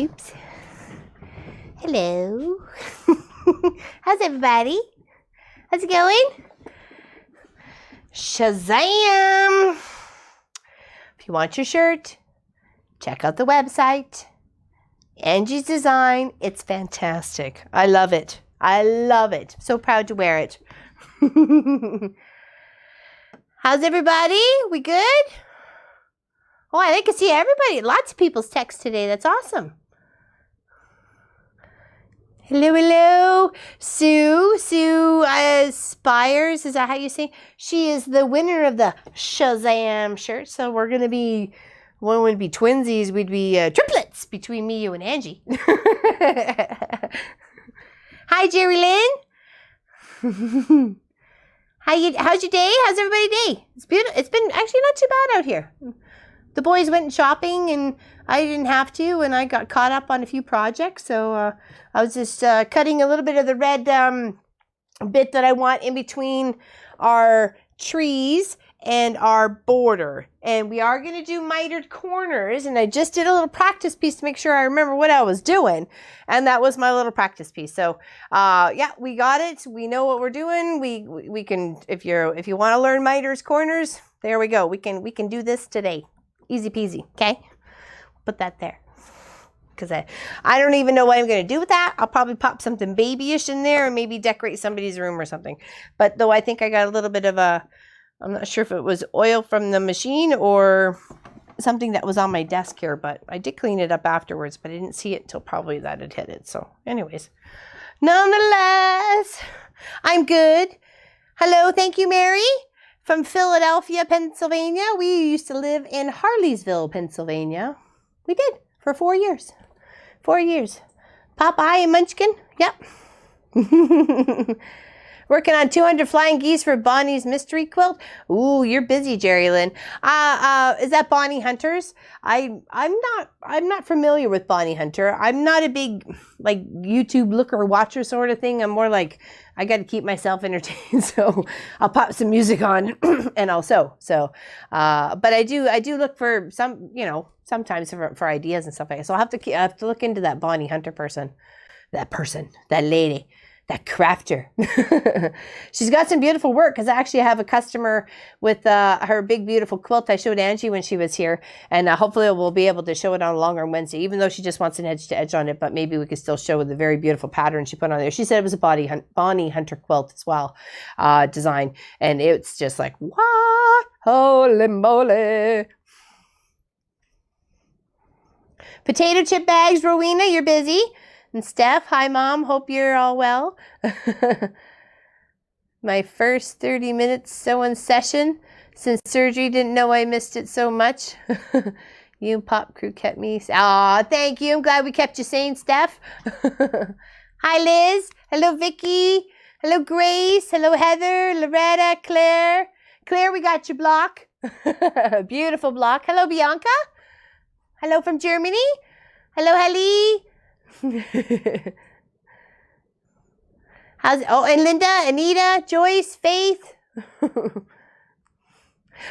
Oops. Hello. How's everybody? How's it going? Shazam! If you want your shirt, check out the website. Angie's Design. It's fantastic. I love it. I love it. So proud to wear it. How's everybody? We good? Oh, I can see everybody. Lots of people's texts today. That's awesome. Hello, hello. Sue Spires. Is that how you say? She is the winner of the Shazam shirt. So we're going to be, one would be twinsies. We'd be triplets between me, you, and Angie. Hi, Jerry Lynn. How's your day? How's everybody's day? It's beautiful. It's been actually not too bad out here. The boys went shopping and I didn't have to, and I got caught up on a few projects. So I was just cutting a little bit of the red bit that I want in between our trees and our border. And we are going to do mitered corners, and I just did a little practice piece to make sure I remember what I was doing, and that was my little practice piece. So yeah, we got it. We know what we're doing. We can, if you want to learn miters corners, there we go. We can do this today. Easy peasy. Okay, put that there, because I don't even know what I'm going to do with that. I'll probably pop something babyish in there and maybe decorate somebody's room or something. But though I think I got a little bit of I'm not sure if it was oil from the machine or something that was on my desk here, but I did clean it up afterwards, but I didn't see it until probably that had hit it. So anyways, nonetheless, I'm good. Hello, thank you, Mary, from Philadelphia, Pennsylvania. We used to live in Harleysville, Pennsylvania. We did for 4 years. 4 years. Popeye and Munchkin, yep. Working on 200 flying geese for Bonnie's mystery quilt. Ooh, you're busy, Jerry Lynn. Is that Bonnie Hunter's? I'm not familiar with Bonnie Hunter. I'm not a big like YouTube looker watcher sort of thing. I'm more like I got to keep myself entertained, so I'll pop some music on and I'll sew. So, but I do look for some, sometimes for ideas and stuff like that. So I have to look into that Bonnie Hunter person, that lady. That crafter. She's got some beautiful work, because I actually have a customer with her big, beautiful quilt I showed Angie when she was here. And hopefully we'll be able to show it on Longer Wednesday, even though she just wants an edge to edge on it. But maybe we could still show the very beautiful pattern she put on there. She said it was a Bonnie Hunter quilt as well, design. And it's just like, what? Holy moly. Potato chip bags, Rowena, you're busy. And Steph, hi Mom, hope you're all well. My first 30 minutes sewing session since surgery, didn't know I missed it so much. You and Pop Crew kept me. Aw, thank you. I'm glad we kept you sane, Steph. Hi Liz. Hello Vicky. Hello Grace. Hello Heather, Loretta, Claire. Claire, we got your block. Beautiful block. Hello Bianca. Hello from Germany. Hello Helly. And Linda, Anita, Joyce, Faith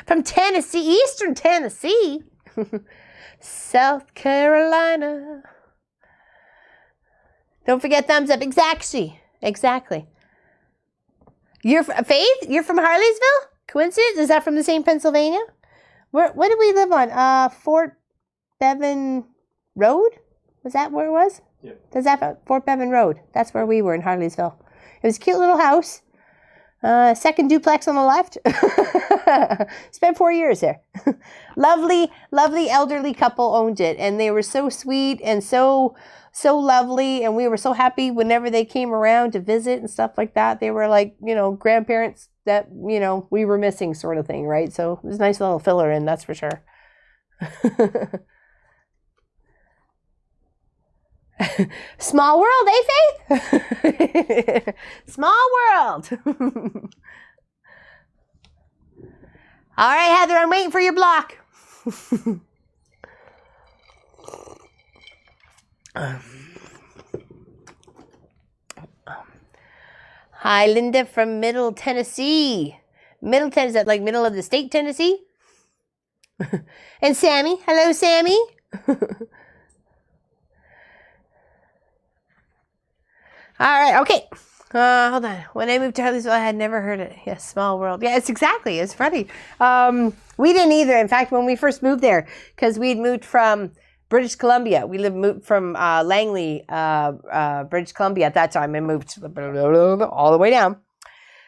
from Tennessee, Eastern Tennessee, South Carolina. Don't forget thumbs up. Exactly. You're Faith. You're from Harleysville. Coincidence? Is that from the same Pennsylvania? What did we live on? Fort Bevan Road. Was that where it was? Yeah. Does that Fort Bevan Road? That's where we were in Harleysville. It was a cute little house. Second duplex on the left. Spent 4 years there. Lovely elderly couple owned it, and they were so sweet and so lovely, and we were so happy whenever they came around to visit and stuff like that. They were like, grandparents that, we were missing sort of thing, right? So it was a nice little filler in, that's for sure. Small world, eh, Faith? Small world. All right, Heather, I'm waiting for your block. Hi, Linda from Middle Tennessee. Middle Tennessee, is that like middle of the state, Tennessee? And Sammy. Hello, Sammy. All right, okay. Hold on. When I moved to Harleysville, I had never heard it. Yes, small world. Yeah, it's funny. We didn't either. In fact, when we first moved there, because we'd moved from British Columbia. We moved from Langley, British Columbia at that time, and moved all the way down.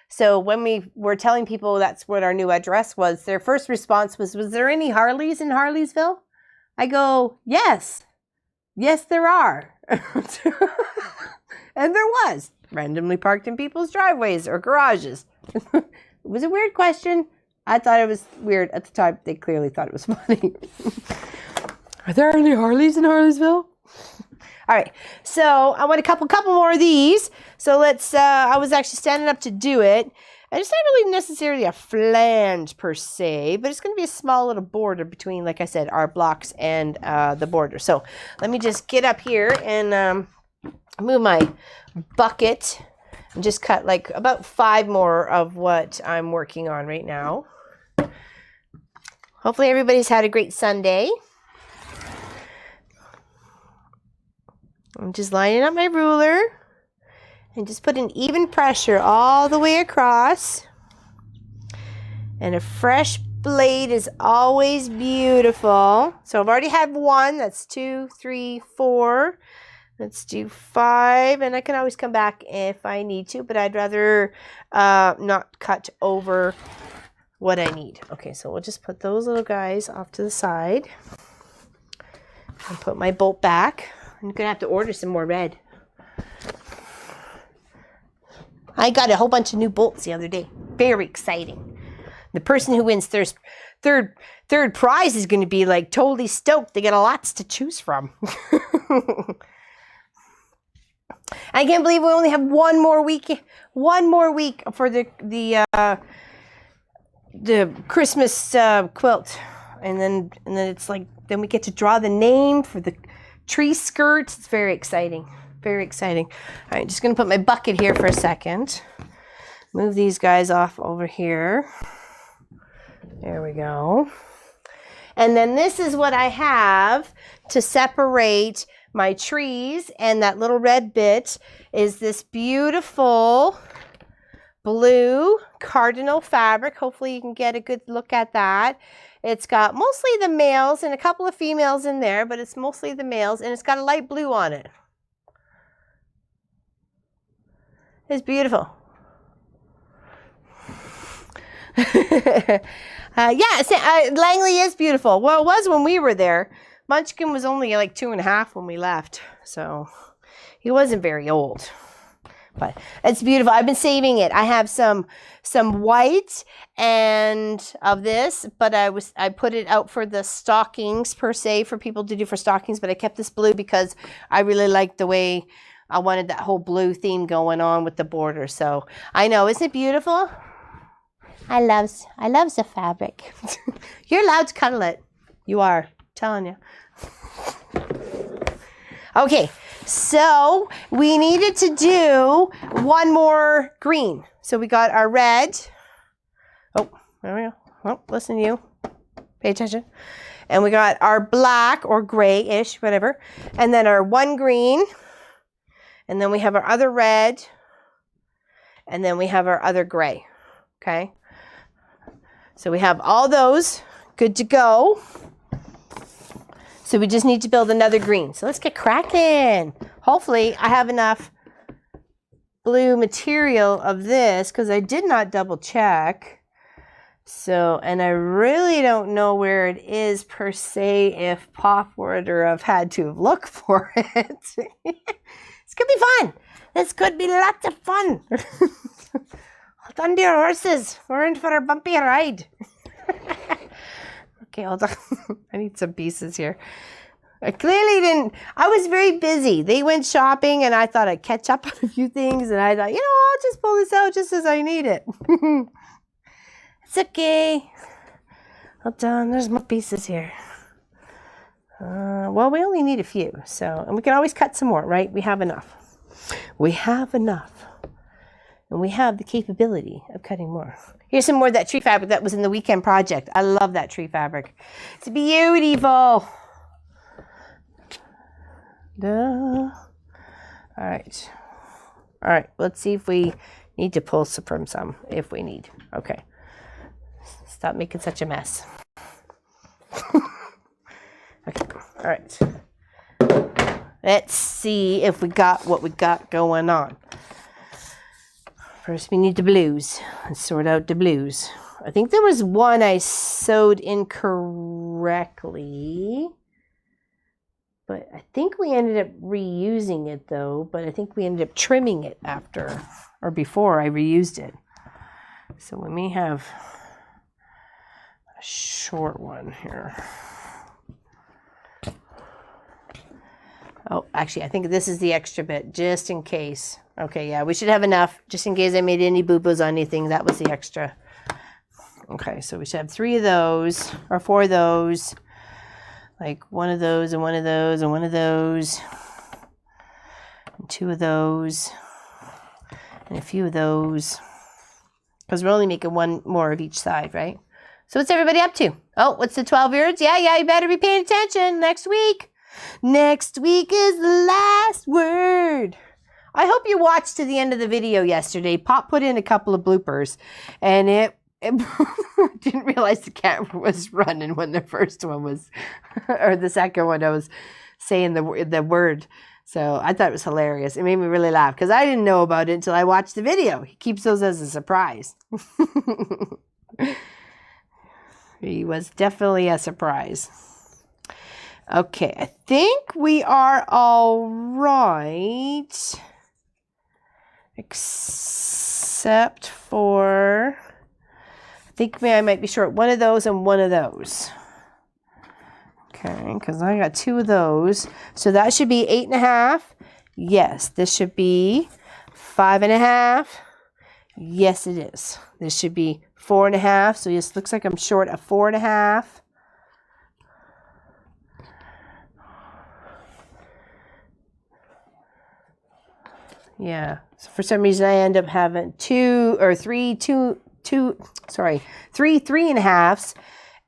So when we were telling people that's what our new address was, their first response was there any Harleys in Harleysville? I go, yes. Yes, there are. And there was. Randomly parked in people's driveways or garages. It was a weird question. I thought it was weird at the time. They clearly thought it was funny. Are there any Harleys in Harleysville? All right. So I want a couple more of these. So let's, I was actually standing up to do it. And it's not really necessarily a flange per se, but it's going to be a small little border between, like I said, our blocks and the border. So let me just get up here and move my bucket and just cut like about 5 more of what I'm working on right now. Hopefully everybody's had a great Sunday. I'm just lining up my ruler and just put an even pressure all the way across. And a fresh blade is always beautiful. So I've already had 1. That's 2, 3, 4. Let's do 5, and I can always come back if I need to, but I'd rather not cut over what I need. Okay, so we'll just put those little guys off to the side and put my bolt back. I'm going to have to order some more red. I got a whole bunch of new bolts the other day. Very exciting. The person who wins third prize is going to be like totally stoked. They got lots to choose from. I can't believe we only have one more week for the Christmas quilt, and then it's like then we get to draw the name for the tree skirts. It's very exciting, very exciting. All right, just gonna put my bucket here for a second. Move these guys off over here. There we go. And then this is what I have to separate my trees, and that little red bit is this beautiful blue cardinal fabric. Hopefully you can get a good look at that. It's got mostly the males and a couple of females in there, but it's mostly the males, and it's got a light blue on it. It's beautiful. Langley is beautiful. Well, it was when we were there. Munchkin was only like 2.5 when we left, so he wasn't very old. But it's beautiful. I've been saving it. I have some white and of this, but I put it out for the stockings per se, for people to do for stockings, but I kept this blue because I really liked the way I wanted that whole blue theme going on with the border. So I know, isn't it beautiful? I love the fabric. You're allowed to cuddle it. You are. I'm telling you. Okay, so we needed to do 1 more green. So we got our red. Oh, there we go. Oh, listen to you. Pay attention. And we got our black or gray-ish, whatever. And then our 1 green. And then we have our other red. And then we have our other gray. Okay. So we have all those good to go. So we just need to build another green. So let's get cracking. Hopefully I have enough blue material of this, because I did not double check. So, and I really don't know where it is per se, if Pop would or have had to have looked for it. This could be fun. This could be lots of fun. Hold on to your horses. We're in for a bumpy ride. Okay, hold on. I need some pieces here. I clearly didn't. I was very busy. They went shopping, and I thought I'd catch up on a few things, and I thought, I'll just pull this out just as I need it. It's okay. Hold on. There's more pieces here. Well, we only need a few, so, and we can always cut some more, right? We have enough. We have enough. And we have the capability of cutting more. Here's some more of that tree fabric that was in the weekend project. I love that tree fabric. It's beautiful. Duh. All right. All right, let's see if we need to pull from some, if we need. Okay. Stop making such a mess. Okay, all right. Let's see if we got what we got going on. First, we need the blues. Let's sort out the blues. I think there was one I sewed incorrectly. But I think we ended up reusing it though. But I think we ended up trimming it after or before I reused it. So we may have a short one here. Oh, actually, I think this is the extra bit, just in case. Okay, yeah, we should have enough, just in case I made any boo-boos on anything. That was the extra. Okay, so we should have 3 of those, or 4 of those. Like one of those, and one of those, and one of those. And 2 of those. And a few of those. Because we're only making 1 more of each side, right? So what's everybody up to? Oh, what's the 12 words? Yeah, you better be paying attention next week. Next week is the last word. I hope you watched to the end of the video yesterday. Pop put in a couple of bloopers, and it didn't realize the camera was running when the first one was, or the second one I was saying the word. So I thought it was hilarious. It made me really laugh because I didn't know about it until I watched the video. He keeps those as a surprise. He was definitely a surprise. Okay, I think we are all right, except for, I think I might be short 1 of those and 1 of those. Okay, because I got 2 of those, so that should be 8.5. Yes, this should be 5.5. Yes, it is. This should be 4.5. So this looks like I'm short of 4.5. Yeah, so for some reason I end up having 3 3.5s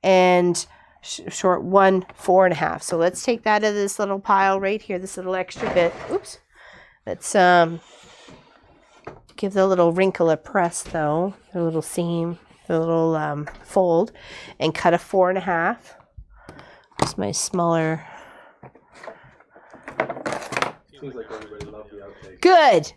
and short 1 4.5. So let's take that out of this little pile right here, this little extra bit. Oops. Let's give the little wrinkle a press though, the little seam, the little fold, and cut a 4.5. It's my smaller. Seems like everybody loved the outtake. Good.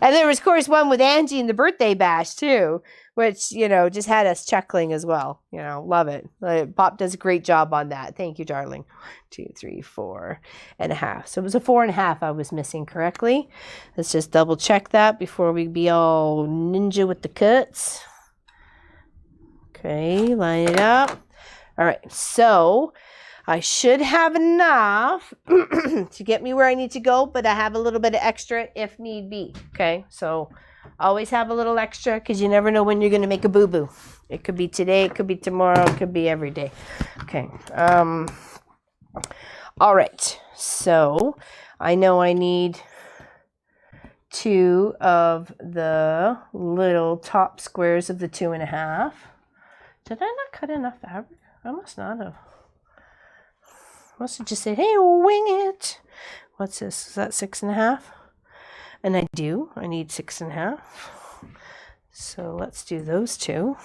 And there was, of course, one with Angie and the birthday bash, too, which, just had us chuckling as well. Love it. Pop does a great job on that. Thank you, darling. 2, 3, 4.5. So it was a 4.5 I was missing correctly. Let's just double check that before we be all ninja with the cuts. Okay, line it up. All right, so I should have enough to get me where I need to go, but I have a little bit of extra if need be. Okay, so always have a little extra because you never know when you're going to make a boo-boo. It could be today, it could be tomorrow, it could be every day. Okay, all right, so I know I need 2 of the little top squares of the 2.5. Did I not cut enough fabric? I must not have. Must have just said, hey, wing it. What's this? Is that 6.5? And I need 6.5. So let's do those 2.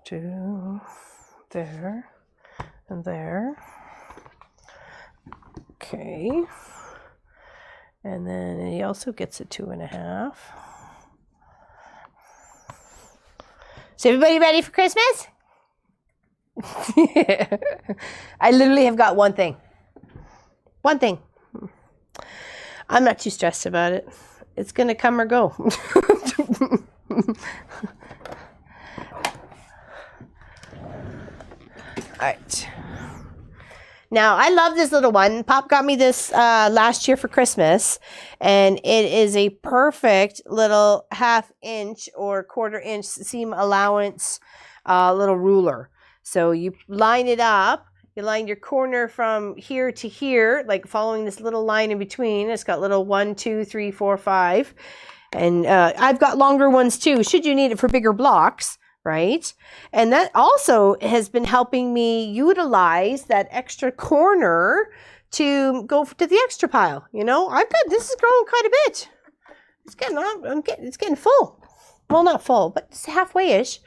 2 there and there. Okay. And then he also gets a 2.5. So everybody ready for Christmas? I literally have got one thing. I'm not too stressed about it. It's gonna come or go. All right. Now, I love this little one. Pop got me this last year for Christmas, and it is a perfect little 1/2 inch or 1/4 inch seam allowance little ruler. So you line it up, you line your corner from here to here, like following this little line in between. It's got little 1, 2, 3, 4, 5. And I've got longer ones too, should you need it for bigger blocks, right? And that also has been helping me utilize that extra corner to go to the extra pile. You know, this is growing quite a bit. It's getting on. It's getting full. Well, not full, but it's halfway-ish.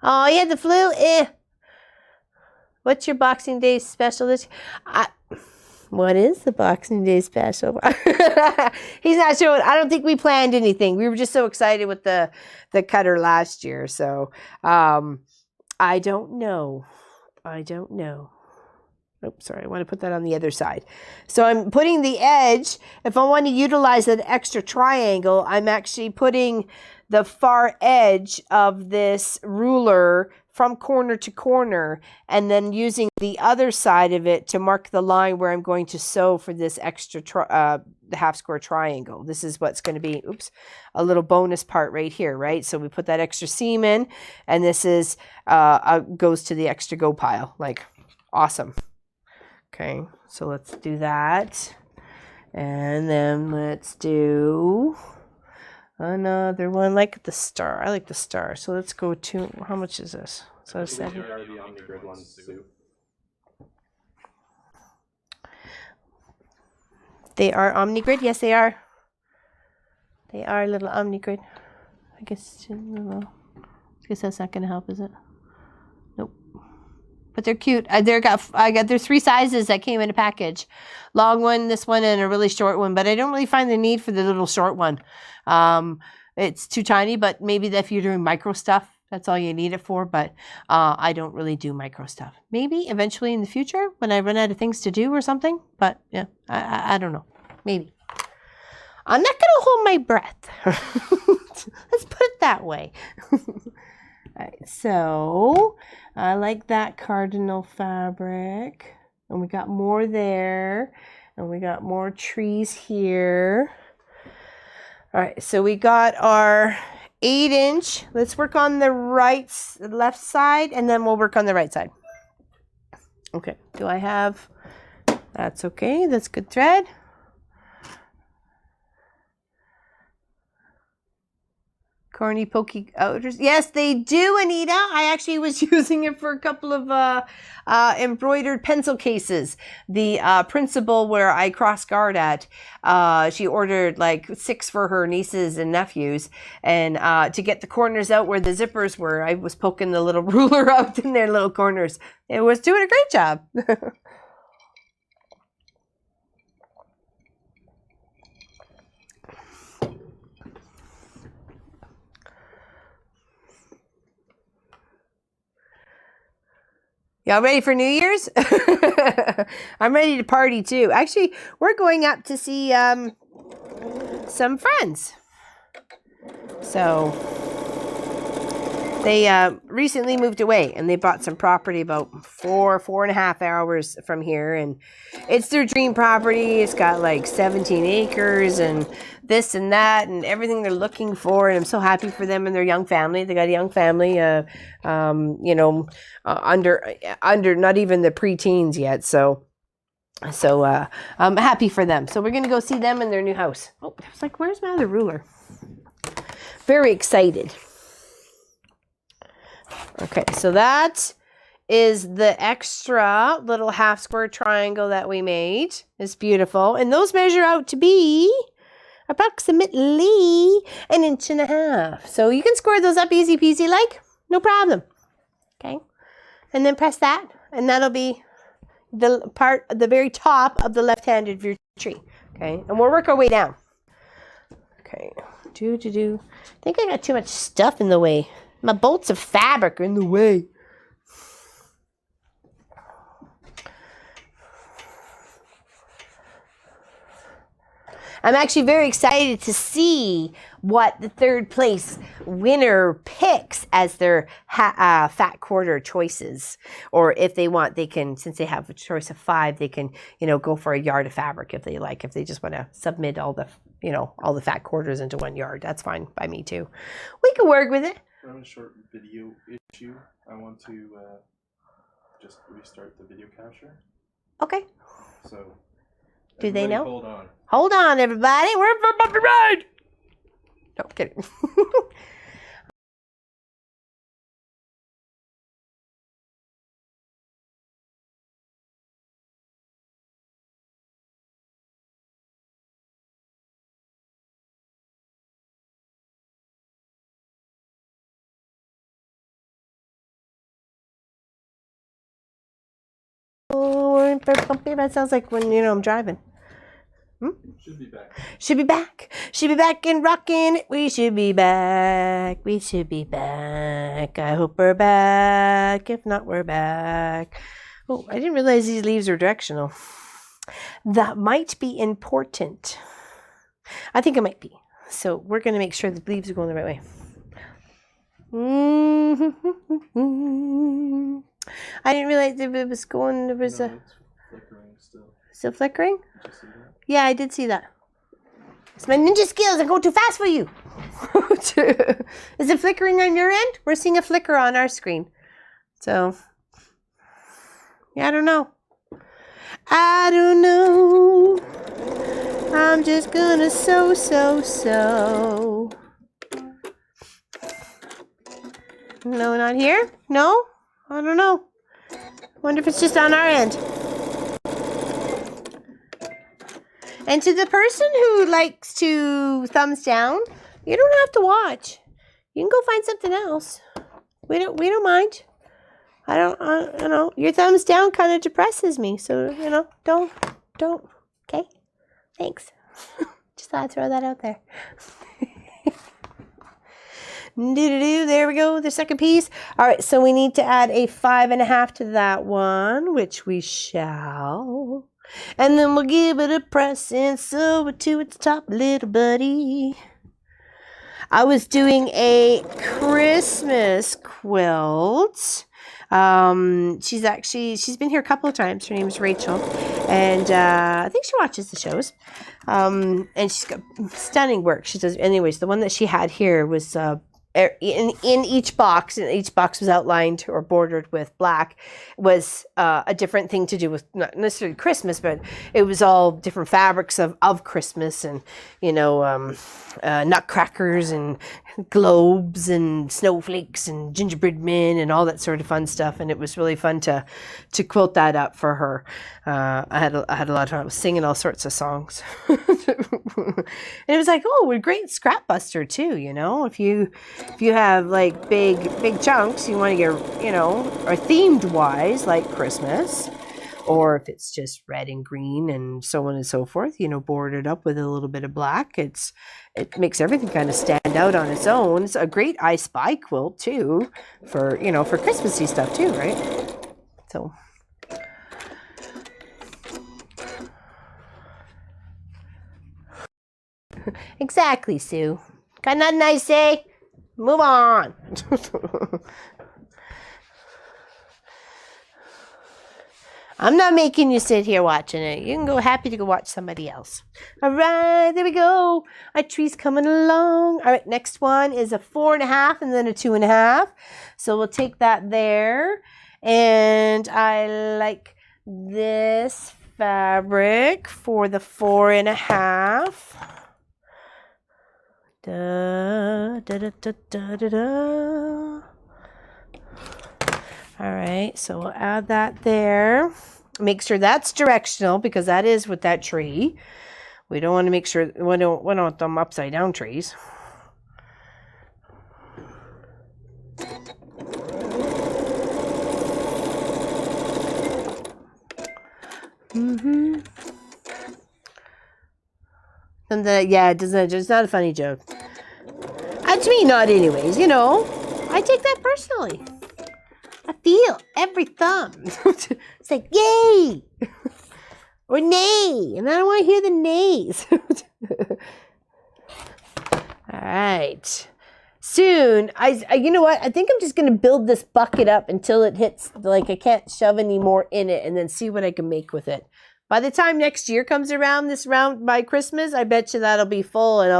Oh, you had the flu? What's your Boxing Day special this year? What is the Boxing Day special? He's not sure. I don't think we planned anything. We were just so excited with the cutter last year. So I don't know. Oops, sorry. I want to put that on the other side. So I'm putting the edge. If I want to utilize that extra triangle, I'm actually putting the far edge of this ruler from corner to corner, and then using the other side of it to mark the line where I'm going to sew for this extra the half square triangle. This is what's going to be, a little bonus part right here, right? So we put that extra seam in, and this is goes to the extra go pile. Like, awesome. Okay, so let's do that. And then let's do another one like the star. I like the star. So let's go to, how much is this? So 7. They are OmniGrid. Yes, they are. They are little OmniGrid. I guess that's not going to help, is it? Nope. But they're cute. There's 3 sizes that came in a package. Long one, this one, and a really short one. But I don't really find the need for the little short one. It's too tiny, but maybe if you're doing micro stuff, that's all you need it for. But I don't really do micro stuff. Maybe eventually in the future when I run out of things to do or something. But yeah, I don't know. Maybe. I'm not going to hold my breath. Let's put it that way. All right, so I like that cardinal fabric, and we got more there, and we got more trees here. All right, so we got our 8-inch. Let's work on the left side, and then we'll work on the right side. Okay, do I have, that's okay, that's good thread. Corny pokey outers. Yes, they do, Anita. I actually was using it for a couple of embroidered pencil cases. The principal where I cross guard at, she ordered like 6 for her nieces and nephews. And to get the corners out where the zippers were, I was poking the little ruler out in their little corners. It was doing a great job. Y'all ready for New Year's? I'm ready to party too. Actually, we're going up to see some friends. So they recently moved away, and they bought some property about 4.5 hours from here, and it's their dream property. It's got like 17 acres and this and that and everything they're looking for, and I'm so happy for them and their young family. They got a young family, under not even the preteens yet, so I'm happy for them. So we're gonna go see them in their new house. Oh, I was like, where's my other ruler? Very excited. Okay, so that is the extra little half square triangle that we made. It's beautiful, and those measure out to be approximately 1.5 inches. So you can square those up easy peasy, like, no problem. Okay, and then press that, and that'll be the very top of the left-handed of your tree. Okay, and we'll work our way down. Okay, I think I got too much stuff in the way. My bolts of fabric are in the way. I'm actually very excited to see what the 3rd place winner picks as their fat quarter choices. Or if they want, they can, since they have a choice of 5, they can, go for a yard of fabric if they like. If they just want to submit all the fat quarters into 1 yard, that's fine by me too. We can work with it. I have a short video issue. I want to just restart the video capture. Okay. So, do they know? Hold on. Hold on, everybody. We're about to ride. No, kidding. Oh, that sounds like when, I'm driving. Should be back. Should be back. Should be back and rocking. We should be back. We should be back. I hope we're back. If not, we're back. Oh, I didn't realize these leaves are directional. That might be important. I think it might be. So we're going to make sure the leaves are going the right way. I didn't realize if it was going. There was No, a. it's flickering still. Still flickering? Did you see that? Yeah, I did see that. It's my ninja skills. I go too fast for you. Is it flickering on your end? We're seeing a flicker on our screen. So, yeah, I don't know. I don't know. I'm just gonna sew. No, not here? No? I don't know. Wonder if it's just on our end. And to the person who likes to thumbs down, you don't have to watch. You can go find something else. We don't mind. Your thumbs down kind of depresses me. So, don't. Okay? Thanks. Just thought I'd throw that out there. There we go, the second piece. All right, so we need to add a 5.5 to that one, which we shall. And then we'll give it a press and sew it to its top, little buddy. I was doing a Christmas quilt. She's been here a couple of times. Her name is Rachel, and I think she watches the shows. And she's got stunning work. She does. Anyways, the one that she had here was in each box, and each box was outlined or bordered with black, was a different thing to do with not necessarily Christmas, but it was all different fabrics of Christmas, and nutcrackers and globes and snowflakes and gingerbread men and all that sort of fun stuff. And it was really fun to quilt that up for her. I had a lot of fun. I was singing all sorts of songs. And it was like, oh, a great scrap buster too, if you have like big chunks, you want to get, or themed wise, like Christmas, or if it's just red and green and so on and so forth, bordered up with a little bit of black. It makes everything kind of stand out on its own. It's a great I Spy quilt too, for Christmassy stuff too, right? So. Exactly, Sue. Got nothing nice to say? Move on. I'm not making you sit here watching it. You can go happy to go watch somebody else. All right, there we go. Our tree's coming along. All right, next one is a 4.5 and then a 2.5. So we'll take that there. And I like this fabric for the 4.5. Da, da, da, da, da, da, da. All right, so we'll add that there. Make sure that's directional because that is with that tree. We don't want to make sure we don't want them upside down trees. It doesn't. It's not a funny joke. To me, not anyways. I take that personally. I feel every thumb. It's like, yay! Or nay. And I don't want to hear the nays. All right. Soon, you know what? I think I'm just going to build this bucket up until it hits, like I can't shove any more in it, and then see what I can make with it. By the time next year comes around, by Christmas, I bet you that'll be full, and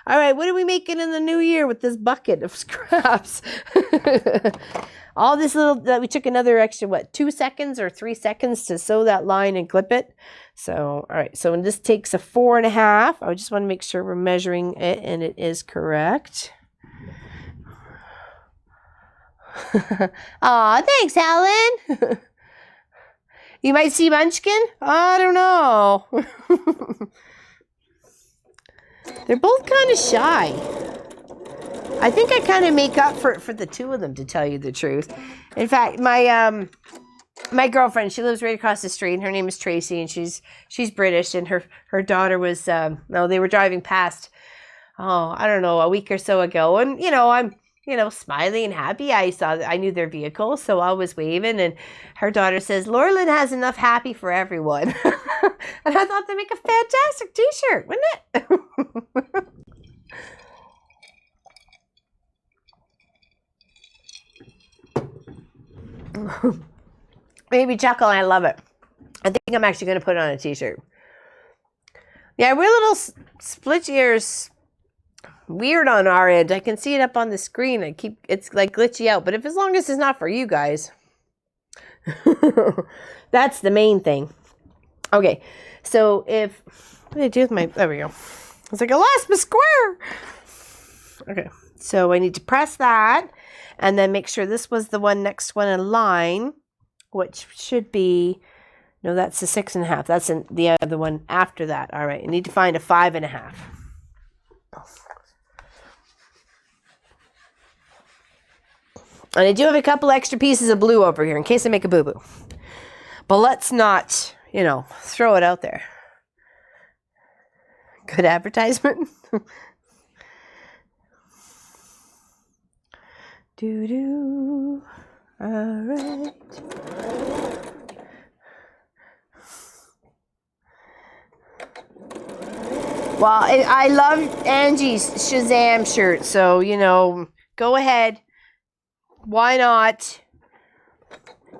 All right, what are we making in the new year with this bucket of scraps? All this that we took another extra, 2 seconds or 3 seconds to sew that line and clip it. So, all right, so this takes a 4.5. I just want to make sure we're measuring it and it is correct. Aw, thanks, Helen. You might see Munchkin? I don't know. They're both kind of shy. I think I kind of make up for the two of them, to tell you the truth. In fact, my girlfriend, she lives right across the street, and her name is Tracy, and she's British, and her daughter was, they were driving past, I don't know, a week or so ago, and, I'm, smiling and happy. I knew their vehicle, so I was waving, and her daughter says, Laurelyn has enough happy for everyone. And I thought they'd make a fantastic t-shirt, wouldn't it? Maybe chuckle, and I love it. I think I'm actually going to put it on a t-shirt. Yeah, we're a little split ears weird on our end. I can see it up on the screen. It's like glitchy out, but as long as it's not for you guys. That's the main thing. Okay, so what did I do with there we go. It's like I lost my square. Okay, so I need to press that and then make sure this was the next one in line, which should be, no, that's the 6.5. That's the other one after that. All right, I need to find a 5.5. And I do have a couple extra pieces of blue over here in case I make a boo-boo. But let's not, throw it out there. Good advertisement. Doo-doo. All right. Well, I love Angie's Shazam shirt, so, go ahead. Why not?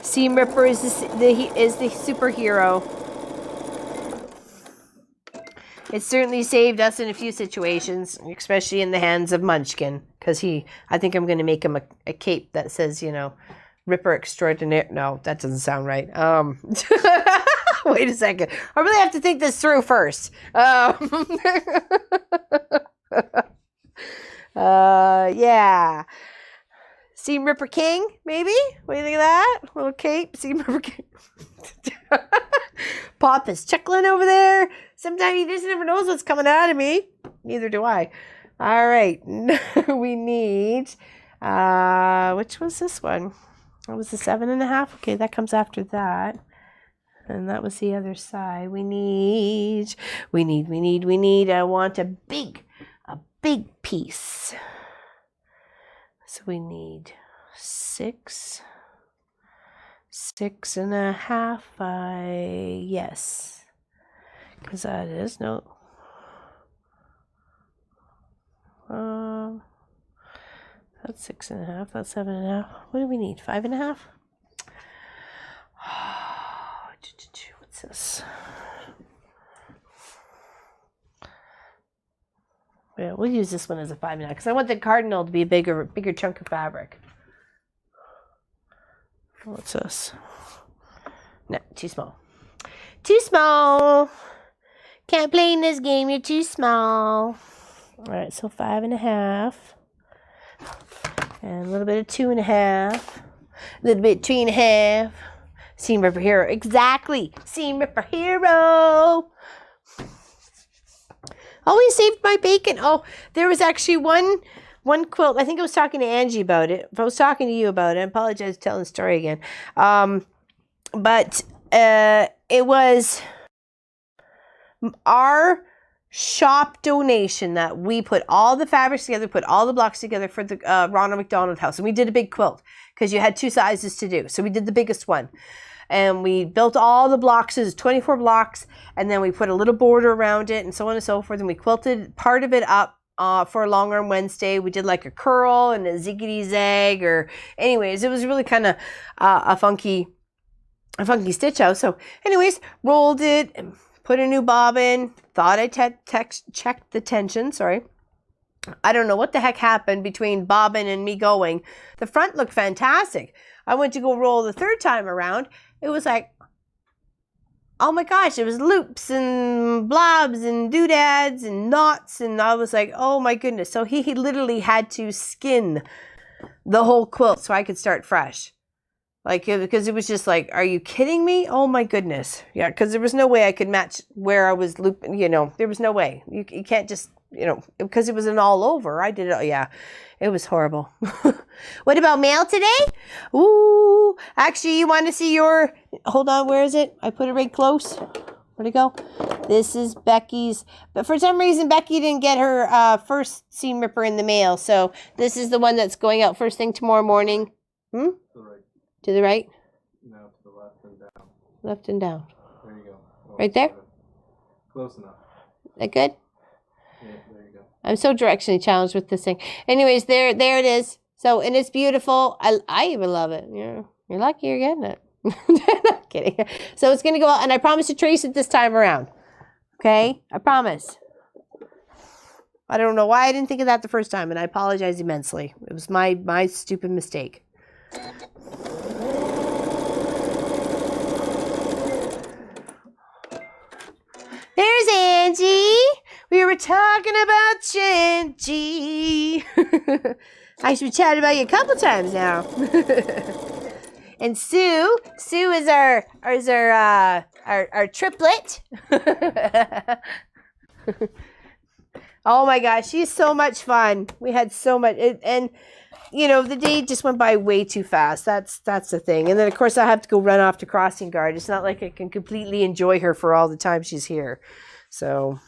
Seam Ripper is the superhero. It certainly saved us in a few situations, especially in the hands of Munchkin, because I think I'm going to make him a cape that says, Ripper Extraordinaire. No, that doesn't sound right. Wait a second. I really have to think this through first. Yeah. Seam Ripper King, maybe? What do you think of that? Little cape, Seam Ripper King. Pop is chuckling over there. Sometimes he just never knows what's coming out of me. Neither do I. All right. We need, which was this one? That was the 7.5. Okay, that comes after that. And that was the other side. We need, I want a big piece. So we need 6.5 by, yes. Because that is, no. That's 6.5, that's 7.5. What do we need? 5.5? What's this? Yeah, we'll use this one as a 5.5 because I want the cardinal to be a bigger chunk of fabric. What's this? No, too small. Too small. Can't play in this game. You're too small. All right, so 5.5. And a little bit of 2.5. A little bit of 3.5. Seam Ripper Hero. Exactly. Seam Ripper Hero. Always saved my bacon. Oh, there was actually one quilt. I think I was talking to Angie about it. If I was talking to you about it, I apologize for telling the story again. But it was our shop donation that we put all the fabrics together, put all the blocks together for the Ronald McDonald House. And we did a big quilt because you had 2 sizes to do. So we did the biggest one. And we built all the blocks, 24 blocks, and then we put a little border around it and so on and so forth. And we quilted part of it up for a Long Arm Wednesday. We did like a curl and a ziggity zag, or anyways, it was really kind of a funky stitch out. So anyways, rolled it, put a new bobbin, thought I checked the tension, sorry. I don't know what the heck happened between bobbing and me going. The front looked fantastic. I went to go roll the third time around. It was like, oh my gosh, it was loops and blobs and doodads and knots. And I was like, oh my goodness. So he literally had to skin the whole quilt so I could start fresh. Like, because it was just like, are you kidding me? Oh my goodness. Yeah, because there was no way I could match where I was looping, you know, there was no way. You can't just, you know, because it was an all over. I did it, yeah, it was horrible. What about mail today? Ooh, actually, you want to see your, hold on, where is it? I put it right close. Where'd it go? This is Becky's, but for some reason, Becky didn't get her first seam ripper in the mail. So this is the one that's going out first thing tomorrow morning. Hmm? To the right? No, to the left and down. Left and down. There you go. Well, right there? Close enough. That good? Yeah, there you go. I'm so directionally challenged with this thing. Anyways, there it is. So, and it's beautiful. I even love it. You're lucky you're getting it. Not kidding. So it's going to go out, and I promise to trace it this time around. Okay? I promise. I don't know why I didn't think of that the first time, and I apologize immensely. It was my stupid mistake. There's Angie. We were talking about Angie. Actually, we chatted about you a couple times now. And Sue is our triplet. Oh my gosh, she's so much fun. We had so much, and you know, the day just went by way too fast. That's the thing. And then, of course, I have to go run off to crossing guard. It's not like I can completely enjoy her for all the time she's here. So,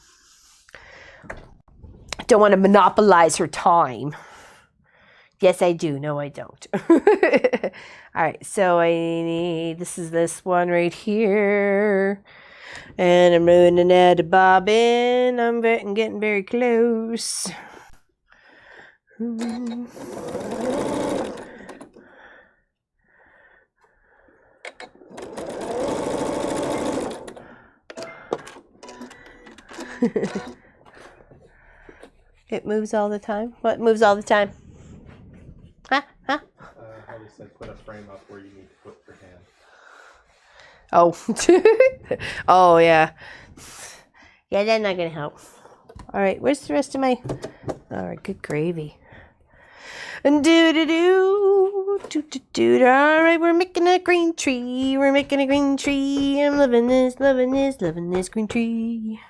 I don't want to monopolize her time. Yes, I do. No, I don't. All right. So, this is this one right here. And I'm running out of bobbin. I'm getting very close. It moves all the time? What moves all the time? Huh? How they said put a frame up where you need to put your hand. Oh. Oh, yeah. Yeah, that's not going to help. All right, where's the rest of my... All right, good gravy. And do. All right, we're making a green tree. We're making a green tree. I'm loving this green tree.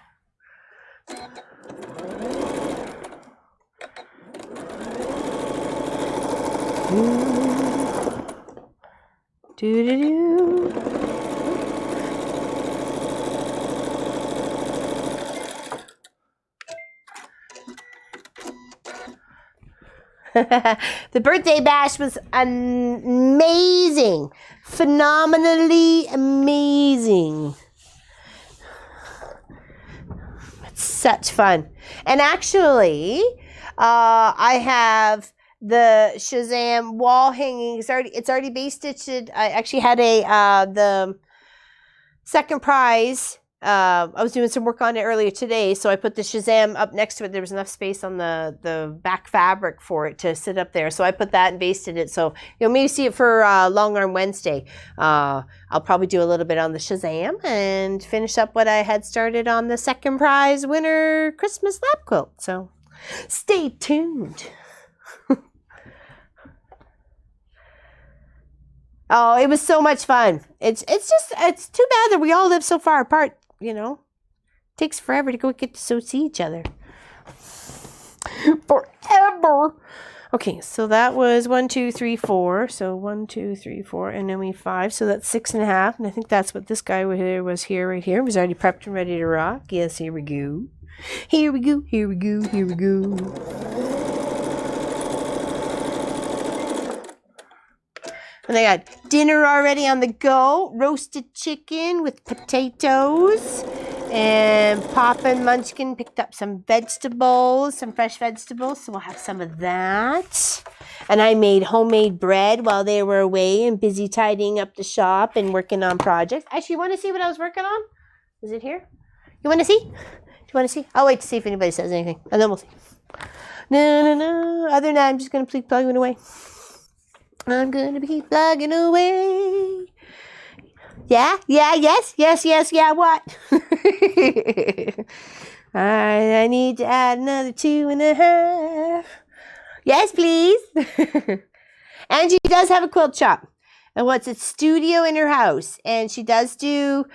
Do. The birthday bash was amazing. Phenomenally amazing. It's such fun. And actually, I have the Shazam wall hanging. It's already base stitched. I actually had the second prize. I was doing some work on it earlier today, so I put the Shazam up next to it. There was enough space on the back fabric for it to sit up there, so I put that and basted it. So you'll maybe see it for Long Arm Wednesday. I'll probably do a little bit on the Shazam and finish up what I had started on the second prize winner Christmas lap quilt. So stay tuned. Oh, it was so much fun. It's too bad that we all live so far apart, you know. It takes forever to go get to see each other. Forever. Okay, so that was 1, 2, 3, 4. So 1, 2, 3, 4, and then we 5. So that's 6.5. And I think that's what this guy was here, right here. He was already prepped and ready to rock. Yes, here we go. Here we go, here we go, here we go. And I got dinner already on the go. Roasted chicken with potatoes. And Papa and Munchkin picked up some vegetables, some fresh vegetables. So we'll have some of that. And I made homemade bread while they were away and busy tidying up the shop and working on projects. Actually, you want to see what I was working on? Is it here? You want to see? Do you want to see? I'll wait to see if anybody says anything. And then we'll see. No, no, no. Other than that, I'm just going to keep plugging away. I'm going to keep plugging away. Yeah, yeah, yes, yes, yes, yeah, what? I need to add another 2.5. Yes, please. And she does have a quilt shop. And what's a studio in her house. And she does do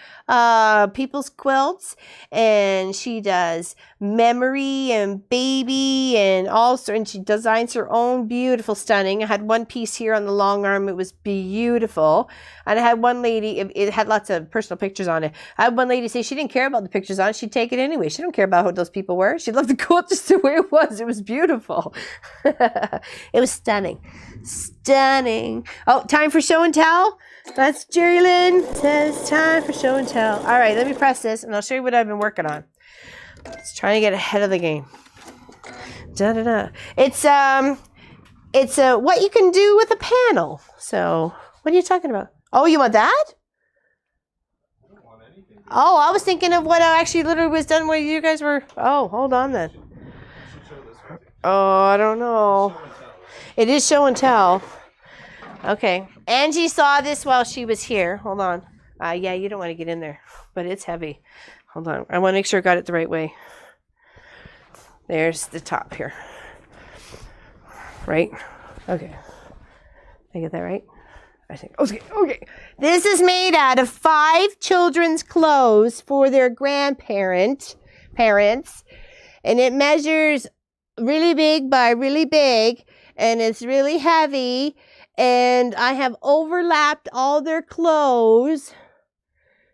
people's quilts. And she does memory and baby and all sorts. And she designs her own beautiful, stunning. I had one piece here on the long arm. It was beautiful. And I had one lady, it had lots of personal pictures on it. I had one lady say she didn't care about the pictures on it. She'd take it anyway. She didn't care about who those people were. She loved the quilt just the way it was. It was beautiful. It was stunning. Stunning. Oh, time for show and tell. That's Jerry Lynn says time for show and tell. All right, let me press this and I'll show you what I've been working on. Just trying to get ahead of the game. Da da da. It's what you can do with a panel. So, what are you talking about? Oh, you want that? I don't want anything. Oh, I was thinking of what I actually literally was done when you guys were. Oh, hold on then. You should show this one. Oh, I don't know. Show and tell. It is show and tell. Okay. Angie saw this while she was here. Hold on. Yeah, you don't want to get in there, but it's heavy. Hold on. I want to make sure I got it the right way. There's the top here. Right? Okay. Did I get that right? I think. Okay. This is made out of 5 children's clothes for their parents. And it measures really big by really big. And it's really heavy. And I have overlapped all their clothes.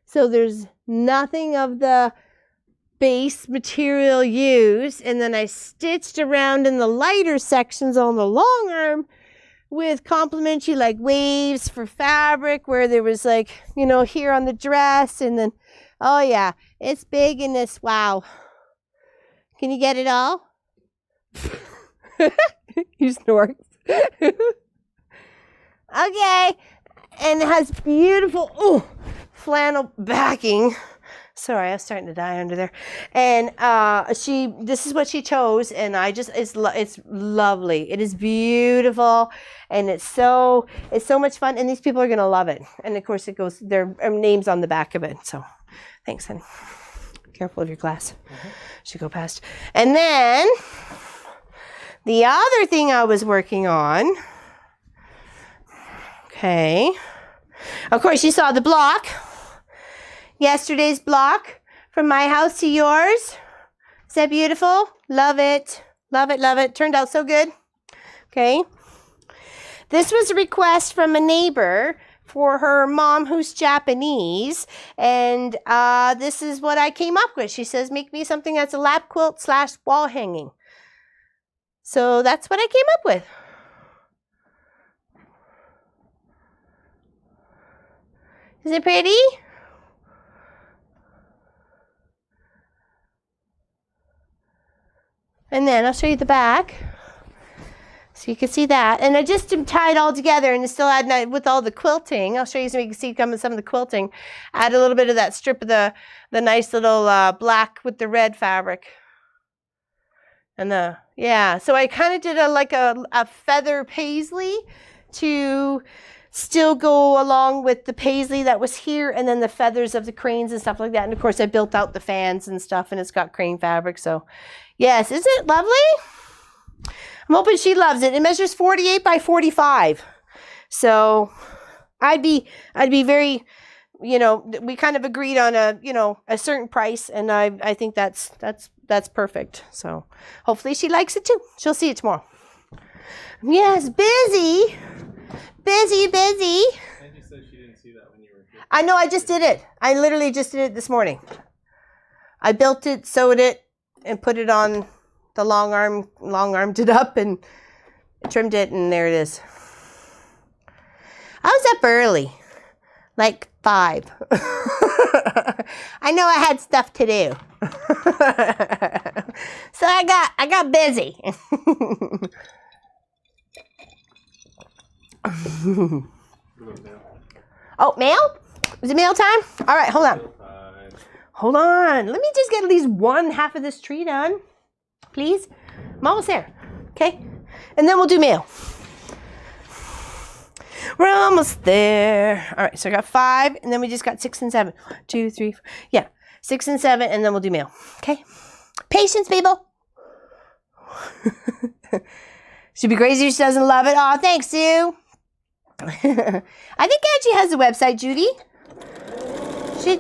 So there's nothing of the base material used. And then I stitched around in the lighter sections on the long arm with complimentary like waves for fabric where there was like, here on the dress. And then, oh yeah, it's big in this. Wow. Can you get it all? You snort. Okay. And it has beautiful flannel backing. Sorry, I was starting to die under there. And this is what she chose, and it's lovely. It is beautiful, and it's so much fun, and these people are gonna love it. And of course, it goes their names on the back of it. So, thanks, honey. Careful of your glass. Should go past. And then the other thing I was working on. Okay. Of course, you saw the block. Yesterday's block from my house to yours. Is that beautiful? Love it. Love it, love it. Turned out so good. Okay. This was a request from a neighbor for her mom who's Japanese. And this is what I came up with. She says, make me something that's a lap quilt / wall hanging. So that's what I came up with. Is it pretty? And then I'll show you the back. So you can see that. And I just tied all together and still add with all the quilting. I'll show you so you can see some of the quilting. Add a little bit of that strip of the nice little black with the red fabric. And so I kind of did a feather paisley to still go along with the paisley that was here and then the feathers of the cranes and stuff like that. And of course I built out the fans and stuff and it's got crane fabric. So yes, isn't it lovely? I'm hoping she loves it. It measures 48 by 45. So I'd be very, we kind of agreed on a certain price and I think that's perfect. So hopefully she likes it too. She'll see it tomorrow. Yes, busy. Busy. And you said she didn't see that when you were here. I know, I just did it. I literally just did it this morning. I built it, sewed it, and put it on the long armed it up and trimmed it, and there it is. I was up early, like 5. I know I had stuff to do. So I got busy. Oh, mail? Is it mail time? All right, hold on. Hold on. Let me just get at least one half of this tree done. Please. I'm almost there. Okay? And then we'll do mail. We're almost there. All right, so I got 5, and then we just got 6 and 7. 1, 2, 3, 4. Yeah, 6 and 7, and then we'll do mail. Okay? Patience, people. She'd be crazy if she doesn't love it. Oh, thanks, Sue. I think Angie has a website, Judy.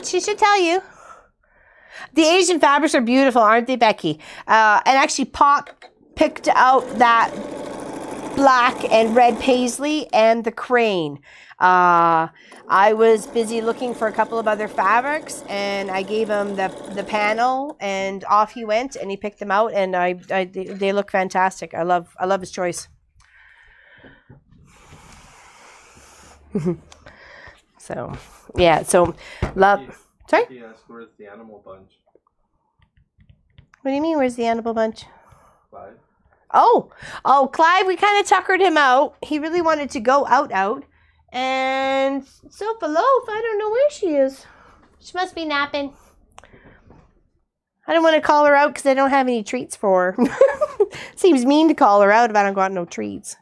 She should tell you. The Asian fabrics are beautiful, aren't they, Becky? And actually, Pop picked out that black and red paisley and the crane. I was busy looking for a couple of other fabrics, and I gave him the panel, and off he went, and he picked them out, and they look fantastic. I love his choice. So yeah, so love. Sorry. He asked, "Where's the animal bunch?" What do you mean? Where's the animal bunch? Clive. Oh, Clive. We kind of tuckered him out. He really wanted to go out. And Sofa Loaf, I don't know where she is. She must be napping. I don't want to call her out because I don't have any treats for her. Seems mean to call her out if I don't got no treats.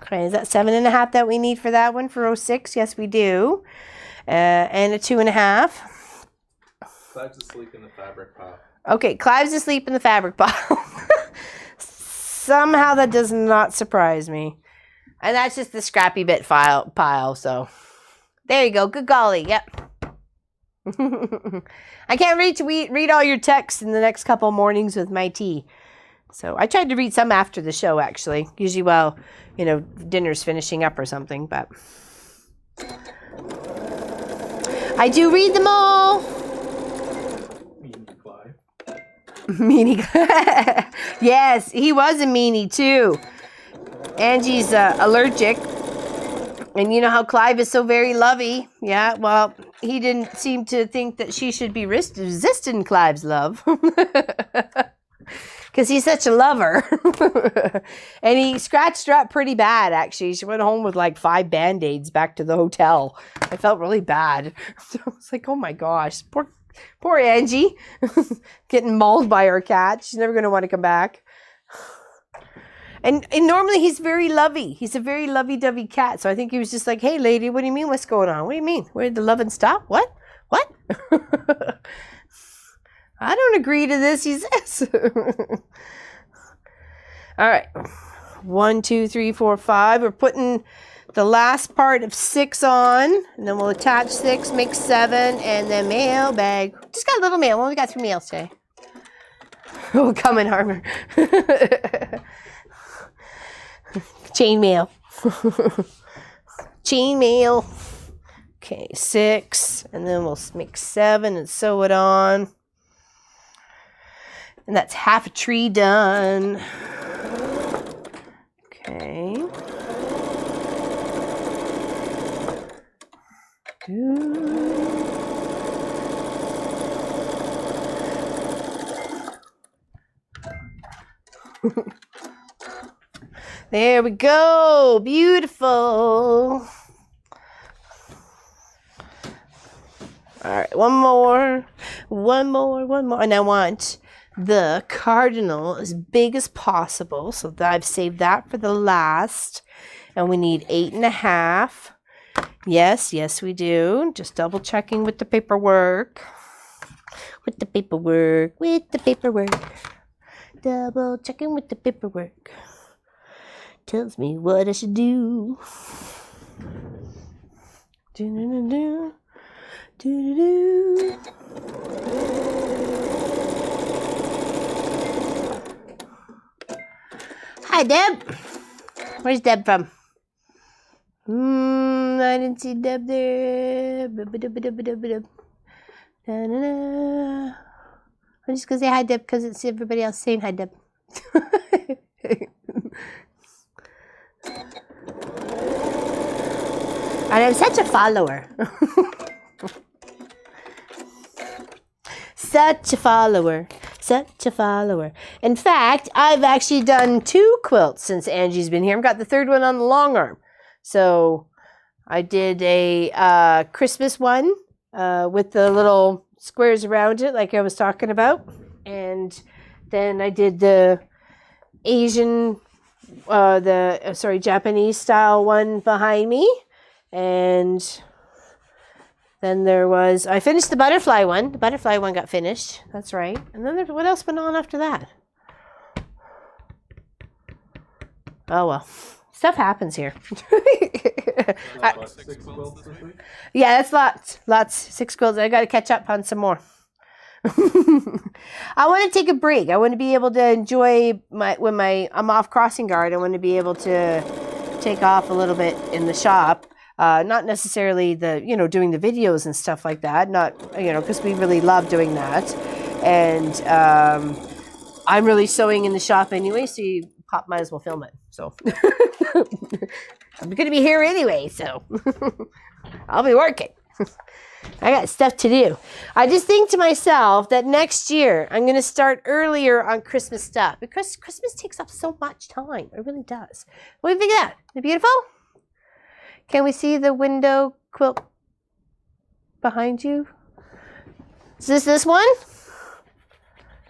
Okay, is that 7.5 that we need for that one for 06? Yes, we do. And a 2.5. Clive's asleep in the fabric pile. Okay, Clive's asleep in the fabric pile. Somehow that does not surprise me. And that's just the scrappy bit pile. So there you go. Good golly. Yep. I can't read all your texts in the next couple mornings with my tea. So I tried to read some after the show, actually. Usually while, dinner's finishing up or something. But I do read them all. Meanie. Yes, he was a meanie too. Angie's allergic. And you know how Clive is so very lovey. Yeah, well, he didn't seem to think that she should be resisting Clive's love. Because he's such a lover. And he scratched her up pretty bad, actually. She went home with like 5 Band-Aids back to the hotel. I felt really bad. So I was like, oh my gosh, Poor Angie, getting mauled by her cat. She's never going to want to come back. And normally he's very lovey. He's a very lovey-dovey cat. So I think he was just like, hey, lady, what do you mean? What's going on? What do you mean? Where did the loving stop? What? I don't agree to this, he says. All right. 1, 2, 3, 4, 5. We're putting the last part of 6 on, and then we'll attach 6, make 7, and then mail bag. Just got a little mail. We only got 3 mails today. Oh, come in, Harmer. Chain mail. Chain mail. Okay, 6, and then we'll make 7 and sew it on. And that's half a tree done. Okay. There we go. Beautiful. All right, one more. And I want the cardinal as big as possible. So I've saved that for the last. And we need 8.5. Yes, we do. Just double checking with the paperwork. Double checking with the paperwork. Tells me what I should do. Do-do-do-do. Do-do-do. Hi, Deb. Where's Deb from? I didn't see Deb there. I'm just going to say hi, Deb, because it's everybody else saying hi, Deb. And I'm such a follower. Such a follower. In fact, I've actually done 2 quilts since Angie's been here. I've got the 3rd one on the long arm. So I did a Christmas one with the little squares around it like I was talking about. And Then I did the Asian, Japanese style one behind me. And then I finished the butterfly one. The butterfly one got finished. That's right. And then what else went on after that? Oh, well. Stuff happens here. Yeah, that's lots. 6 quilts. I got to catch up on some more. I want to take a break. I want to be able to enjoy when I'm off crossing guard. I want to be able to take off a little bit in the shop. Not necessarily doing the videos and stuff like that. Not, because we really love doing that. And I'm really sewing in the shop anyway, so you might as well film it. So I'm going to be here anyway, so I'll be working. I got stuff to do. I just think to myself that next year I'm going to start earlier on Christmas stuff because Christmas takes up so much time. It really does. What do you think of that? Is it beautiful? Can we see the window quilt behind you? Is this one?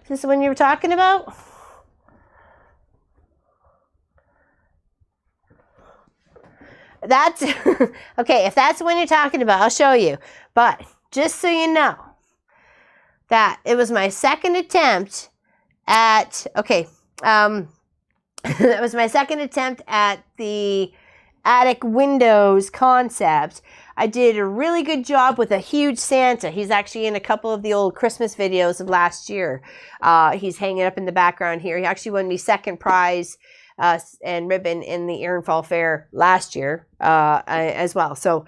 Is this the one you were talking about? That's okay. If that's the one you're talking about, I'll show you. But just so you know, that it was my second attempt at that was my second attempt at the attic windows concept. I did a really good job with a huge Santa. He's actually in a couple of the old Christmas videos of last year. He's hanging up in the background here. He actually won me second prize and ribbon in the Erin Fall Fair last year as well. So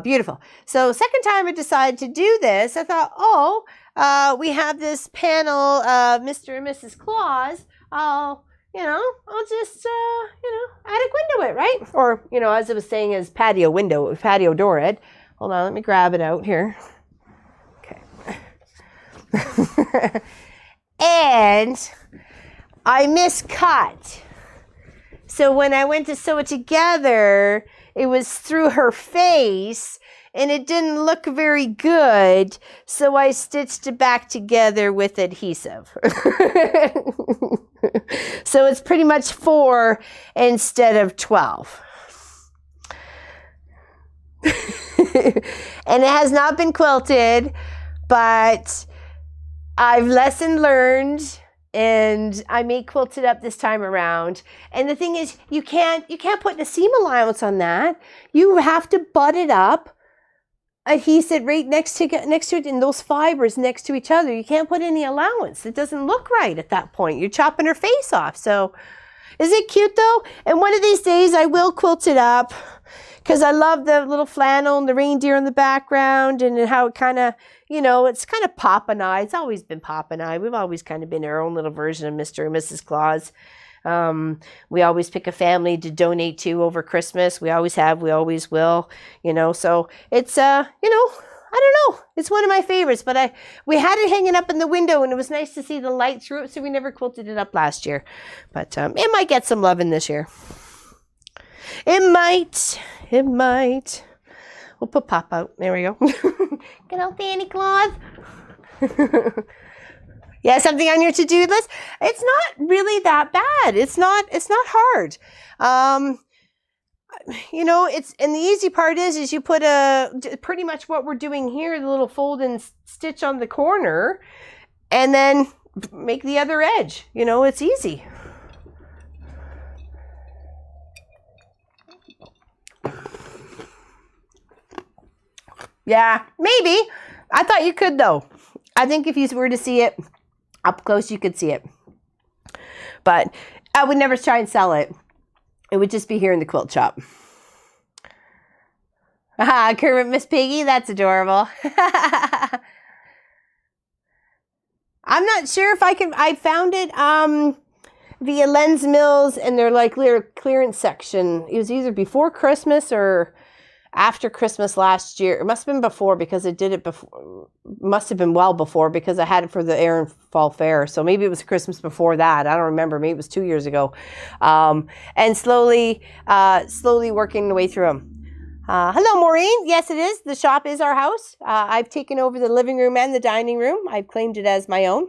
beautiful. So second time I decided to do this, I thought, we have this panel of Mr. and Mrs. Claus. I'll just, attic window it, right? Or, as I was saying, as patio door it. Hold on, let me grab it out here. Okay. And I miscut. So when I went to sew it together, it was through her face and it didn't look very good. So I stitched it back together with adhesive. So it's pretty much 4 instead of 12. And it has not been quilted, but I've lesson learned. And I may quilt it up this time around. And the thing is, you can't put a seam allowance on that. You have to butt it up, adhese it right next to it, in those fibers next to each other. You can't put any allowance. It doesn't look right at that point. You're chopping her face off. So, is it cute though? And one of these days I will quilt it up because I love the little flannel and the reindeer in the background and how it kind of, it's kind of Pop and I. It's always been Pop and I. We've always kind of been our own little version of Mr. and Mrs. Claus. We always pick a family to donate to over Christmas. We always have, we always will, so it's, I don't know. It's one of my favorites, but we had it hanging up in the window and it was nice to see the light through it. So we never quilted it up last year, but, it might get some loving this year. It might. We'll put Pop out. There we go. Get out, Santa Claus. Yeah, something on your to-do list. It's not really that bad. It's not hard. It's, and the easy part is you put pretty much what we're doing here, the little fold and stitch on the corner, and then make the other edge. It's easy. Yeah, maybe. I thought you could though. I think if you were to see it up close, you could see it. But I would never try and sell it. It would just be here in the quilt shop. Ah, Kermit Miss Piggy, that's adorable. I'm not sure if I found it via Lens Mills and their clearance section. It was either before Christmas or after Christmas last year. It must have been before because I did it before. Must have been well before because I had it for the Erin Fall Fair. So maybe it was Christmas before that. I don't remember. Maybe it was 2 years ago. And slowly working the way through them. Hello, Maureen. Yes, it is. The shop is our house. I've taken over the living room and the dining room. I've claimed it as my own.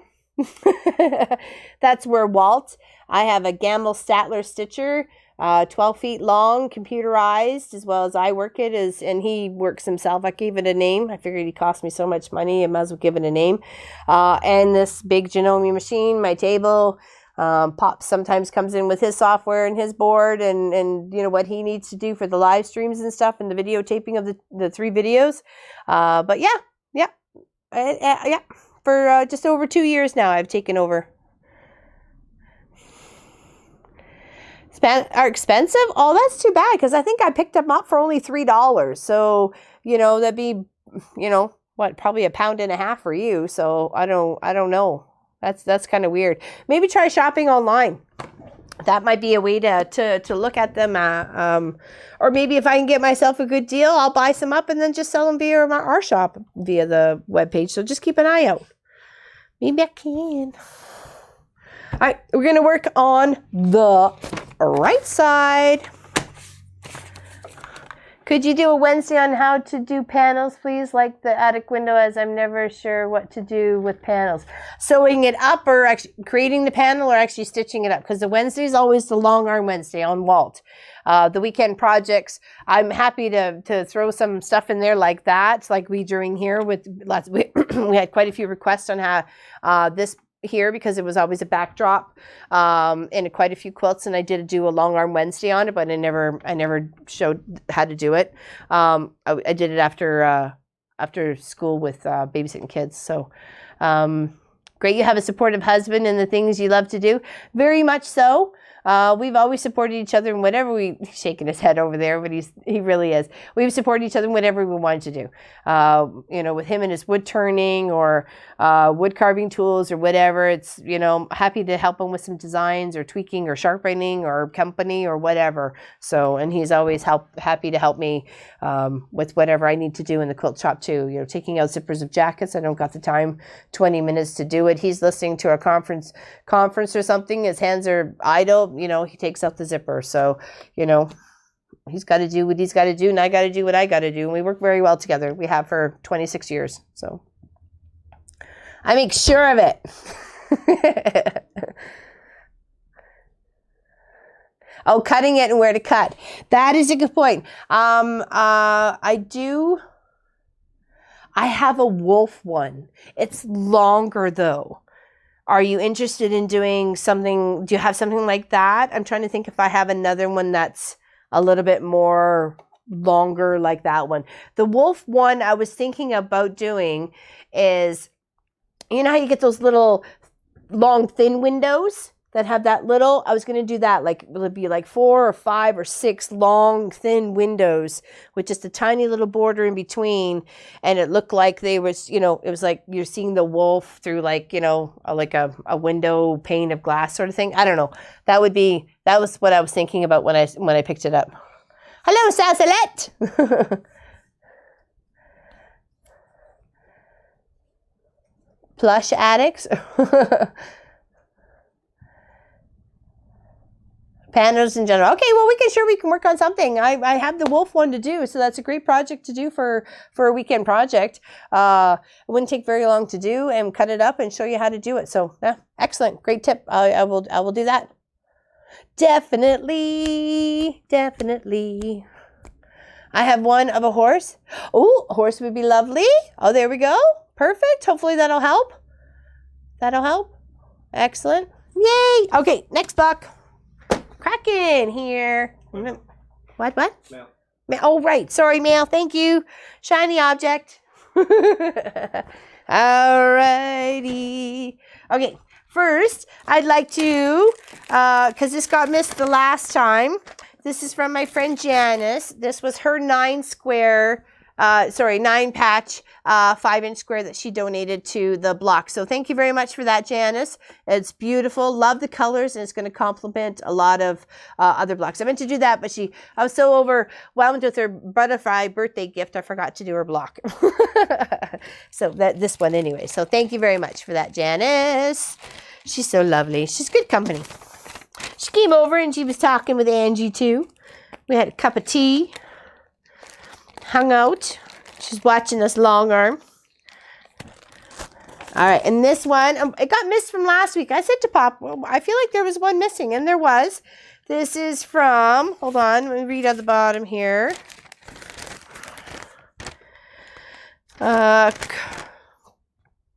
That's where Walt. I have a Gamble Statler stitcher, 12 feet long, computerized, as well as I work it, and he works himself. I gave it a name. I figured he cost me so much money, I might as well give it a name. And this big Janome machine, my table. Pop sometimes comes in with his software and his board and you know what he needs to do for the live streams and stuff and the videotaping of the 3 videos. But yeah. For just over 2 years now, I've taken over. Are expensive? Oh, that's too bad because I think I picked them up for only $3. So, you know, that'd be, you know, what, probably £1.50 for you. So I don't know. That's kind of weird. Maybe try shopping online. That might be a way to look at them. Or maybe if I can get myself a good deal, I'll buy some up and then just sell them via our shop via the webpage. So just keep an eye out. Maybe I can. All right, we're going to work on the right side. Could you do a Wednesday on how to do panels, please? Like the attic window, as I'm never sure what to do with panels. Sewing it up or actually creating the panel or actually stitching it up? Because the Wednesday is always the long arm Wednesday on Walt. The weekend projects, I'm happy to throw some stuff in there like that, like we during here with lots. We had quite a few requests on how this here because it was always a backdrop and quite a few quilts, and I did do a long arm Wednesday on it, but I never showed how to do it. I did it after school with babysitting kids. So great, you have a supportive husband and the things you love to do. Very much so. We've always supported each other in whatever he's shaking his head over there, but he really is. We've supported each other in whatever we wanted to do. You know, with him and his wood turning or wood carving tools or whatever, it's, you know, happy to help him with some designs or tweaking or sharpening or company or whatever. So, and he's always happy to help me with whatever I need to do in the quilt shop too. You know, taking out zippers of jackets. I don't got the time, 20 minutes to do it. He's listening to a conference or something. His hands are idle. You know, he takes out the zipper. So, you know, he's got to do what he's got to do, and I got to do what I got to do. And we work very well together. We have for 26 years. So I make sure of it. Oh, cutting it and where to cut. That is a good point. I have a wolf one. It's longer though. Are you interested in doing something? Do you have something like that? I'm trying to think if I have another one that's a little bit more longer like that one. The wolf one I was thinking about doing is, you know how you get those little long thin windows that have that little, I was going to do that, like will it be like 4 or 5 or 6 long thin windows with just a tiny little border in between, and it looked like they was, you know, it was like you're seeing the wolf through like, you know, like a window pane of glass sort of thing. I don't know. That was what I was thinking about when I picked it up. Hello, Salsalette. Plush addicts. Panels in general. Okay, well, we can work on something. I have the wolf one to do, so that's a great project to do for a weekend project. It wouldn't take very long to do and cut it up and show you how to do it. So yeah, excellent, great tip. I will do that. Definitely. I have one of a horse. Oh, a horse would be lovely. Oh, there we go. Perfect. Hopefully that'll help. Excellent. Yay. Okay, next buck. Cracking here. What? Mail. Oh, right. Sorry, mail. Thank you. Shiny object. Alrighty. Okay. First, I'd like to, because this got missed the last time. This is from my friend Janice. This was her 9 patch, 5-inch square that she donated to the block. So thank you very much for that, Janice. It's beautiful. Love the colors, and it's going to complement a lot of other blocks. I meant to do that, but I was so overwhelmed with her butterfly birthday gift, I forgot to do her block. So this one anyway. So thank you very much for that, Janice. She's so lovely. She's good company. She came over and she was talking with Angie too. We had a cup of tea. Hung out. She's watching us long arm. All right, and this one, it got missed from last week. I said to Pop, well, I feel like there was one missing, and there was. This is from, hold on, let me read at the bottom here.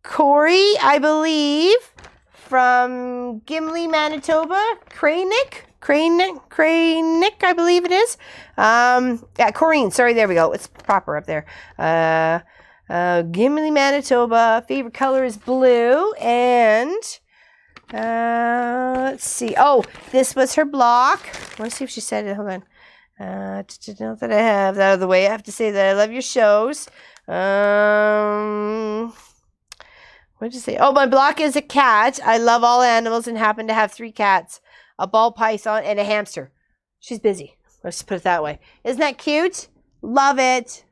Corey, I believe, from Gimli, Manitoba. Cranick, I believe it is. Yeah, Corrine, sorry, there we go. It's proper up there. Gimli, Manitoba. Favorite color is blue. And let's see. Oh, this was her block. I want to see if she said it. Hold on. Not that I have that out of the way. I have to say that I love your shows. What did you say? Oh, my block is a cat. I love all animals and happen to have 3 cats, a ball python, and a hamster. She's busy. Let's put it that way. Isn't that cute? Love it.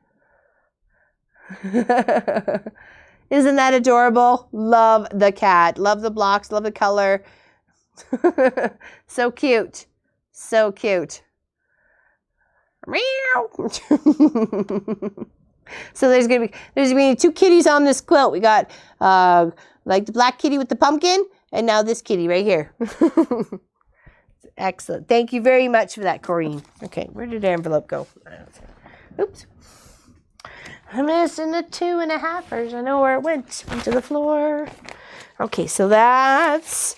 Isn't that adorable? Love the cat. Love the blocks. Love the color. So cute. So cute. Meow. So there's gonna be 2 kitties on this quilt. We got like the black kitty with the pumpkin, and now this kitty right here. Excellent. Thank you very much for that, Corrine. Okay, where did the envelope go? Oops. I'm missing the 2.5ers. I know where it went. Went to the floor. Okay, so that's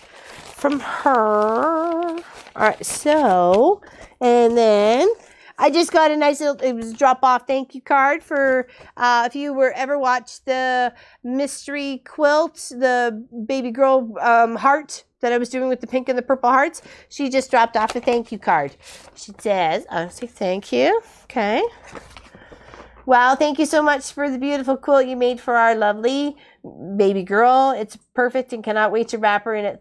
from her. All right, so, and then I just got a nice little, it was a drop-off thank you card for, if you ever watched the mystery quilt, the baby girl heart that I was doing with the pink and the purple hearts. She just dropped off a thank you card. She says, I'll say thank you. Okay. Well, thank you so much for the beautiful quilt you made for our lovely baby girl. It's perfect and cannot wait to wrap her in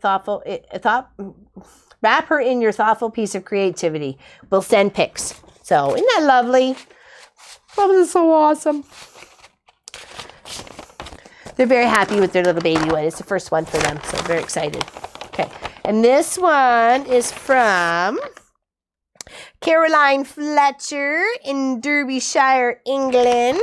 wrap her in your thoughtful piece of creativity. We'll send pics. So, isn't that lovely? Oh, this is so awesome. They're very happy with their little baby one. It's the first one for them, so very excited. Okay, and this one is from Caroline Fletcher in Derbyshire, England.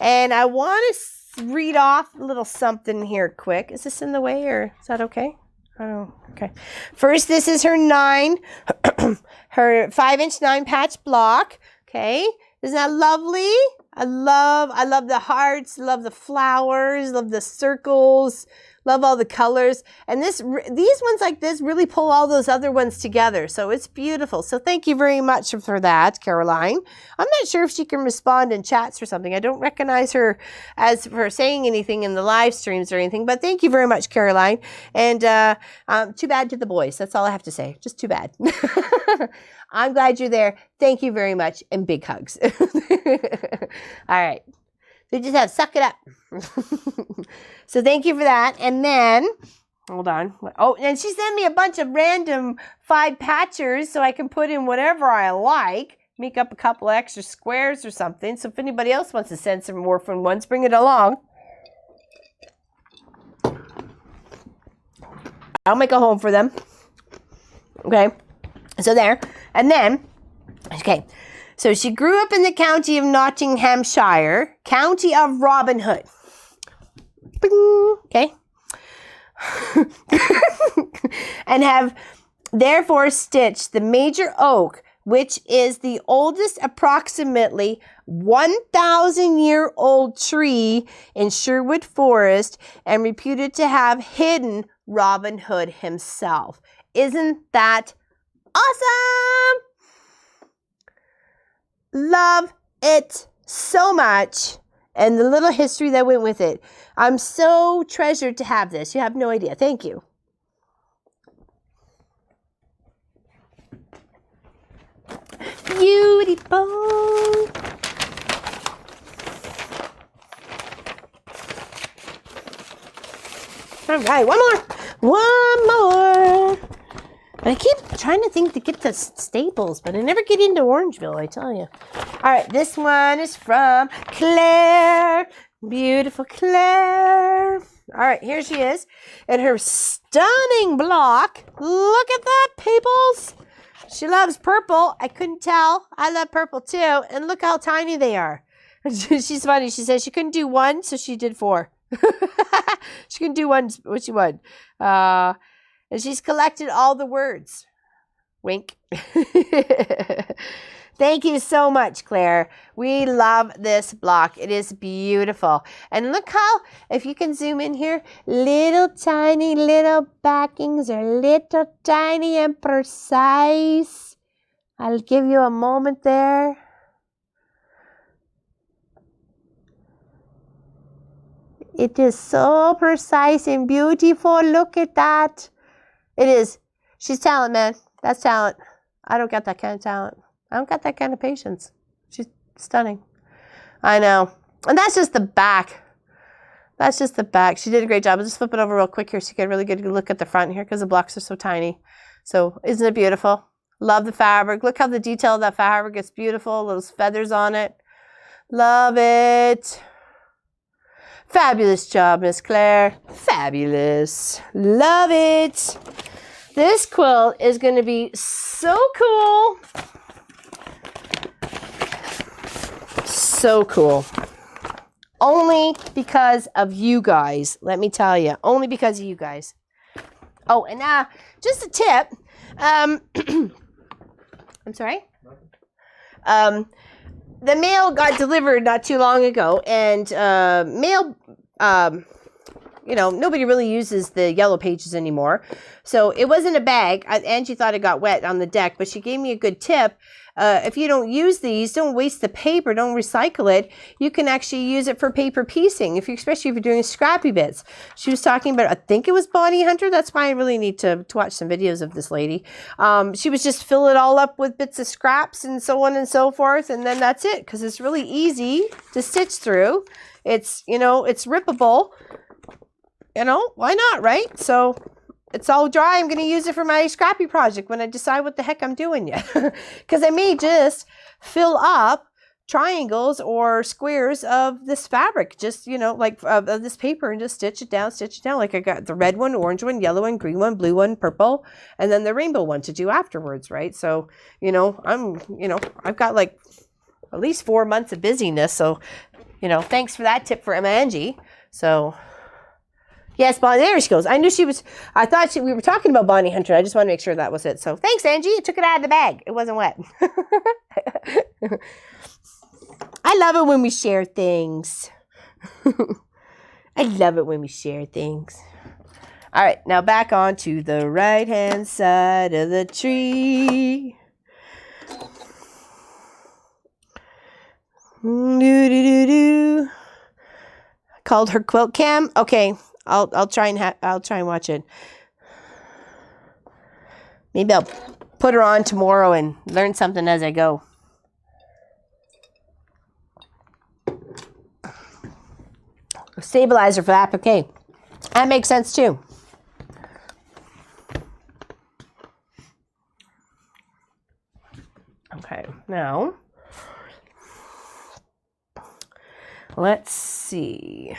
And I want to read off a little something here quick. Is this in the way, or is that okay? Oh, okay. First, this is her 5-inch 9-patch block. Okay, isn't that lovely? I love the hearts, love the flowers, love the circles, love all the colors. And these ones like this really pull all those other ones together. So it's beautiful. So thank you very much for that, Caroline. I'm not sure if she can respond in chats or something. I don't recognize her as for saying anything in the live streams or anything, but thank you very much, Caroline. And too bad to the boys. That's all I have to say. Just too bad. I'm glad you're there. Thank you very much, and big hugs. All right. So just have to suck it up. So thank you for that. And then, hold on. Oh, and she sent me a bunch of random 5-patchers so I can put in whatever I like. Make up a couple extra squares or something. So if anybody else wants to send some more fun ones, bring it along. I'll make a home for them. Okay. So there. And then, okay. So she grew up in the county of Nottinghamshire, county of Robin Hood. Bing, okay. And have therefore stitched the major oak, which is the oldest approximately 1,000-year-old tree in Sherwood Forest and reputed to have hidden Robin Hood himself. Isn't that awesome? Love it so much. And the little history that went with it. I'm so treasured to have this. You have no idea. Thank you. Beautiful. All right, one more. One more. I keep trying to think to get to Staples, but I never get into Orangeville, I tell you. All right, this one is from Claire. Beautiful Claire. All right, here she is in her stunning block. Look at that, peoples. She loves purple. I couldn't tell. I love purple too. And look how tiny they are. She's funny. She says she couldn't do 1, so she did 4. She can do one what she want. And she's collected all the words. Wink. Thank you so much, Claire. We love this block. It is beautiful. And look how, if you can zoom in here, little tiny little backings are little tiny and precise. I'll give you a moment there. It is so precise and beautiful. Look at that. It is. She's talent, man. That's talent. I don't got that kind of talent. I don't got that kind of patience. She's stunning. I know. And that's just the back. That's just the back. She did a great job. I'll just flip it over real quick here so you get a really good look at the front here because the blocks are so tiny. So isn't it beautiful? Love the fabric. Look how the detail of that fabric is beautiful. Little feathers on it. Love it. Fabulous job, Miss Claire. Fabulous. Love it. This quilt is going to be so cool. So cool. Only because of you guys. Let me tell you. Only because of you guys. Oh, and just a tip. I'm sorry? The mail got delivered not too long ago, and mail, nobody really uses the yellow pages anymore. So it wasn't a bag. Angie thought it got wet on the deck, but she gave me a good tip. If you don't use these, don't waste the paper, don't recycle it. You can actually use it for paper piecing, especially if you're doing scrappy bits. She was talking about, I think it was Bonnie Hunter. That's why I really need to watch some videos of this lady. She was just fill it all up with bits of scraps and so on and so forth. And then that's it, because it's really easy to stitch through. It's, it's rippable. Why not, right? So it's all dry. I'm going to use it for my scrappy project when I decide what the heck I'm doing yet. Because I may just fill up triangles or squares of this fabric, just, of this paper, and just stitch it down. Like I got the red one, orange one, yellow one, green one, blue one, purple, and then the rainbow one to do afterwards, right? So, I've got like at least 4 months of busyness. So, thanks for that tip for Emma Angie. So... yes, Bonnie, there she goes. I knew she was, I thought we were talking about Bonnie Hunter. I just want to make sure that was it. So thanks, Angie. You took it out of the bag. It wasn't wet. I love it when we share things. I love it when we share things. All right, now back on to the right-hand side of the tree. Do. Called her quilt cam. Okay. I'll try and watch it. Maybe I'll put her on tomorrow and learn something as I go. A stabilizer for the applique. That makes sense too. Okay, now let's see.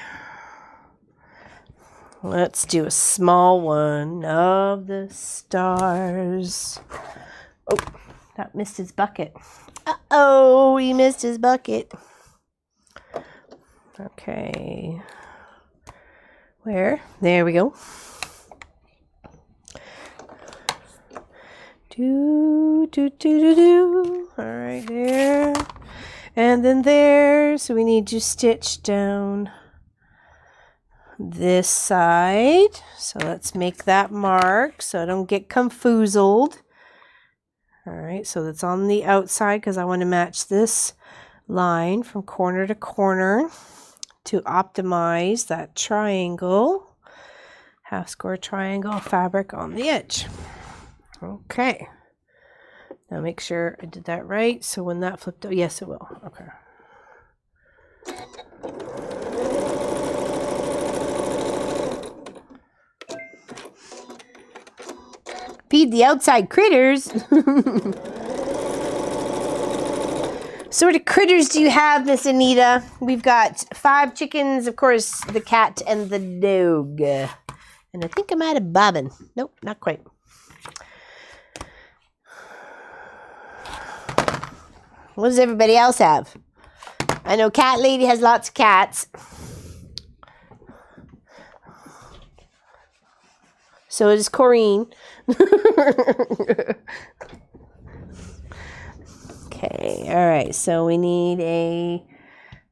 Let's do a small one of the stars. Oh, that missed his bucket. Uh-oh, he missed his bucket. Okay. Where? There we go. Do. All right, there. And then there. So we need to stitch down this side. So let's make that mark so I don't get confoozled. All right, so that's on the outside because I want to match this line from corner to corner to optimize that triangle, half square triangle fabric on the edge. Okay, now make sure I did that right. So when that flipped, oh yes it will. Okay. Feed the outside critters. Sort of critters do you have, Miss Anita? We've got 5 chickens, of course, the cat and the dog. And I think I'm out of bobbin. Nope, not quite. What does everybody else have? I know Cat Lady has lots of cats. So is Corrine. Okay, all right. So we need a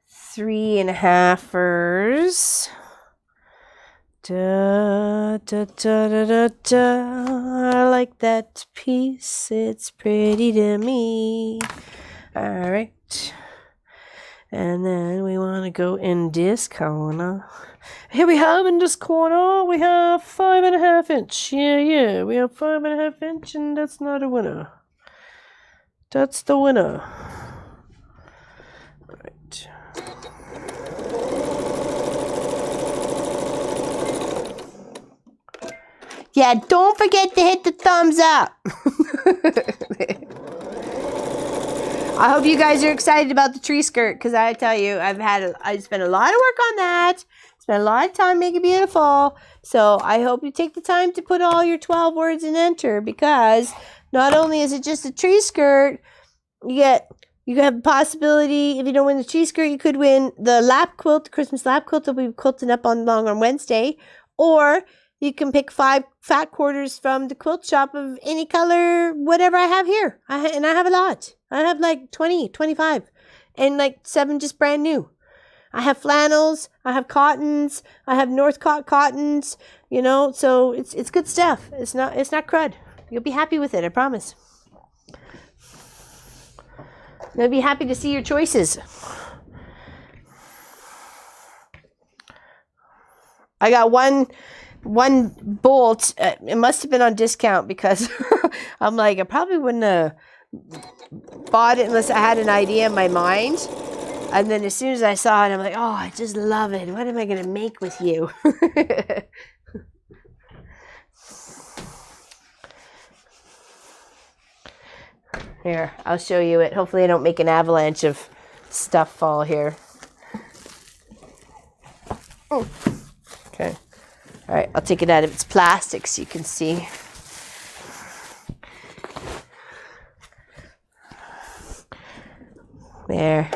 3.5ers. Da, da, da, da, da, da. I like that piece. It's pretty to me. All right. And then we want to go in this corner. Here we have in this corner, we have 5.5 inch. Yeah. We have 5.5 inch, and that's not a winner. That's the winner. All right. Yeah, don't forget to hit the thumbs up. I hope you guys are excited about the tree skirt, because I tell you, I spent a lot of work on that. Spent a lot of time making it beautiful. So I hope you take the time to put all your 12 words and enter, because not only is it just a tree skirt, you have a possibility, if you don't win the tree skirt, you could win the lap quilt, the Christmas lap quilt that we'll be quilting up on Wednesday, or you can pick 5 fat quarters from the quilt shop of any color, whatever I have here. And I have a lot. I have like 20, 25, and like 7 just brand new. I have flannels, I have cottons, I have Northcott cottons, you know, so it's good stuff. It's not crud. You'll be happy with it, I promise. You'll be happy to see your choices. I got one bolt. It must have been on discount, because I'm like, I probably wouldn't have bought it unless I had an idea in my mind. And then as soon as I saw it, I'm like, oh, I just love it. What am I going to make with you? Here, I'll show you it. Hopefully I don't make an avalanche of stuff fall here. Oh. Okay. All right, I'll take it out of its plastic so you can see. There.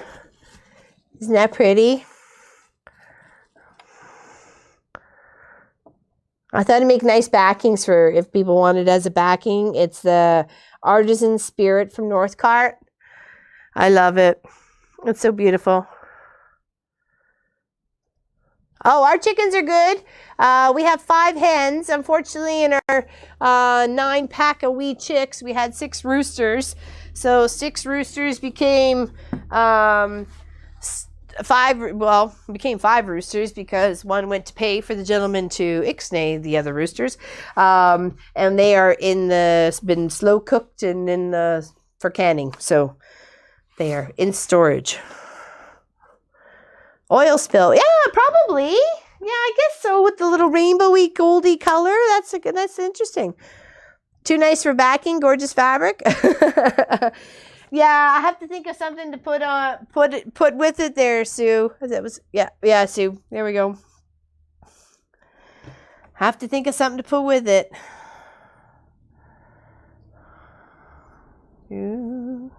Isn't that pretty? I thought I'd make nice backings for if people want it as a backing. It's the Artisan Spirit from Northcott. I love it. It's so beautiful. Oh, our chickens are good. We have 5 hens. Unfortunately, in our 9 pack of wee chicks, we had 6 roosters. So 6 roosters became 5. Well, became 5 roosters, because one went to pay for the gentleman to ixnay the other roosters, and they are been slow cooked and for canning. So they are in storage. Oil spill. Yeah, probably. Yeah, I guess so, with the little rainbowy goldy color. That's interesting. Too nice for backing, gorgeous fabric. Yeah, I have to think of something to put with it there, Sue. Yeah, Sue. There we go. Have to think of something to put with it. Do.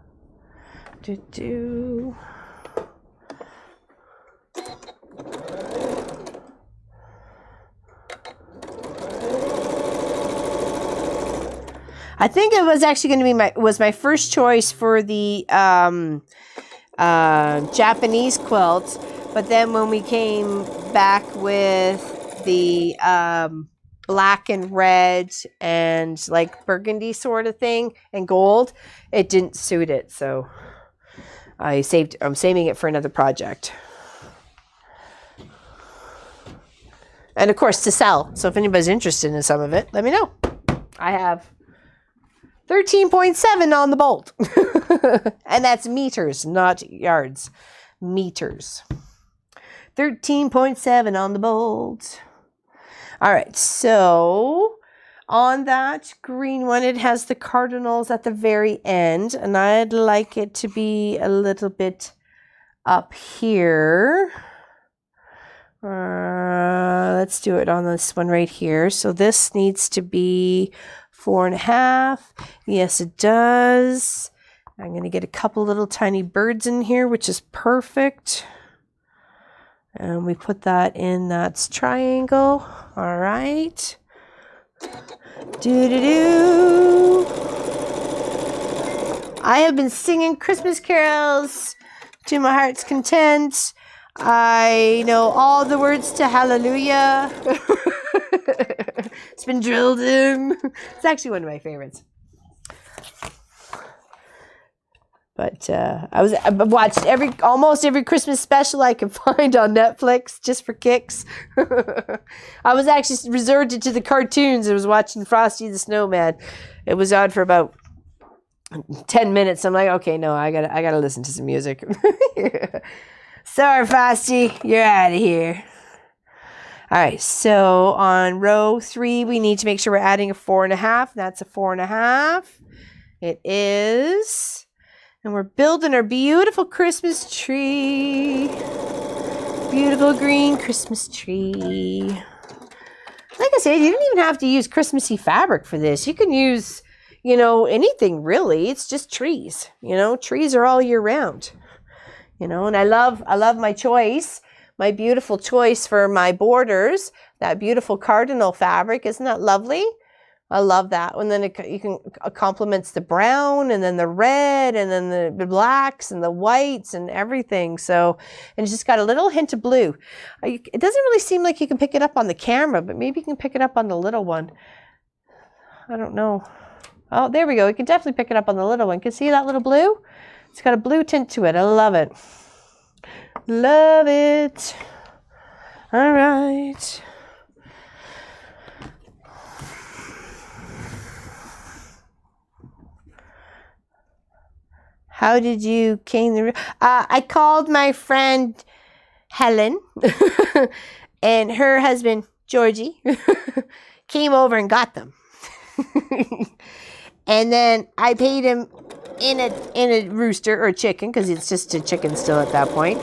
I think it was actually going to be my first choice for the Japanese quilt, but then when we came back with the black and red and like burgundy sort of thing and gold, it didn't suit it, so I'm saving it for another project. And of course to sell. So if anybody's interested in some of it, let me know. I have 13.7 on the bolt. And that's meters, not yards. Meters. 13.7 on the bolt. All right, so on that green one, it has the cardinals at the very end, and I'd like it to be a little bit up here. Let's do it on this one right here. So this needs to be 4.5. Yes, it does. I'm going to get a couple little tiny birds in here, which is perfect. And we put that in that triangle. All right. Do-do-do. I have been singing Christmas carols to my heart's content. I know all the words to Hallelujah. It's been drilled in. It's actually one of my favorites. But I've watched almost every Christmas special I could find on Netflix just for kicks. I was actually resorted to the cartoons. I was watching Frosty the Snowman. It was on for about 10 minutes. I'm like, okay, no, I gotta listen to some music. Sorry, Frosty, you're out of here. All right, so on row 3, we need to make sure we're adding a 4.5. That's a 4.5. It is. And we're building our beautiful Christmas tree. Beautiful green Christmas tree. Like I said, you don't even have to use Christmassy fabric for this. You can use, anything really. It's just trees. Trees are all year round. And I love my choice, my beautiful choice for my borders. That beautiful cardinal fabric. Isn't that lovely? I love that. And then it complements the brown and then the red and then the blacks and the whites and everything. So, and it's just got a little hint of blue. It doesn't really seem like you can pick it up on the camera, but maybe you can pick it up on the little one. I don't know. Oh, there we go. You can definitely pick it up on the little one. Can you see that little blue? It's got a blue tint to it. I love it. Love it. All right. How did you cane the... I called my friend Helen and her husband Georgie came over and got them. And then I paid him in a rooster or a chicken, because it's just a chicken still at that point.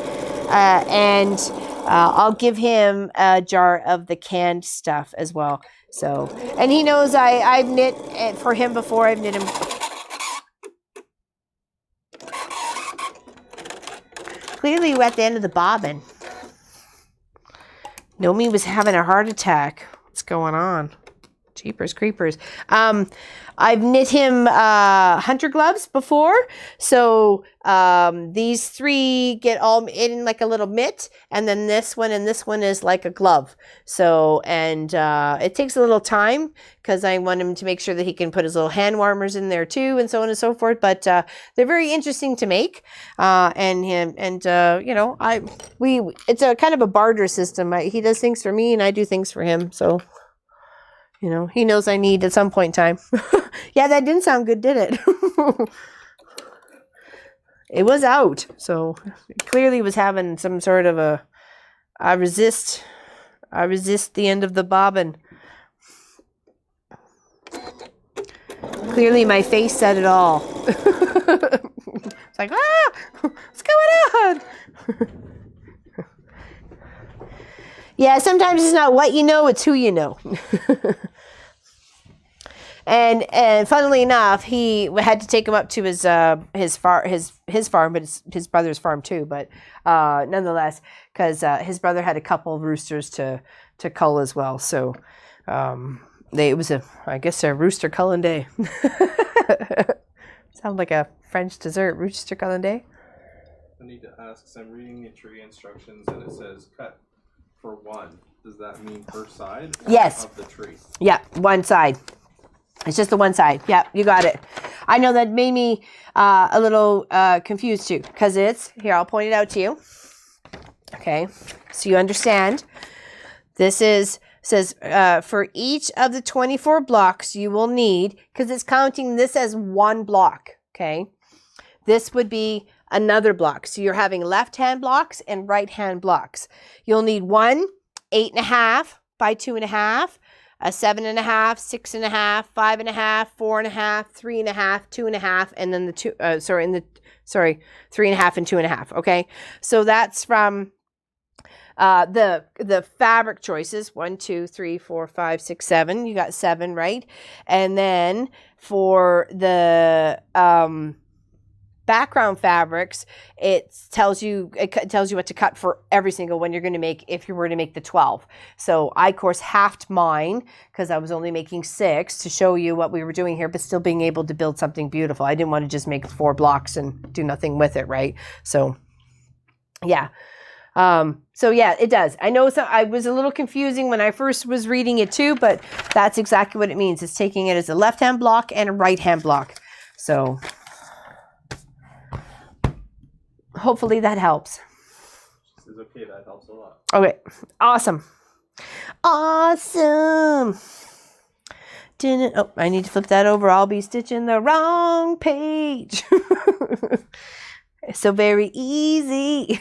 And I'll give him a jar of the canned stuff as well. So, and he knows I've knit for him before. I've knit him... Clearly, we're at the end of the bobbin. Nomi was having a heart attack. What's going on? Jeepers creepers. I've knit him hunter gloves before. So these 3 get all in like a little mitt. And then this one and this one is like a glove. So, and it takes a little time because I want him to make sure that he can put his little hand warmers in there too, and so on and so forth. But they're very interesting to make. It's a kind of a barter system. He does things for me and I do things for him. So, he knows I need at some point in time. Yeah, that didn't sound good, did it? It was out. So it clearly was having some sort of I resist the end of the bobbin. Clearly my face said it all. It's like, what's going on? Yeah, sometimes it's not what you know, it's who you know. And funnily enough, he had to take him up to his farm, but it's his brother's farm too. But nonetheless, because his brother had a couple of roosters to cull as well. So it was a rooster culling day. Sound like a French dessert, rooster culling day. I need to ask, so I'm reading the tree instructions and it says cut for 1. Does that mean per side? Yes. Of the tree? Yeah, one side. It's just the one side. Yeah, you got it. I know that made me a little confused too, because here, I'll point it out to you. Okay, so you understand. This says for each of the 24 blocks you will need, because it's counting this as one block. Okay, this would be another block. So you're having left-hand blocks and right-hand blocks. You'll need one 8.5 by 2.5, a 7.5, 6.5, 5.5, 4.5, 3.5, 2.5, and then 3.5 and 2.5. Okay, so that's from the fabric choices. 1, 2, 3, 4, 5, 6, 7. You got 7, right? And then for the background fabrics, it tells you what to cut for every single one you're going to make if you were to make the 12. So I, of course, halved mine because I was only making 6 to show you what we were doing here, but still being able to build something beautiful. I didn't want to just make 4 blocks and do nothing with it, right? So, yeah. So yeah, it does. I know I was a little confusing when I first was reading it too, but that's exactly what it means. It's taking it as a left-hand block and a right-hand block. So hopefully that helps. She says, okay, that helps a lot. Okay, awesome. Awesome. Oh, I need to flip that over. I'll be stitching the wrong page. So very easy.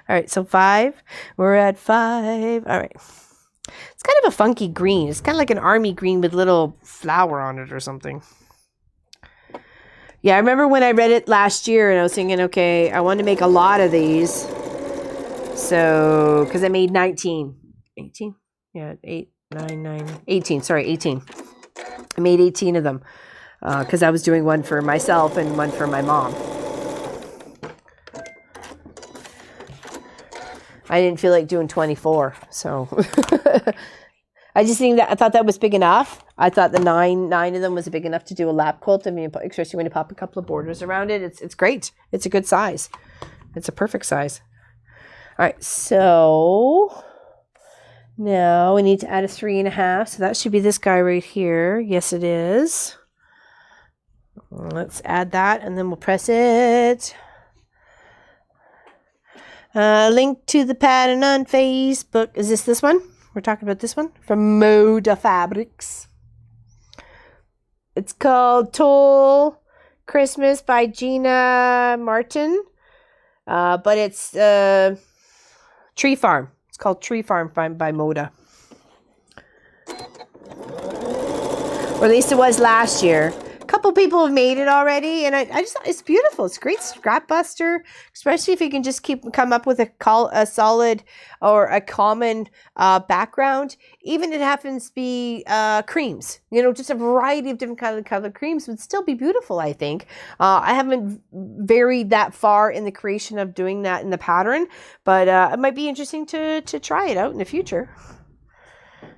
All right, so 5. We're at 5. All right. It's kind of a funky green. It's kind of like an army green with little flower on it or something. Yeah, I remember when I read it last year and I was thinking, okay, I want to make a lot of these. So, because I made 19. 18? Yeah, 8, 9, 9, 18. Sorry, 18. I made 18 of them because I was doing one for myself and one for my mom. I didn't feel like doing 24, so I thought that was big enough. I thought the 9 of them was big enough to do a lap quilt. I mean, especially when you pop a couple of borders around it, it's great. It's a good size. It's a perfect size. All right, so now we need to add a 3.5. So that should be this guy right here. Yes, it is. Let's add that, and then we'll press it. Link to the pattern on Facebook. Is this one? We're talking about this one from Moda Fabrics. It's called Toll Christmas by Gina Martin. But it's Tree Farm. It's called Tree Farm by Moda. Or at least it was last year. Couple people have made it already, and I just thought it's beautiful. It's a great scrap buster, especially if you can just come up with a solid or a common background. Even if it happens to be creams, just a variety of different color creams would still be beautiful, I think. I haven't varied that far in the creation of doing that in the pattern, but it might be interesting to try it out in the future.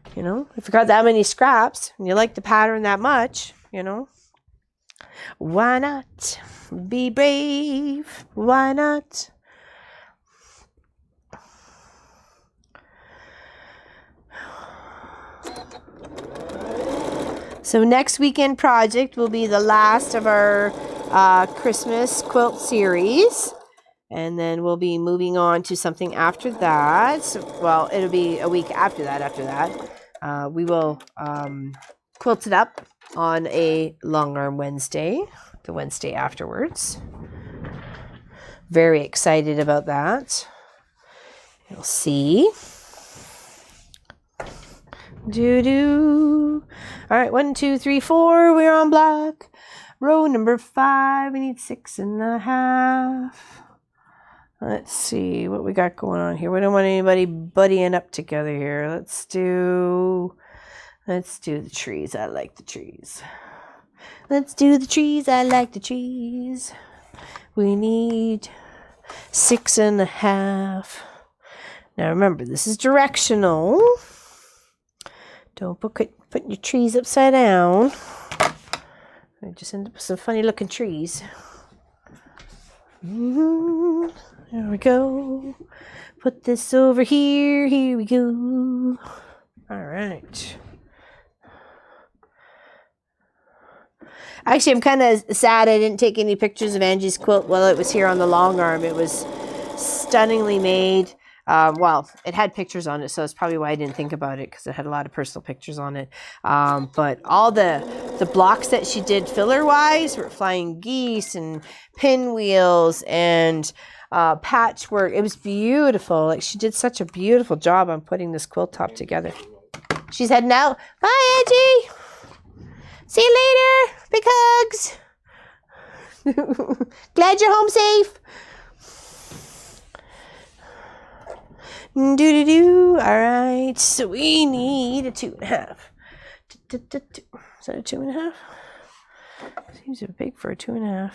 If you got that many scraps and you like the pattern that much, why not be brave? Why not? So next weekend project will be the last of our Christmas quilt series. And then we'll be moving on to something after that. So, it'll be a week after that. We will quilt it up on a long arm Wednesday, the Wednesday afterwards. Very excited about that. You'll see. All right, 1, 2, 3, 4. We're on block. Row number 5. We need 6.5. Let's see what we got going on here. We don't want anybody buddying up together here. Let's do the trees. I like the trees. Let's do the trees. I like the trees. We need 6.5. Now remember, this is directional. Don't put your trees upside down. I just end up with some funny looking trees. There we go. Put this over here. Here we go. All right. Actually, I'm kind of sad I didn't take any pictures of Angie's quilt while it was here on the long arm. It was stunningly made. It had pictures on it, so that's probably why I didn't think about it, because it had a lot of personal pictures on it. But all the blocks that she did filler-wise were flying geese and pinwheels and patchwork. It was beautiful. Like, she did such a beautiful job on putting this quilt top together. She's heading out. Bye, Angie. See you later. Big hugs. Glad you're home safe. All right. So we need a 2.5. Is that a 2.5? Seems a bit big for a 2.5.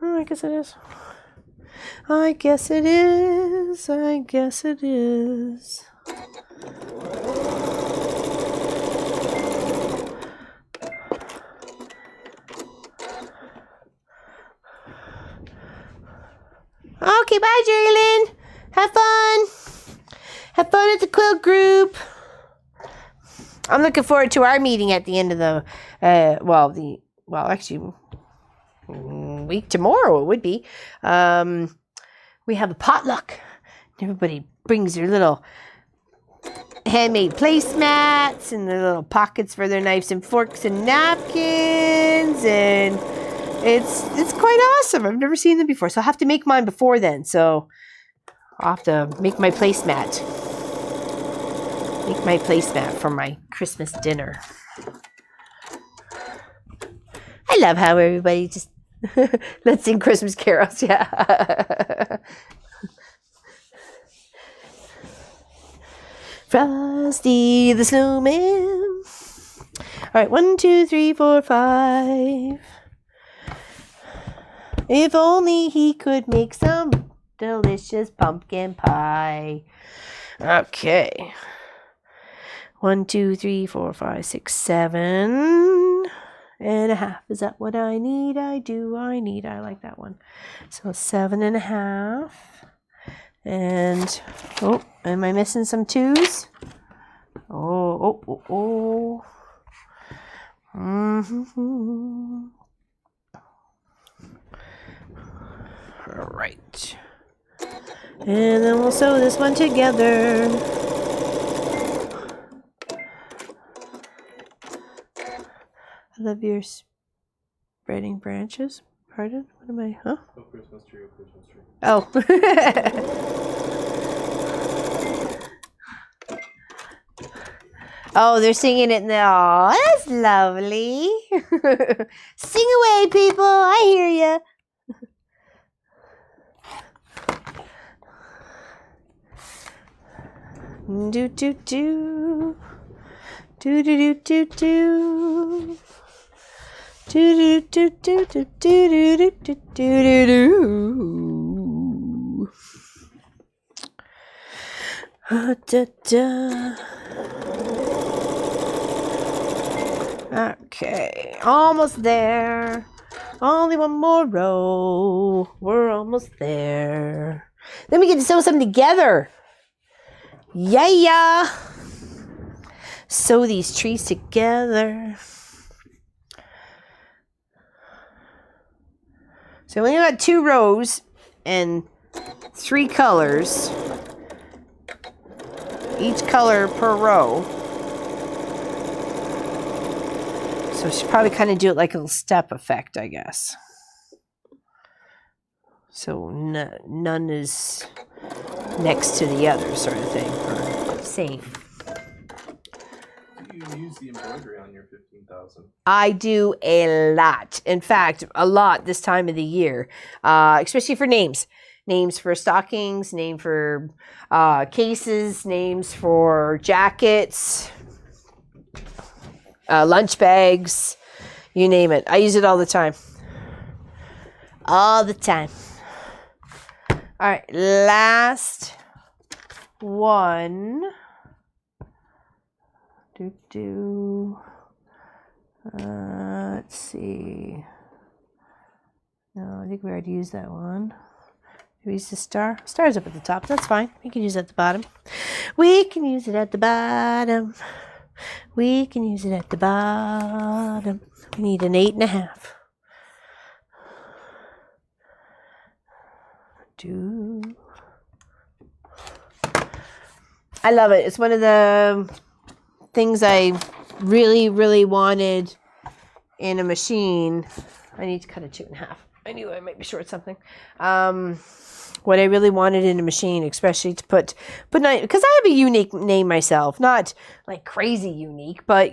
Oh, I guess it is. I guess it is. I guess it is. Okay, bye, Jerry-Lynn. Have fun. Have fun at the quilt group. I'm looking forward to our meeting at the end of the, week tomorrow it would be. We have a potluck. Everybody brings their little handmade placemats and their little pockets for their knives and forks and napkins, and it's quite awesome. I've never seen them before, so I'll have to make mine before then. So I'll have to make my placemat. Make my placemat for my Christmas dinner. I love how everybody just let's sing Christmas carols. Yeah. Frosty the Snowman. All right, 1, 2, 3, 4, 5. If only he could make some delicious pumpkin pie. Okay. 1, 2, 3, 4, 5, 6, 7 and a half. Is that what I need? I like that one. So 7.5. And am I missing some 2s? Oh. Mm-hmm. All right. And then we'll sew this one together. I love your spreading branches. Pardon? What am I? Huh? Oh, Christmas tree, oh, Christmas tree. Oh. Oh, they're singing it now. Oh, that's lovely. Sing away, people. I hear you. Do do do. Do do do do do. Do do do do do do do do do do do. Okay, almost there. Only one more row. We're almost there. Then we get to sew something together. Yeah. Sew these trees together. So we only got 2 rows and 3 colors. Each color per row. So we should probably kind of do it like a little step effect, I guess. So none is next to the other sort of thing, or same. Do you use the embroidery on your 15,000? I do a lot. In fact, a lot this time of the year, especially for names. Names for stockings, name for cases, names for jackets, lunch bags, you name it. I use it all the time. All the time. All right, last one. Let's see. No, I think we already used that one. We use the star. Star's up at the top. That's fine. We can use it at the bottom. We can use it at the bottom. We can use it at the bottom. We need an 8.5. I love it. It's one of the things I really, really wanted in a machine. I need to cut it 2.5. I knew I might be short something. What I really wanted in a machine, especially to put because I have a unique name myself, not like crazy unique, but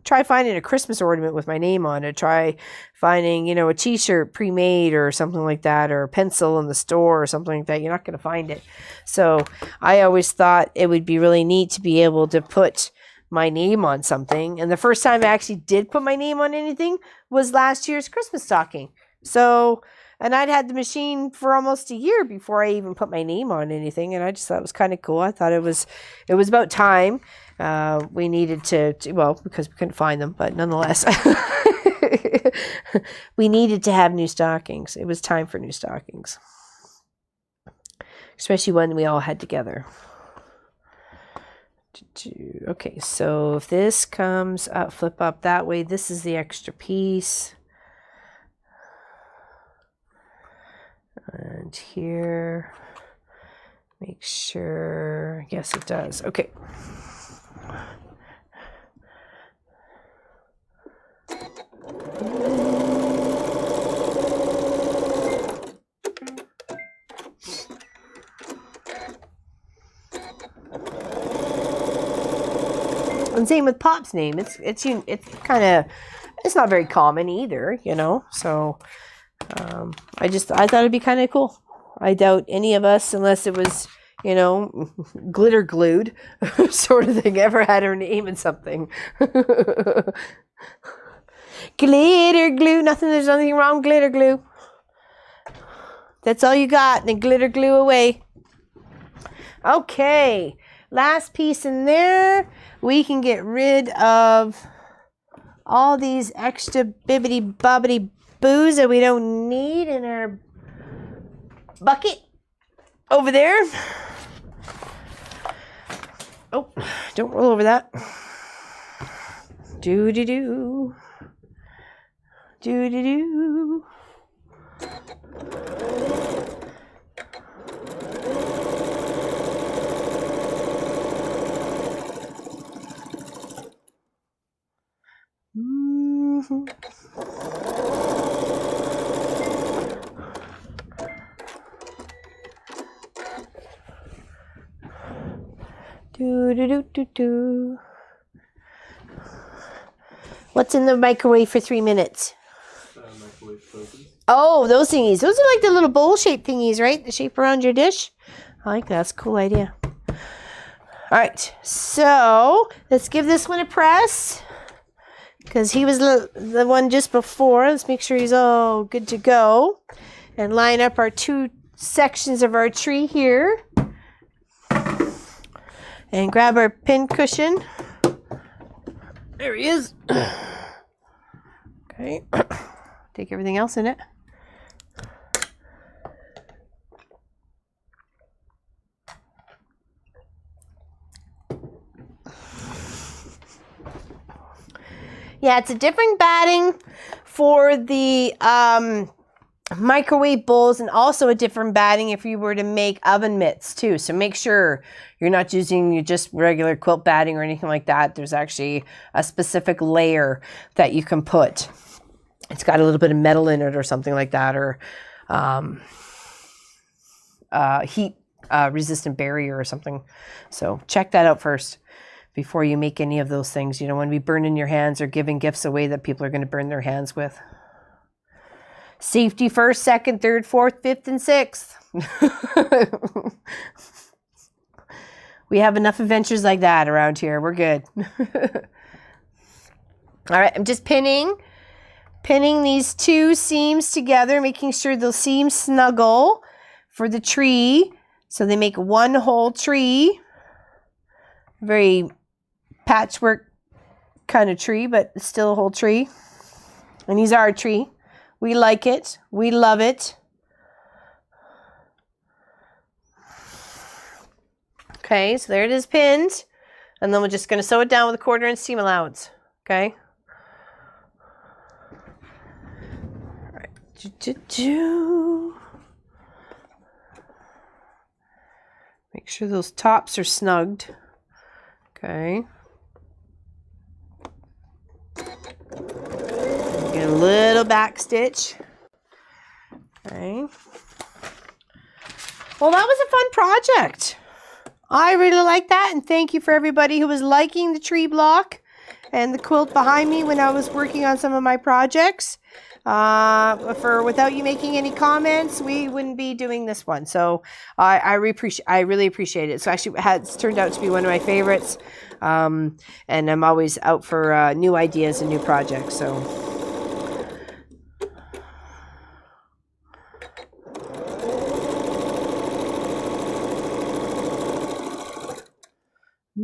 try finding a Christmas ornament with my name on it. Try finding, a t-shirt pre-made or something like that, or a pencil in the store or something like that. You're not going to find it. So I always thought it would be really neat to be able to put my name on something. And the first time I actually did put my name on anything was last year's Christmas stocking. So And I'd had the machine for almost a year before I even put my name on anything. And I just thought it was kind of cool. I thought it was about time. We needed to, well, because we couldn't find them, but nonetheless, we needed to have new stockings. It was time for new stockings, especially when we all had together. Okay, so if this comes up, flip up that way, this is the extra piece. And here, make sure, yes it does. Okay. And same with Pop's name. It's kind of, it's not very common either, you know. So I thought it'd be kind of cool. I doubt any of us, unless it was, you know, glitter glued sort of thing, ever had her name in something. Glitter glue, nothing. There's nothing wrong with glitter glue. That's all you got, and glitter glue away. Okay, last piece in there. We can get rid of all these extra bibbity bobbity boos that we don't need in our bucket over there. Oh, don't roll over that. Do-do-do. Do-do-do. Mm-hmm. Do-do-do-do-do. What's in the microwave for 3 minutes? Microwave frozen. Oh, those thingies. Those are like the little bowl-shaped thingies, right? The shape around your dish. I like that. That's a cool idea. All right. So let's give this one a press, because he was the one just before. Let's make sure he's all good to go. And line up our 2 sections of our tree here. And grab our pin cushion. There he is. Okay. Take everything else in it. Yeah, it's a different batting for the microwave bowls, and also a different batting if you were to make oven mitts too. So make sure you're not using just regular quilt batting or anything like that. There's actually a specific layer that you can put. It's got a little bit of metal in it or something like that, or heat resistant barrier or something. So check that out first before you make any of those things. You don't want to be burning your hands or giving gifts away that people are going to burn their hands with. Safety first, second, third, fourth, fifth, and sixth. We have enough adventures like that around here. We're good. All right, I'm just pinning these 2 seams together, making sure those seams snuggle for the tree, so they make one whole tree. Very patchwork kind of tree, but still a whole tree. And these are our tree. We like it. We love it. Okay, so there it is pinned. And then we're just going to sew it down with a 1/4 inch seam allowance. Okay. All right. Make sure those tops are snugged. Okay. Get a little back stitch. Okay. Well, that was a fun project. I really like that, and thank you for everybody who was liking the tree block and the quilt behind me when I was working on some of my projects. Without you making any comments, we wouldn't be doing this one. So I really appreciate it. So actually, it's turned out to be one of my favorites, and I'm always out for new ideas and new projects. So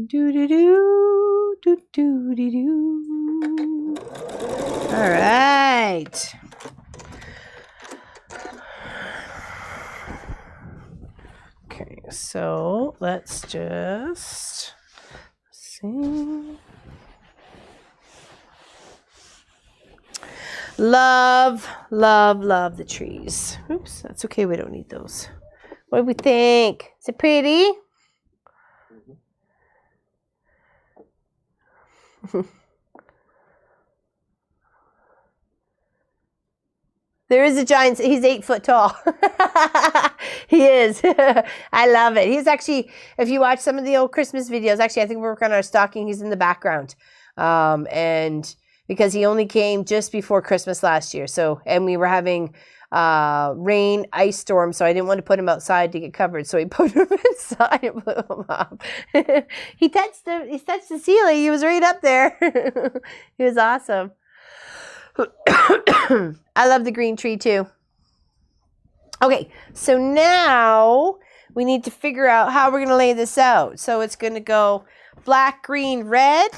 Do do do do do do do. All right. Okay, so let's just see. Love, love, love the trees. Oops, that's okay. We don't need those. What do we think? Is it pretty? There is a giant. He's 8 foot tall. He is. I love it. He's actually, if you watch some of the old Christmas videos, actually, I think we're working on our stocking. He's in the background. And because he only came just before Christmas last year. So, and we were having rain, ice storm. So I didn't want to put him outside to get covered. So he put him inside and blew him up. He touched the ceiling. He was right up there. He was awesome. I love the green tree too. Okay, so now we need to figure out how we're going to lay this out. So it's going to go black, green, red,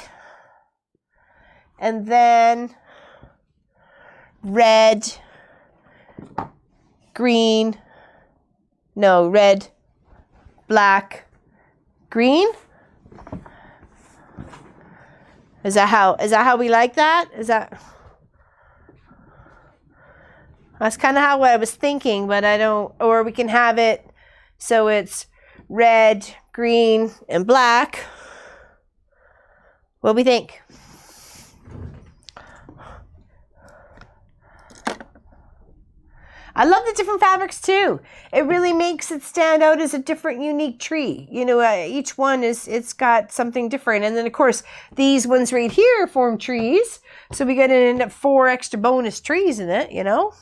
and then red, green, no, red, black, green. Is that how we like that? That's kind of how I was thinking, but I don't, or we can have it so it's red, green, and black. What do we think? I love the different fabrics too. It really makes it stand out as a different, unique tree. You know, each one it's got something different. And then of course, these ones right here form trees. So we got to end up 4 extra bonus trees in it, you know.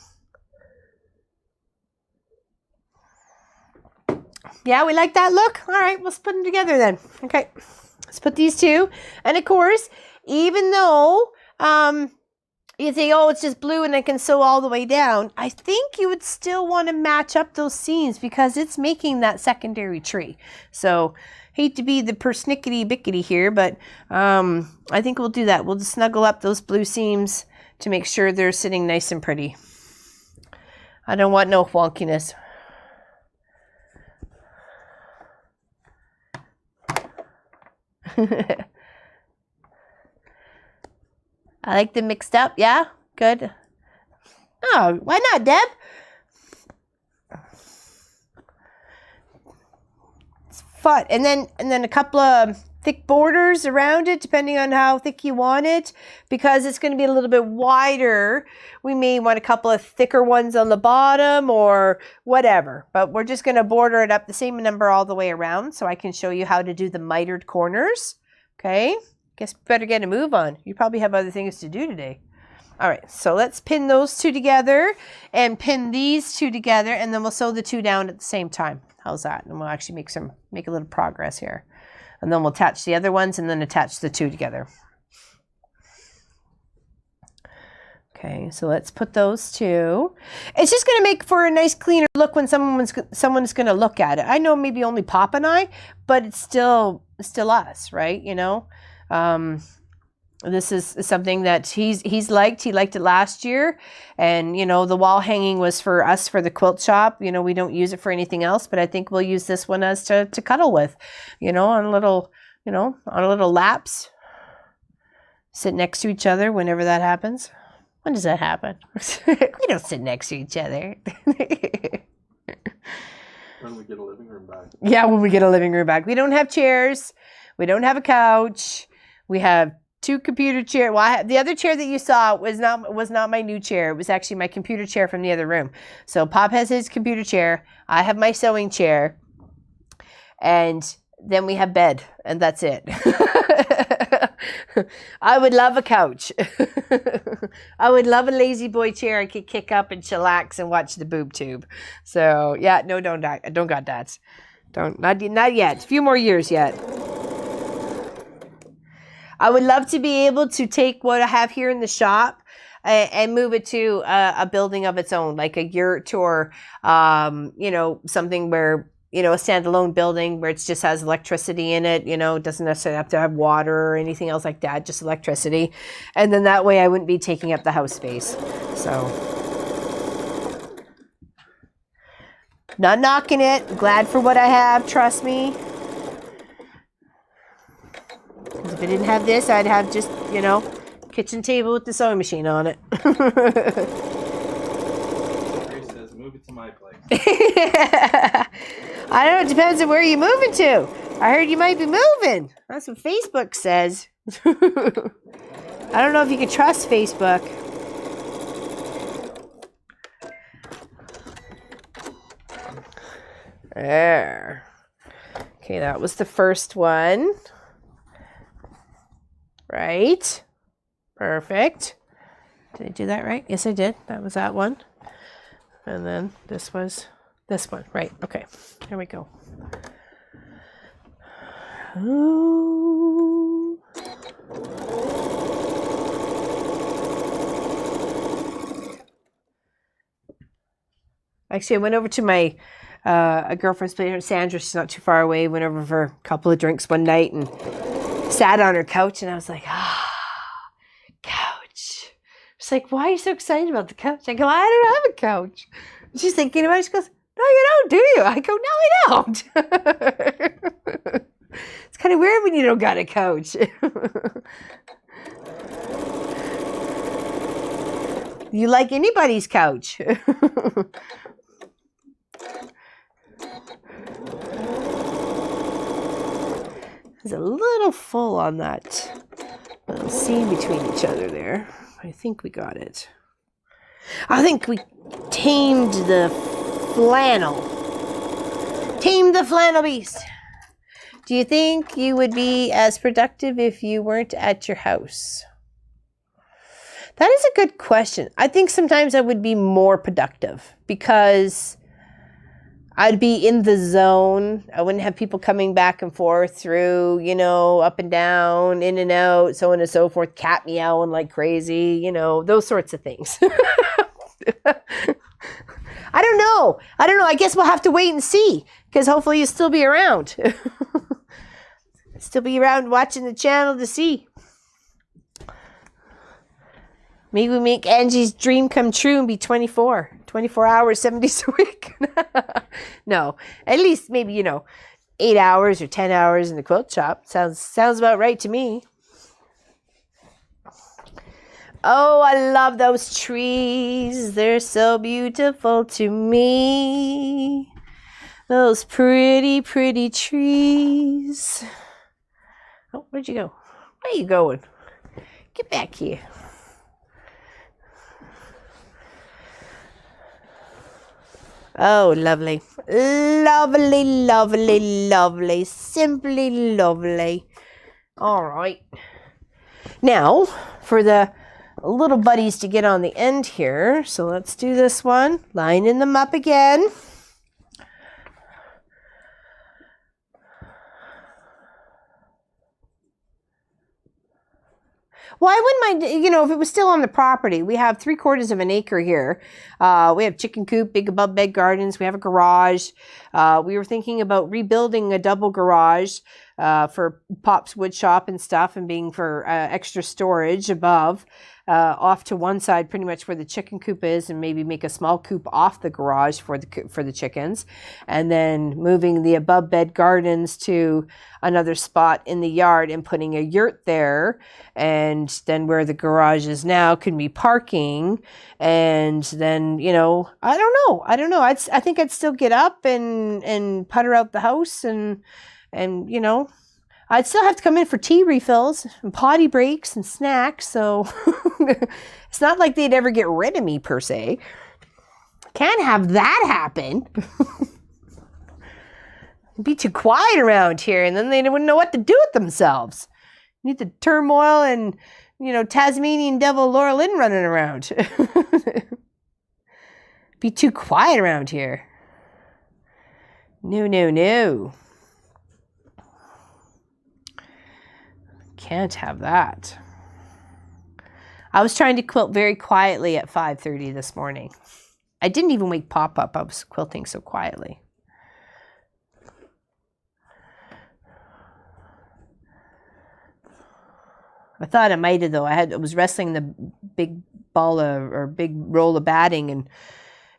Yeah, we like that look. All right, let's put them together then. Okay, let's put these two. And of course, even though you think, oh, it's just blue and I can sew all the way down, I think you would still want to match up those seams because it's making that secondary tree. So, hate to be the persnickety-bickety here, but I think we'll do that. We'll just snuggle up those blue seams to make sure they're sitting nice and pretty. I don't want no wonkiness. I like them mixed up. Yeah, good. Oh, why not, Deb? It's fun. And then a couple of thick borders around it, depending on how thick you want it. Because it's going to be a little bit wider, we may want a couple of thicker ones on the bottom or whatever. But we're just going to border it up the same number all the way around so I can show you how to do the mitered corners. Okay, guess better get a move on. You probably have other things to do today. All right, so let's pin those two together and pin these two together, and then we'll sew the two down at the same time. How's that? And we'll actually make a little progress here. And then we'll attach the other ones and then attach the two together. Okay, so let's put those two. It's just going to make for a nice cleaner look when someone's going to look at it. I know maybe only Pop and I, but it's still us, right? You know, this is something that he's liked. He liked it last year, and you know, the wall hanging was for us for the quilt shop. You know, we don't use it for anything else, but I think we'll use this one as to cuddle with, you know, on a little laps, sit next to each other whenever that happens. When does that happen? We don't sit next to each other. When we get a living room back. Yeah, when we get a living room back. We don't have chairs. We don't have a couch. We have 2 computer chairs. Well, the other chair that you saw was not my new chair. It was actually my computer chair from the other room. So Pop has his computer chair. I have my sewing chair. And then we have bed. And that's it. I would love a couch. I would love a lazy boy chair I could kick up and chillax and watch the boob tube. So yeah, no, don't got that. Not yet. A few more years yet. I would love to be able to take what I have here in the shop and move it to a building of its own, like a yurt or, you know, something where you know, a standalone building where it just has electricity in it, you know, it doesn't necessarily have to have water or anything else like that, just electricity. And then that way I wouldn't be taking up the house space. So, not knocking it. Glad for what I have, trust me. Because if I didn't have this, I'd have just, you know, kitchen table with the sewing machine on it. Says, move it to my place. I don't know, it depends on where you're moving to. I heard you might be moving. That's what Facebook says. I don't know if you can trust Facebook. There. Okay, that was the first one. Right. Perfect. Did I do that right? Yes, I did. That was that one. And then this was this one. Right. Okay. Here we go. Ooh. Actually, I went over to my a girlfriend's place, Sandra. She's not too far away. Went over for a couple of drinks one night and sat on her couch, and I was like, couch. She's like, why are you so excited about the couch? I go, I don't have a couch. She's thinking about it. She goes, no, you don't, do you? I go, no, I don't. It's kind of weird when you don't got a couch. You like anybody's couch. There's a little full on that little seam between each other there. I think we got it. I think we tamed the flannel. Tamed the flannel beast. Do you think you would be as productive if you weren't at your house? That is a good question. I think sometimes I would be more productive because I'd be in the zone. I wouldn't have people coming back and forth through, you know, up and down, in and out, so on and so forth, cat meowing like crazy, you know, those sorts of things. I don't know. I guess we'll have to wait and see because hopefully you'll still be around. Still be around watching the channel to see. Maybe we make Angie's dream come true and be 24 hours, 7 days a week. No, at least maybe, you know, 8 hours or 10 hours in the quilt shop. Sounds about right to me. Oh, I love those trees. They're so beautiful to me. Those pretty, pretty trees. Oh, where'd you go? Where are you going? Get back here. Oh, lovely. Lovely, lovely, lovely. Simply lovely. All right. Now, for the little buddies to get on the end here. So let's do this one. Lining them up again. Well, I wouldn't mind, you know, if it was still on the property. We have 3/4 of an acre here. We have chicken coop, big above bed gardens. We have a garage. We were thinking about rebuilding a double garage for Pop's wood shop and stuff, and being for extra storage above. Off to one side, pretty much where the chicken coop is, and maybe make a small coop off the garage for the chickens, and then moving the above bed gardens to another spot in the yard and putting a yurt there, and then where the garage is now can be parking, and then, you know, I don't know. I think I'd still get up and putter out the house, and you know, I'd still have to come in for tea refills and potty breaks and snacks, so it's not like they'd ever get rid of me per se. Can't have that happen. It'd be too quiet around here, and then they wouldn't know what to do with themselves. Need the turmoil and, you know, Tasmanian devil Laura Lynn running around. Be too quiet around here. No. Can't have that. I was trying to quilt very quietly at 5:30 this morning. I didn't even wake Pop up. I was quilting so quietly. I thought it might have though. I was wrestling the big ball or big roll of batting, and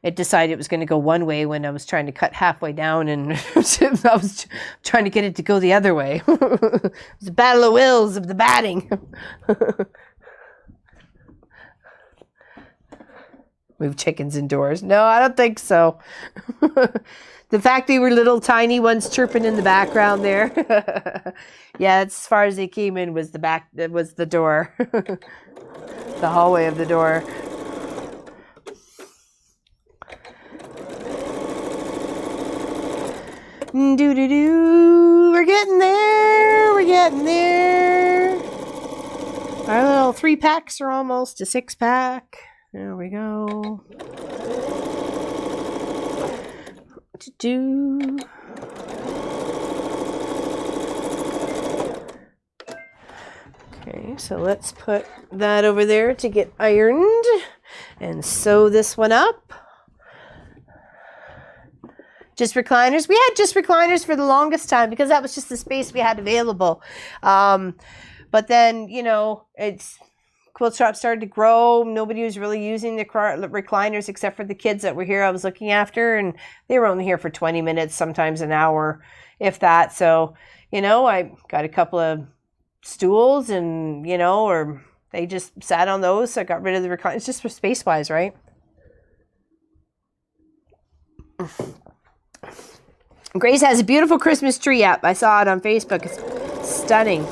it decided it was going to go one way when I was trying to cut halfway down, and I was trying to get it to go the other way. It was a battle of wills of the batting. Move chickens indoors. No, I don't think so. The fact they were little tiny ones chirping in the background there. Yeah, as far as they came in was the door. The hallway of the door. We're getting there. We're getting there. Our little 3-packs are almost a 6-pack. There we go. Okay, so let's put that over there to get ironed and sew this one up. Just recliners. We had just recliners for the longest time because that was just the space we had available. But then, quilt shop started to grow. Nobody was really using the recliners except for the kids that were here I was looking after, and they were only here for 20 minutes, sometimes an hour, if that. So, I got a couple of stools and, or they just sat on those. So I got rid of the recliners. It's just for space-wise, right? Grace has a beautiful Christmas tree up. I saw it on Facebook. It's stunning.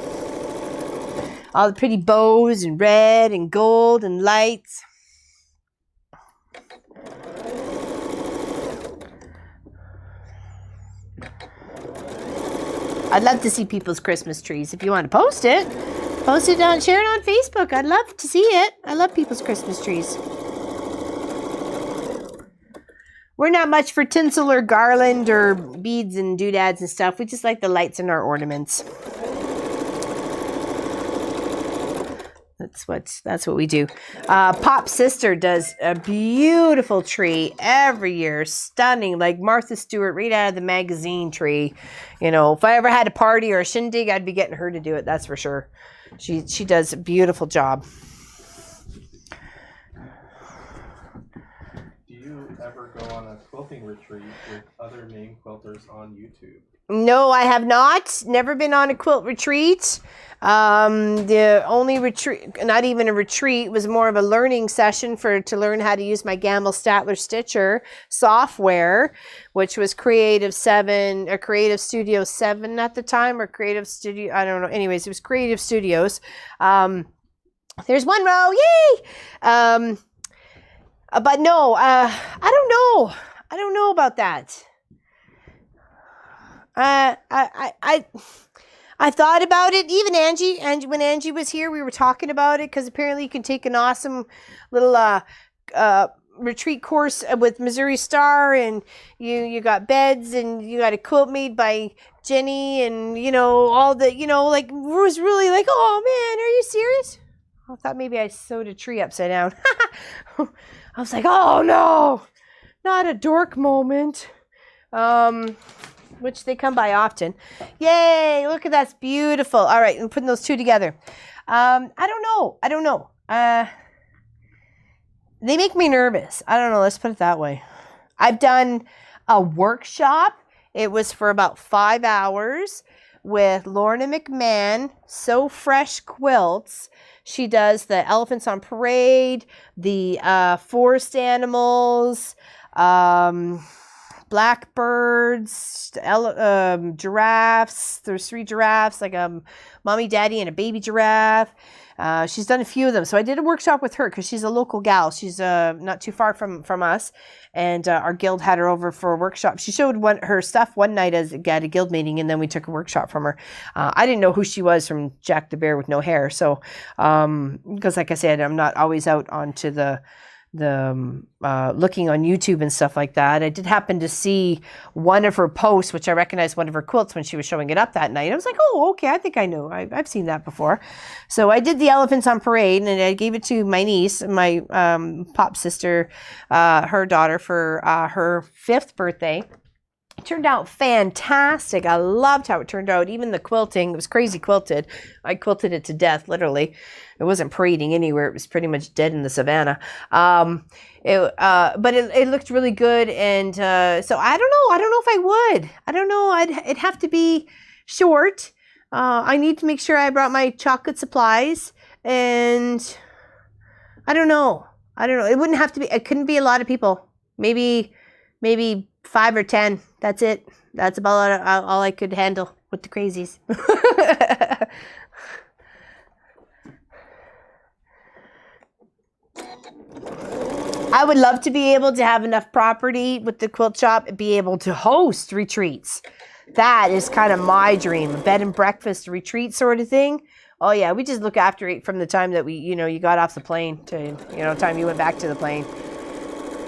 All the pretty bows and red and gold and lights. I'd love to see people's Christmas trees. If you want to post it on, share it on Facebook. I'd love to see it. I love people's Christmas trees. We're not much for tinsel or garland or beads and doodads and stuff. We just like the lights in our ornaments. That's what we do. Pop's sister does a beautiful tree every year, stunning, like Martha Stewart, right out of the magazine tree. If I ever had a party or a shindig, I'd be getting her to do it. That's for sure. She does a beautiful job. Do you ever go on a quilting retreat with other name quilters on YouTube? No, I have not. Never been on a quilt retreat. The only retreat, not even a retreat, was more of a learning session to learn how to use my Gamble Statler Stitcher software, which was Creative Studio 7 at the time, or Creative Studio, I don't know. Anyways, it was Creative Studios. There's one row, yay! But no, I don't know. I don't know about that. I thought about it. Even Angie, when Angie was here, we were talking about it because apparently you can take an awesome little retreat course with Missouri Star, and you got beds, and you got a quilt made by Jenny, and all the like was really like, oh man, are you serious? I thought maybe I sewed a tree upside down. I was like, oh no, not a dork moment. Which they come by often. Yay, look at that's beautiful. All right, I'm putting those two together. I don't know. They make me nervous. I don't know, let's put it that way. I've done a workshop. It was for about 5 hours with Lorna McMahon, Sew Fresh Quilts. She does the elephants on parade, the forest animals, blackbirds, giraffes. There's 3 giraffes, like a mommy, daddy, and a baby giraffe. She's done a few of them. So I did a workshop with her because she's a local gal. She's not too far from us. And our guild had her over for a workshop. She showed her stuff one night at a guild meeting, and then we took a workshop from her. I didn't know who she was from Jack the Bear with no hair. So, because like I said, I'm not always out onto the looking on YouTube and stuff like that. I did happen to see one of her posts, which I recognized one of her quilts when she was showing it up that night. I was like, oh, okay, I think I know. I've seen that before. So I did the elephants on parade, and I gave it to my niece, my Pop sister, her daughter, for her 5th birthday. It turned out fantastic. I loved how it turned out. Even the quilting, it was crazy quilted. I quilted it to death, literally. It wasn't parading anywhere. It was pretty much dead in the savannah. But it looked really good. And so I don't know. I don't know if I would. I don't know. It'd have to be short. I need to make sure I brought my chocolate supplies. And I don't know. It wouldn't have to be. It couldn't be a lot of people. Maybe 5 or 10. That's it. That's about all I could handle with the crazies. I would love to be able to have enough property with the quilt shop and be able to host retreats. That is kind of my dream. A bed and breakfast retreat sort of thing. Oh yeah, we just look after it from the time that you got off the plane to, time you went back to the plane.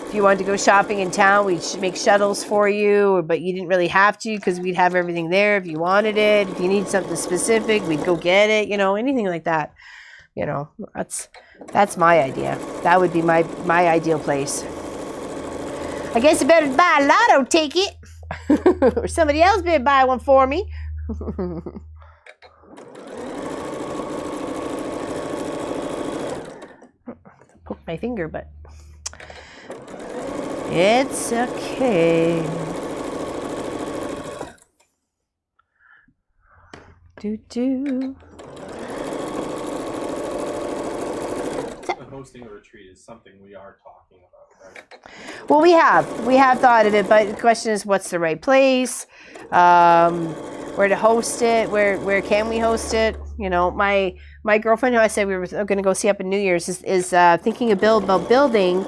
If you wanted to go shopping in town, we'd make shuttles for you, but you didn't really have to because we'd have everything there if you wanted it. If you need something specific, we'd go get it, anything like that. That's my idea. That would be my ideal place. I guess I better buy a lotto ticket. Or somebody else better buy one for me. Poke my finger, but it's okay. Do. Hosting a retreat is something we are talking about, right? Well, we have thought of it, but the question is, what's the right place? Where to host it? Where can we host it? My girlfriend, who I said we were going to go see up in New Year's, is thinking about building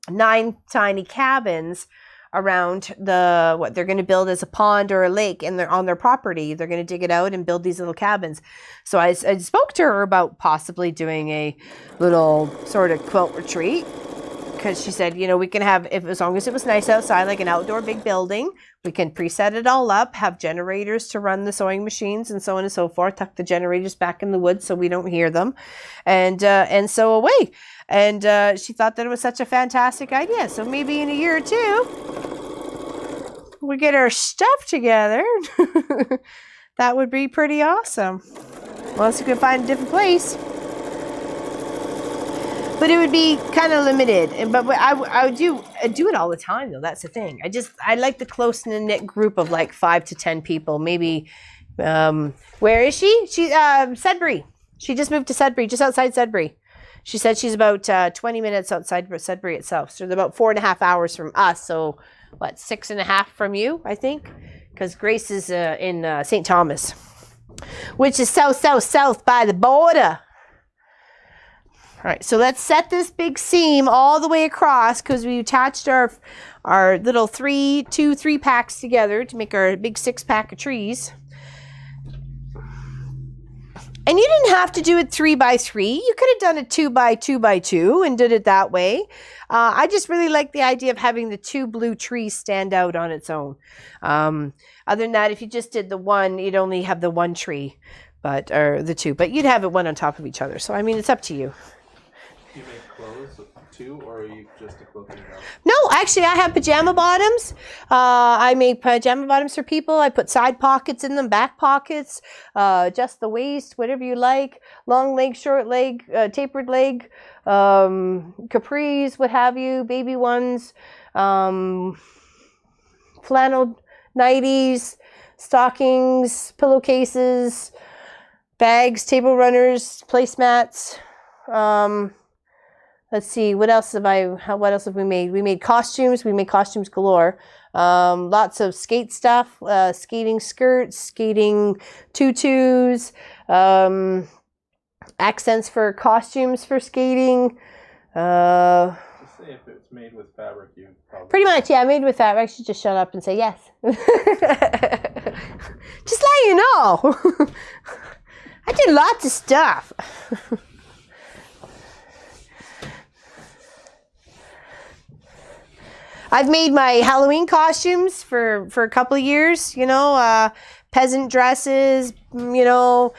9 tiny cabins around what they're going to build as a pond or a lake, and they're on their property. They're going to dig it out and build these little cabins. So I spoke to her about possibly doing a little sort of quilt retreat, because she said, we can have, as long as it was nice outside, like an outdoor big building, we can preset it all up, have generators to run the sewing machines and so on and so forth, tuck the generators back in the woods so we don't hear them, and sew away. And she thought that it was such a fantastic idea. So maybe in a year or two, we get our stuff together. That would be pretty awesome. Unless we could find a different place. But it would be kind of limited. But I would do it all the time, though. That's the thing. I like the close-knit group of like 5 to 10 people. Maybe, where is she? Sudbury. She just moved to Sudbury, just outside Sudbury. She said she's about 20 minutes outside Sudbury itself. So they're about 4.5 hours from us. So, 6.5 from you, I think? Because Grace is in St. Thomas, which is south by the border. All right, so let's set this big seam all the way across, because we attached our little 3 packs together to make our big 6-pack of trees. And you didn't have to do it 3 by 3. You could have done it 2 by 2 by 2 and did it that way. I just really like the idea of having the 2 blue trees stand out on its own. Other than that, if you just did the one, you'd only have the 1 tree, or the 2, but you'd have it one on top of each other. So, it's up to you. Do you make clothes too, or are you just a clothing shop? No, actually, I have pajama bottoms. I make pajama bottoms for people. I put side pockets in them, back pockets, just the waist, whatever you like. Long leg, short leg, tapered leg, capris, what have you, baby ones, flannel nighties, stockings, pillowcases, bags, table runners, placemats. Let's see, what else have we made? We made costumes. We made costumes galore. Lots of skate stuff, skating skirts, skating tutus, accents for costumes for skating. Just say if it's made with fabric, you probably... Pretty much, yeah, made with fabric. I should just shut up and say yes. Just let you know. I did lots of stuff. I've made my Halloween costumes for a couple of years, peasant dresses, medieval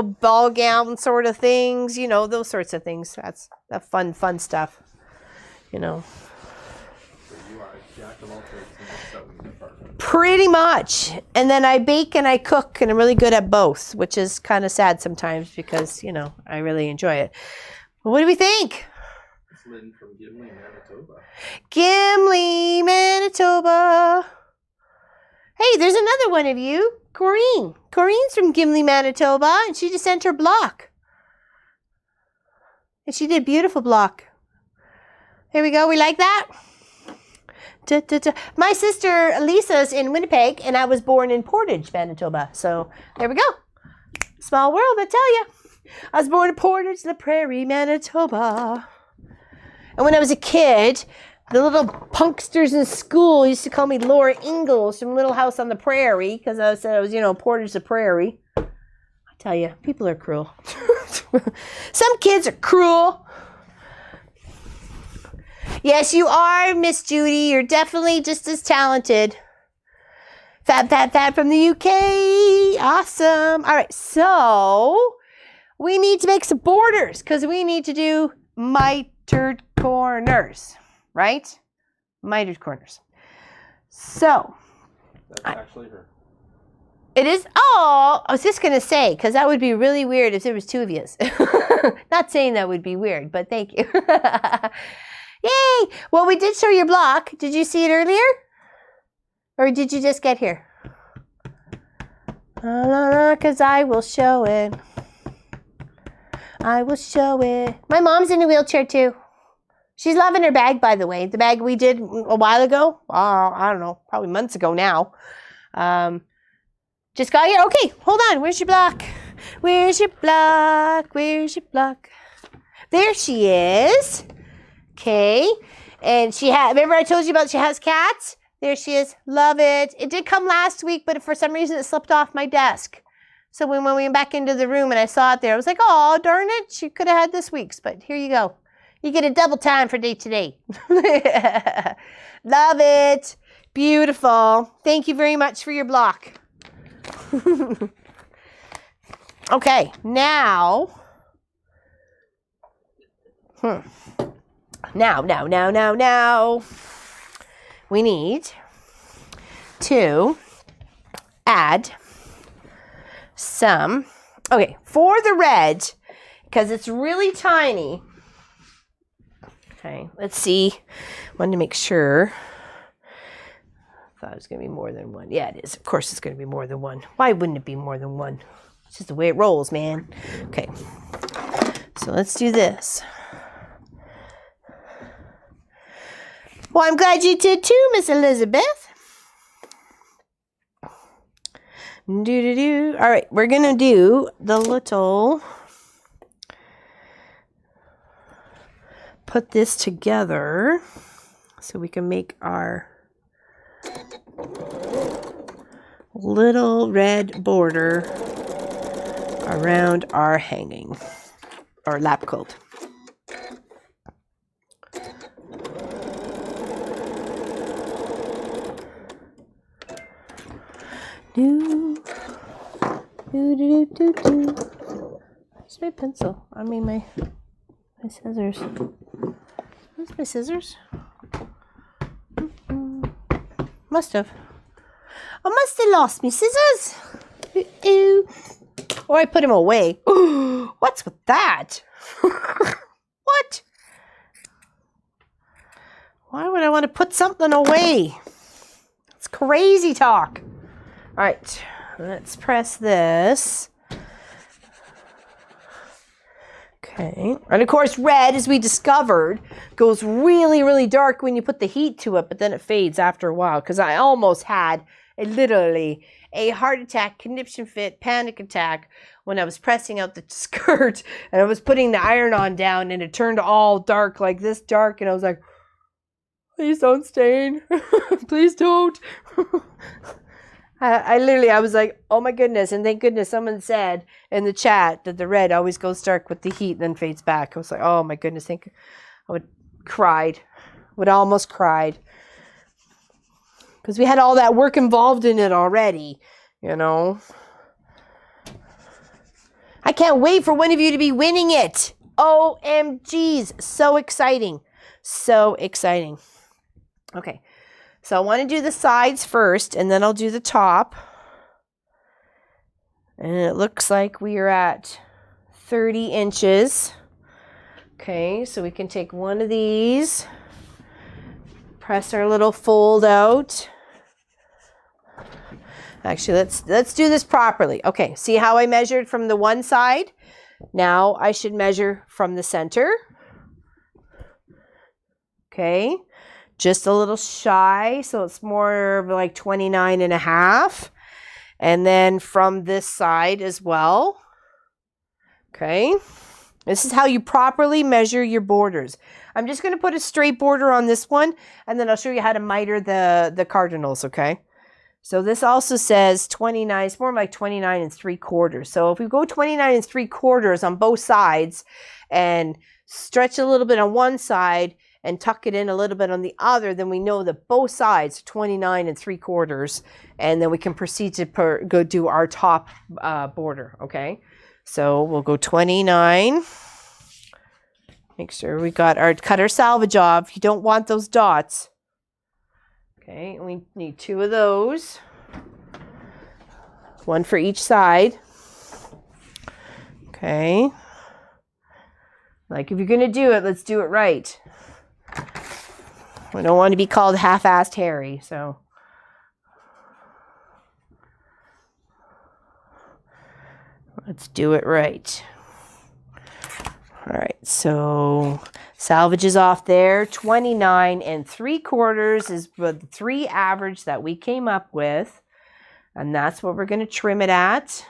ball gown sort of things, those sorts of things. That's fun stuff, So like jack of all trades in the sewing department. Pretty much. And then I bake and I cook, and I'm really good at both, which is kind of sad sometimes because, you know, I really enjoy it. But what do we think? It's Lynn from Gimli, Manitoba. Gimli, Manitoba. Hey, there's another one of you. Corrine. Corrine's from Gimli, Manitoba, and she just sent her block. And she did a beautiful block. Here we go. We like that? Da, da, da. My sister Lisa's in Winnipeg, and I was born in Portage, Manitoba. So there we go. Small world, I tell you. I was born in Portage, La Prairie, Manitoba. And when I was a kid, the little punksters in school used to call me Laura Ingalls from Little House on the Prairie because I said I was, you know, Portage, La Prairie. I tell you, people are cruel. Some kids are cruel. Yes, you are, Miss Judy. You're definitely just as talented. Fab from the UK. Awesome. All right, so we need to make some borders because we need to do mitered corners, right? Mitered corners. So. That's actually her. It is? Oh, I was just going to say, because that would be really weird if there was two of you. Not saying that would be weird, but thank you. Yay! Well, we did show your block. Did you see it earlier? Or did you just get here? Because I will show it. I will show it. My mom's in a wheelchair too. She's loving her bag, by the way. The bag we did a while ago. I don't know, probably months ago now. Just got here. Okay, hold on. Where's your block? Where's your block? Where's your block? There she is. Okay. And she had, remember I told you about she has cats? There she is. Love it. It did come last week, but for some reason it slipped off my desk. So when we went back into the room and I saw it there, I was like, oh, darn it. She could have had this week's, but here you go. You get a double time for day today. Love it. Beautiful. Thank you very much for your block. Okay, now. Now. We need to add some. Okay, for the red, because it's really tiny. Okay, let's see. Wanted to make sure. Thought it was going to be more than one. Yeah, it is. Of course it's going to be more than one. Why wouldn't it be more than one? It's just the way it rolls, man. Okay, so let's do this. Well, I'm glad you did too, Miss Elizabeth. All right, we're going to do the little... Put this together so we can make our little red border around our hanging or lap quilt. Where's my pencil? I mean my scissors. Where's my scissors? Must have. I must have lost my scissors. Or I put them away. What's with that? What? Why would I want to put something away? It's crazy talk. All right, let's press this. Okay, and of course red, as we discovered, goes really, really dark when you put the heat to it, but then it fades after a while, because I almost had literally a heart attack, conniption fit, panic attack when I was pressing out the skirt, and I was putting the iron-on down, and it turned all dark, like this dark, and I was like, please don't stain, please don't. I was like, oh my goodness. And thank goodness someone said in the chat that the red always goes dark with the heat and then fades back. I was like, oh my goodness. I would almost cried. Because we had all that work involved in it already, you know. I can't wait for one of you to be winning it. OMGs. So exciting. So exciting. Okay. So I want to do the sides first, and then I'll do the top. And it looks like we are at 30 inches. Okay, so we can take one of these, press our little fold out. Actually, let's do this properly. Okay, see how I measured from the one side? Now I should measure from the center. Okay, just a little shy, so it's more like 29 and a half. And then from this side as well. Okay, this is how you properly measure your borders. I'm just going to put a straight border on this one, and then I'll show you how to miter the cardinals, okay? So this also says 29, it's more like 29 and 3/4. So if we go 29 and 3/4 on both sides and stretch a little bit on one side and tuck it in a little bit on the other, then we know that both sides are 29 and 3/4, and then we can proceed to go do our top border, okay? So we'll go 29. Make sure we got our cutter salvage off. You don't want those dots. Okay, and we need 2 of those. 1 for each side. Okay. Like if you're going to do it, let's do it right. We don't want to be called half-assed Harry, so. Let's do it right. All right, so salvage is off there. 29 and 3/4 is the 3 average that we came up with. And that's what we're going to trim it at.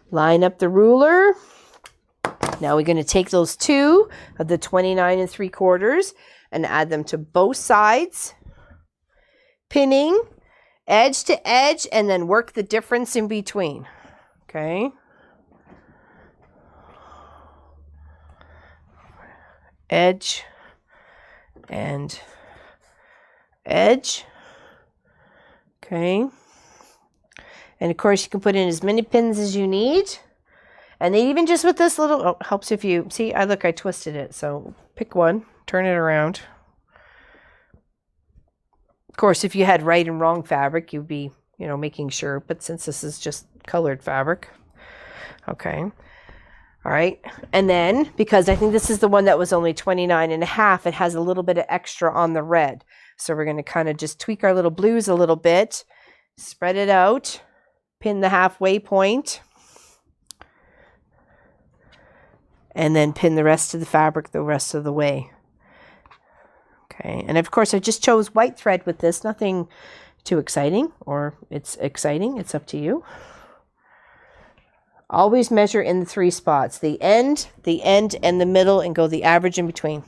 Line up the ruler. Now we're going to take those 2 of the 29 and 3/4 and add them to both sides. Pinning edge to edge and then work the difference in between. Okay. Edge and edge. Okay. And of course you can put in as many pins as you need. And then even just with this little, oh, helps if you, see, I twisted it. So pick one, turn it around. Of course, if you had right and wrong fabric, you'd be, making sure. But since this is just colored fabric. Okay. All right. And then, because I think this is the one that was only 29 and a half, it has a little bit of extra on the red. So we're going to kind of just tweak our little blues a little bit, spread it out, pin the halfway point, and then pin the rest of the fabric the rest of the way. Okay. And of course, I just chose white thread with this. Nothing too exciting, or it's exciting. It's up to you. Always measure in the 3 spots, the end, and the middle, and go the average in between.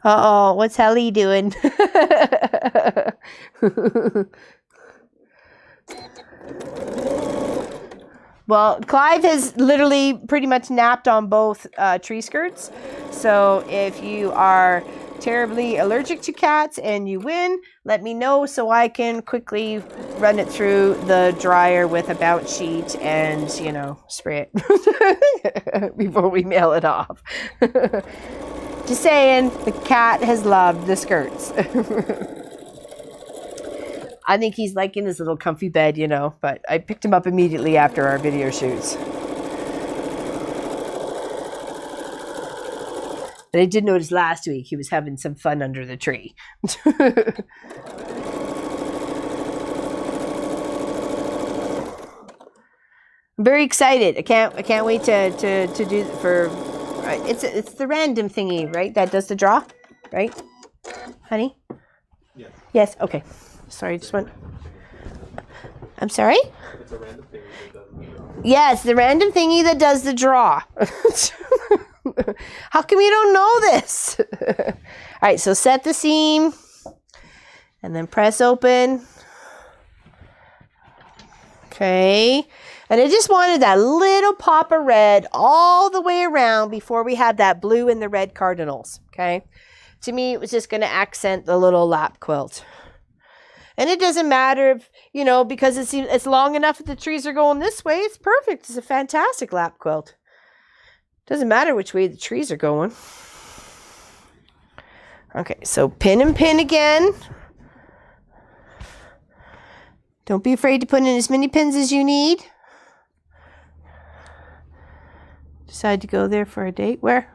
Uh-oh, what's Helly doing? Well, Clive has literally pretty much napped on both tree skirts. So if you are terribly allergic to cats and you win, let me know so I can quickly run it through the dryer with a bounce sheet and, spray it before we mail it off. Just saying, the cat has loved the skirts. I think he's like in his little comfy bed, but I picked him up immediately after our video shoots. But I did notice last week he was having some fun under the tree. I'm very excited. I can't wait to do for. It's the random thingy, right? That does the draw, right, honey? Yes. Yes. Okay. Sorry, just went. I'm sorry? It's a random thingy that does the draw. Yes, the random thingy that does the draw. How come you don't know this? All right, so set the seam and then press open. Okay. And I just wanted that little pop of red all the way around before we had that blue and the red cardinals. Okay. To me, it was just going to accent the little lap quilt. And it doesn't matter if, because it's long enough that the trees are going this way. It's perfect. It's a fantastic lap quilt. Doesn't matter which way the trees are going. Okay, so pin and pin again. Don't be afraid to put in as many pins as you need. Decide to go there for a date. Where?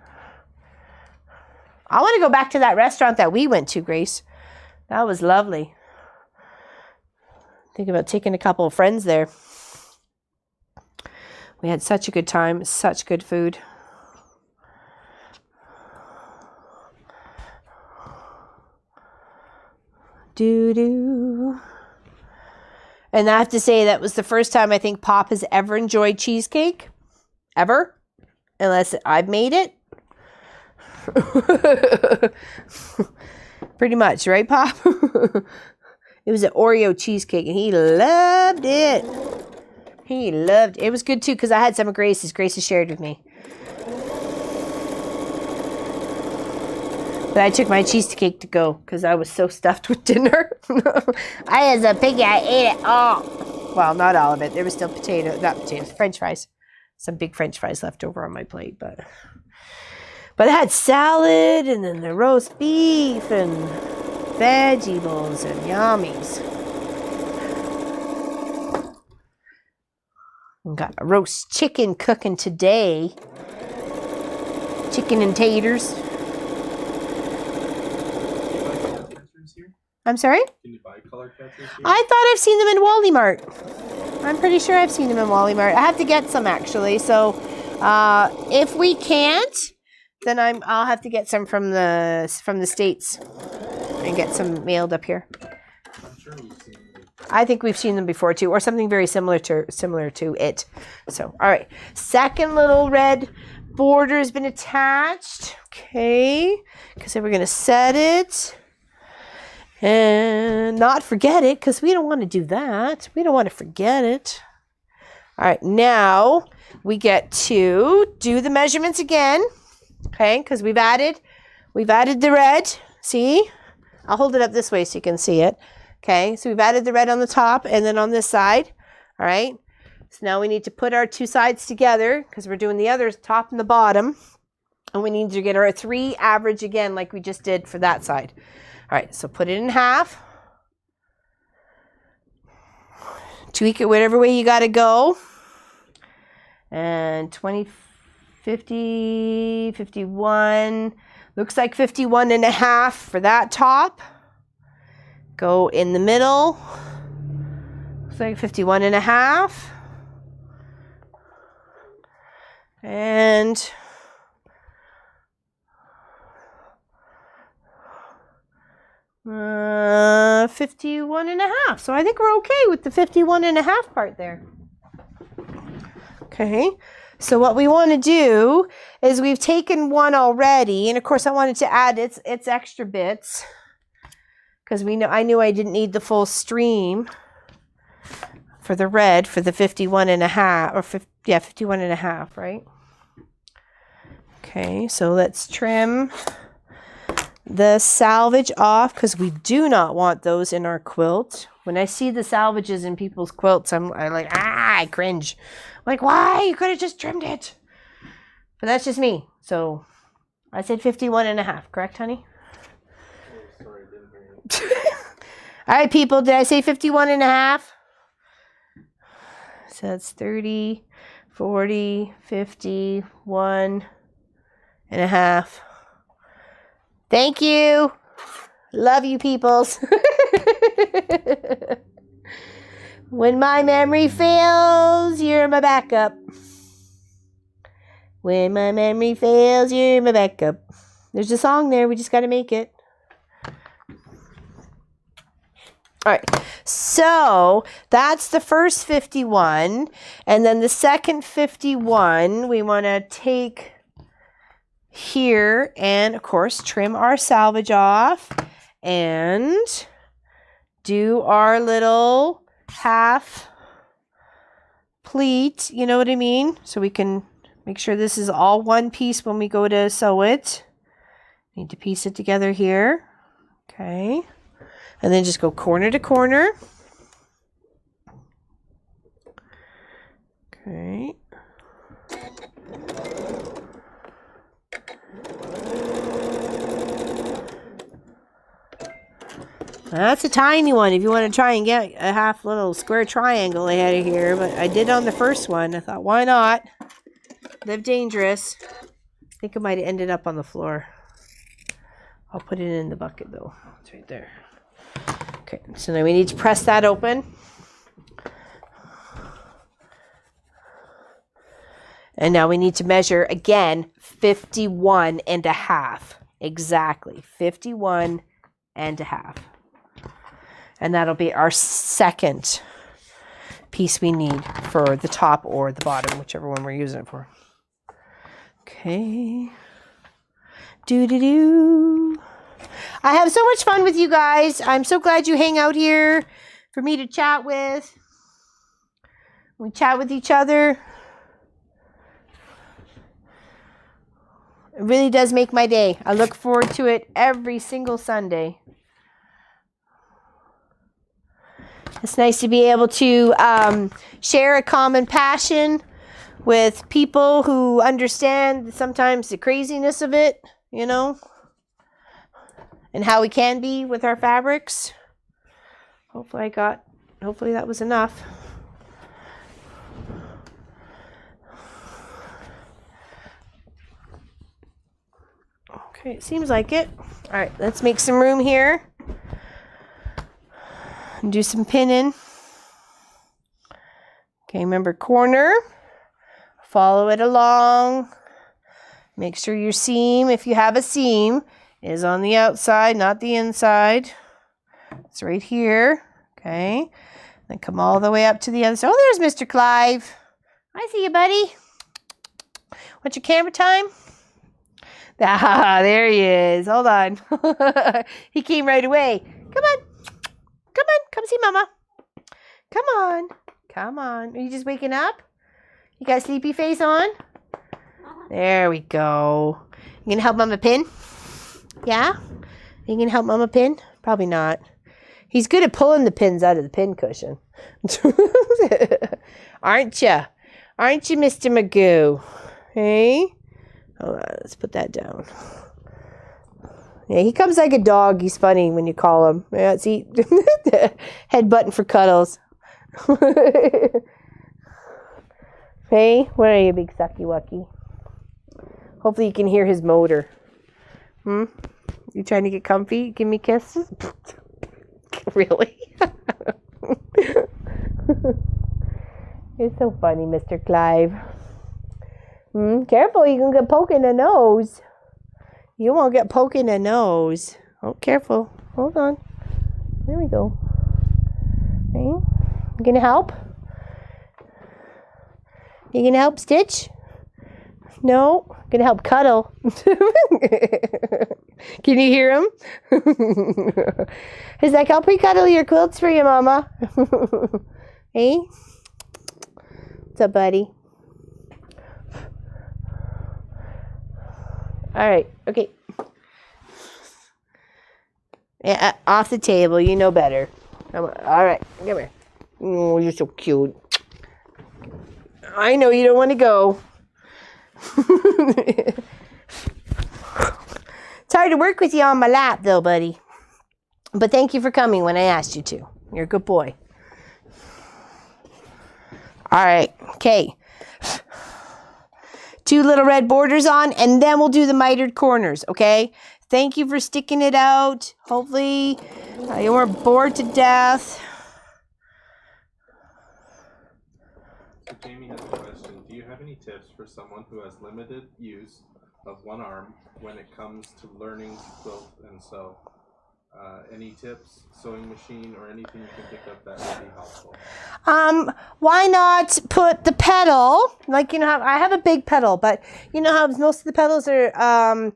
I want to go back to that restaurant that we went to, Grace. That was lovely. Think about taking a couple of friends there. We had such a good time, such good food. Doo-doo. And I have to say that was the first time I think Pop has ever enjoyed cheesecake. Ever. Unless I've made it. Pretty much, right, Pop? It was an Oreo cheesecake, and he loved it. He loved it. It was good, too, because I had some of Grace's. Grace has shared with me. But I took my cheesecake to go, because I was so stuffed with dinner. I was a piggy. I ate it all. Well, not all of it. There was still French fries. Some big French fries left over on my plate, but I had salad, and then the roast beef, and vegetables, and yummies. We got a roast chicken cooking today. Chicken and taters. I'm sorry? Can you buy color catchers here? I thought I've seen them in Wally Mart. I'm pretty sure I've seen them in Wally Mart. I have to get some, actually. So if we can't, then I'll have to get some from the States and get some mailed up here. I'm sure we've seen them. I think we've seen them before too, or something very similar to it. So, all right. Second little red border has been attached. Okay. Because then we're going to set it and not forget it, because we don't want to do that. We don't want to forget it. All right. Now we get to do the measurements again. Okay, because we've added the red. See? I'll hold it up this way so you can see it. Okay, so we've added the red on the top and then on this side. All right. So now we need to put our two sides together, because we're doing the other top and the bottom. And we need to get our 3 average again, like we just did for that side. All right, so put it in half. Tweak it whatever way you got to go. And 20, 50, 51. Looks like 51 and a half for that top. Go in the middle. Looks like 51 and a half. And 51 and a half. So I think we're okay with the 51 and a half part there. Okay. So what we want to do is we've taken one already, and of course I wanted to add its extra bits, because I knew I didn't need the full stream for the red for the 51 and a half, or 51 and a half, right? Okay, so let's trim the salvage off, because we do not want those in our quilt. When I see the salvages in people's quilts, I like, I cringe. I'm like, why? You could have just trimmed it. But that's just me. So I said 51 and a half, correct, honey? Oh, sorry, I didn't hear you. All right, people, did I say 51 and a half? So that's 30, 40, 51 and a half. Thank you. Love you, peoples. When my memory fails, you're my backup. When my memory fails, you're my backup. There's a song there. We just got to make it. All right. So that's the first 51. And then the second 51, we want to take here and, of course, trim our salvage off and do our little half pleat, you know what I mean? So we can make sure this is all one piece when we go to sew it. Need to piece it together here. Okay. And then just go corner to corner. Okay. That's a tiny one if you want to try and get a half little square triangle ahead of here. But I did on the first one. I thought, why not? Live dangerous. I think it might have ended up on the floor. I'll put it in the bucket though. It's right there. Okay, so now we need to press that open. And now we need to measure again 51 and a half. Exactly, 51 and a half. And that'll be our second piece we need for the top or the bottom, whichever one we're using it for. Okay. Doo-doo-doo. I have so much fun with you guys. I'm so glad you hang out here for me to chat with. We chat with each other. It really does make my day. I look forward to it every single Sunday. It's nice to be able to share a common passion with people who understand sometimes the craziness of it, you know, and how we can be with our fabrics. Hopefully that was enough. Okay, it seems like it. All right, let's make some room here. And do some pinning. Okay, remember corner. Follow it along. Make sure your seam, if you have a seam, is on the outside, not the inside. It's right here. Okay. Then come all the way up to the other side. Oh, there's Mr. Clive. I see you, buddy. What's your camera time? Ah, there he is. Hold on. He came right away. Come on. Come on. Come see Mama. Come on. Come on. Are you just waking up? You got a sleepy face on? There we go. You gonna help Mama pin? Yeah? You gonna help Mama pin? Probably not. He's good at pulling the pins out of the pin cushion. Aren't you? Aren't you, Mr. Magoo? Hey? Hold on, let's put that down. Yeah, he comes like a dog. He's funny when you call him. Yeah, see? Head button for cuddles. Hey, where are you, big sucky wucky? Hopefully you can hear his motor. You trying to get comfy? Give me kisses? Really? You're so funny, Mr. Clive. Careful, you can get poked in the nose. You won't get poked in the nose. Oh, careful. Hold on. There we go. Okay. You gonna help? You gonna help Stitch? No? Gonna help cuddle. Can you hear him? He's like, I'll pre-cuddle your quilts for you, Mama. Hey? What's up, buddy? All right. Okay. Yeah, off the table. You know better. Come on. All right. Come here. Oh, you're so cute. I know you don't want to go. It's hard to work with you on my lap, though, buddy. But thank you for coming when I asked you to. You're a good boy. All right. Okay. 2 little red borders on, and then we'll do the mitered corners, okay? Thank you for sticking it out. Hopefully you weren't bored to death. So Jamie has a question. Do you have any tips for someone who has limited use of one arm when it comes to learning to quilt and sew? Any tips, sewing machine, or anything you can pick up that would be helpful? Why not put the pedal, like, you know, I have a big pedal, but you know how most of the pedals are,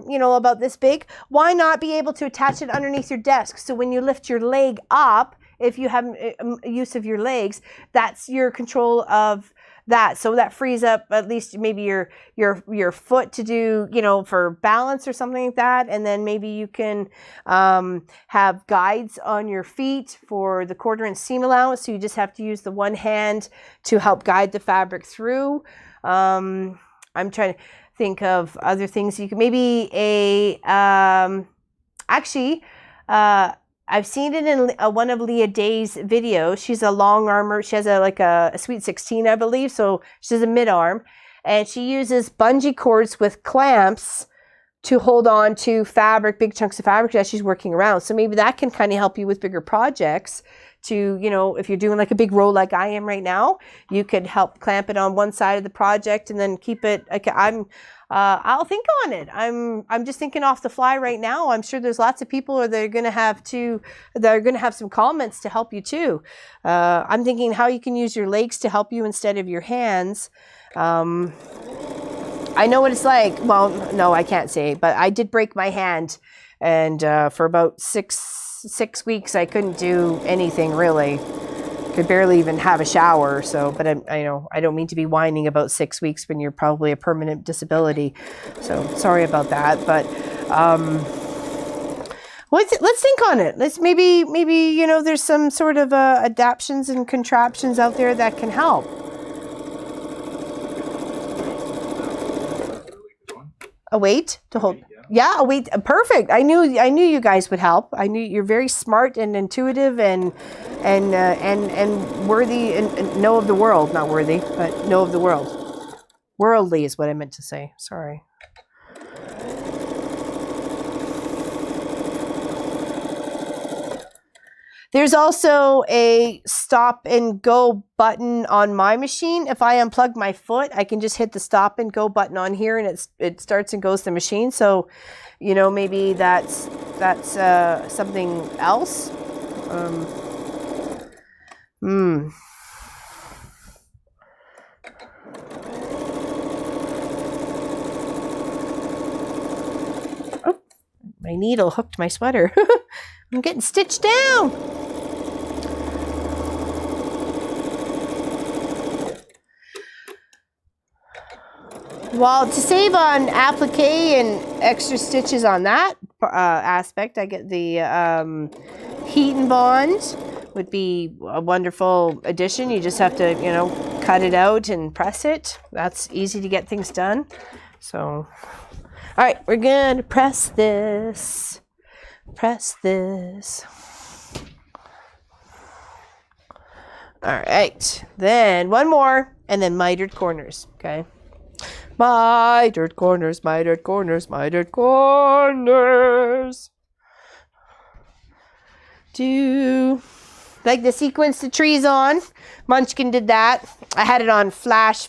you know, about this big? Why not be able to attach it underneath your desk? So when you lift your leg up, if you have use of your legs, that's your control of that. So that frees up at least maybe your foot to do, you know, for balance or something like that. And then maybe you can have guides on your feet for the 1/4 inch seam allowance. So you just have to use the one hand to help guide the fabric through. I'm trying to think of other things. You can maybe I've seen it in one of Leah Day's videos. She's a long armor. She has a Sweet 16, I believe. So she's a mid arm, and she uses bungee cords with clamps to hold on to fabric, big chunks of fabric that she's working around. So maybe that can kind of help you with bigger projects. To, you know, if you're doing like a big roll like I am right now, you could help clamp it on one side of the project and then keep it. Like I'll think on it. I'm just thinking off the fly right now. I'm sure there's lots of people that are going to have some comments to help you too. I'm thinking how you can use your legs to help you instead of your hands. I know what it's like. Well, no, I can't say, but I did break my hand, and for about six weeks I couldn't do anything really. Could barely even have a shower. So, but I know I don't mean to be whining about 6 weeks when you're probably a permanent disability. So sorry about that. But let's think on it. Let's maybe you know there's some sort of adaptions and contraptions out there that can help. A weight to hold. Yeah, a weight. Perfect. I knew you guys would help. I knew you're very smart and intuitive and worthy and know of the world. Not worthy, but know of the world. Worldly is what I meant to say. Sorry. There's also a stop and go button on my machine. If I unplug my foot, I can just hit the stop and go button on here, and it starts and goes the machine. So, you know, maybe that's something else. Oh, my needle hooked my sweater. I'm getting stitched down. Well, to save on applique and extra stitches on that aspect, I get the heat and bond would be a wonderful addition. You just have to, you know, cut it out and press it. That's easy to get things done. So, all right, we're gonna press this. Press this. All right, then one more, and then mitered corners. Okay. Mitered corners, mitered corners, mitered corners. Do like the sequence the trees on. Munchkin did that. I had it on flash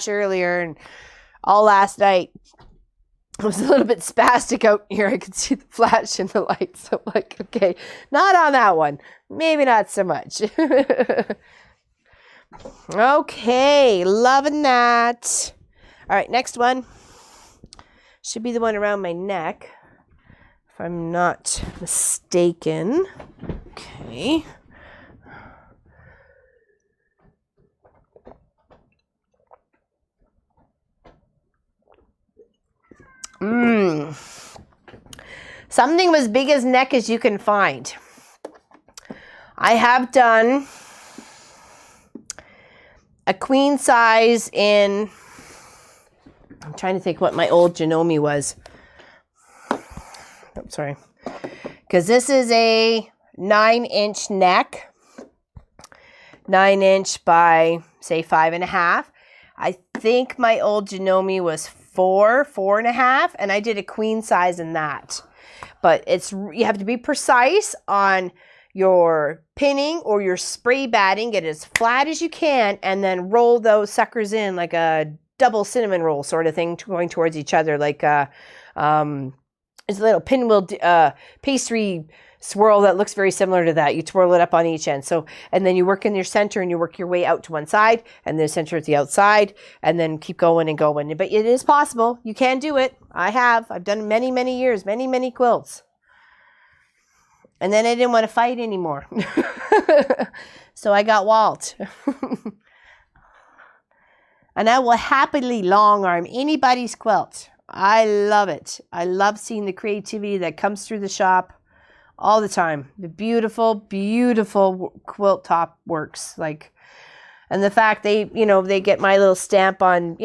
earlier, and all last night. It was a little bit spastic out here. I could see the flash and the lights. I'm like, okay, not on that one. Maybe not so much. Okay, loving that. All right, next one should be the one around my neck, if I'm not mistaken. Okay. Something as big as neck as you can find. I have done a queen size in, I'm trying to think what my old Janome was. I'm sorry. Because this is a 9-inch neck. 9-inch by, say, 5.5. I think my old Janome was 4.5, and I did a queen size in that. But you have to be precise on your pinning or your spray batting. Get it as flat as you can, and then roll those suckers in like a double cinnamon roll sort of thing, going towards each other, like it's a little pinwheel pastry swirl that looks very similar to that. You twirl it up on each end. So, and then you work in your center and you work your way out to one side and then center at the outside and then keep going and going. But it is possible. You can do it. I've done many, many years, many, many quilts. And then I didn't want to fight anymore. So I got Walt. And I will happily long arm anybody's quilt. I love it. I love seeing the creativity that comes through the shop all the time. The beautiful, beautiful quilt top works. Like, and the fact they get my little stamp on,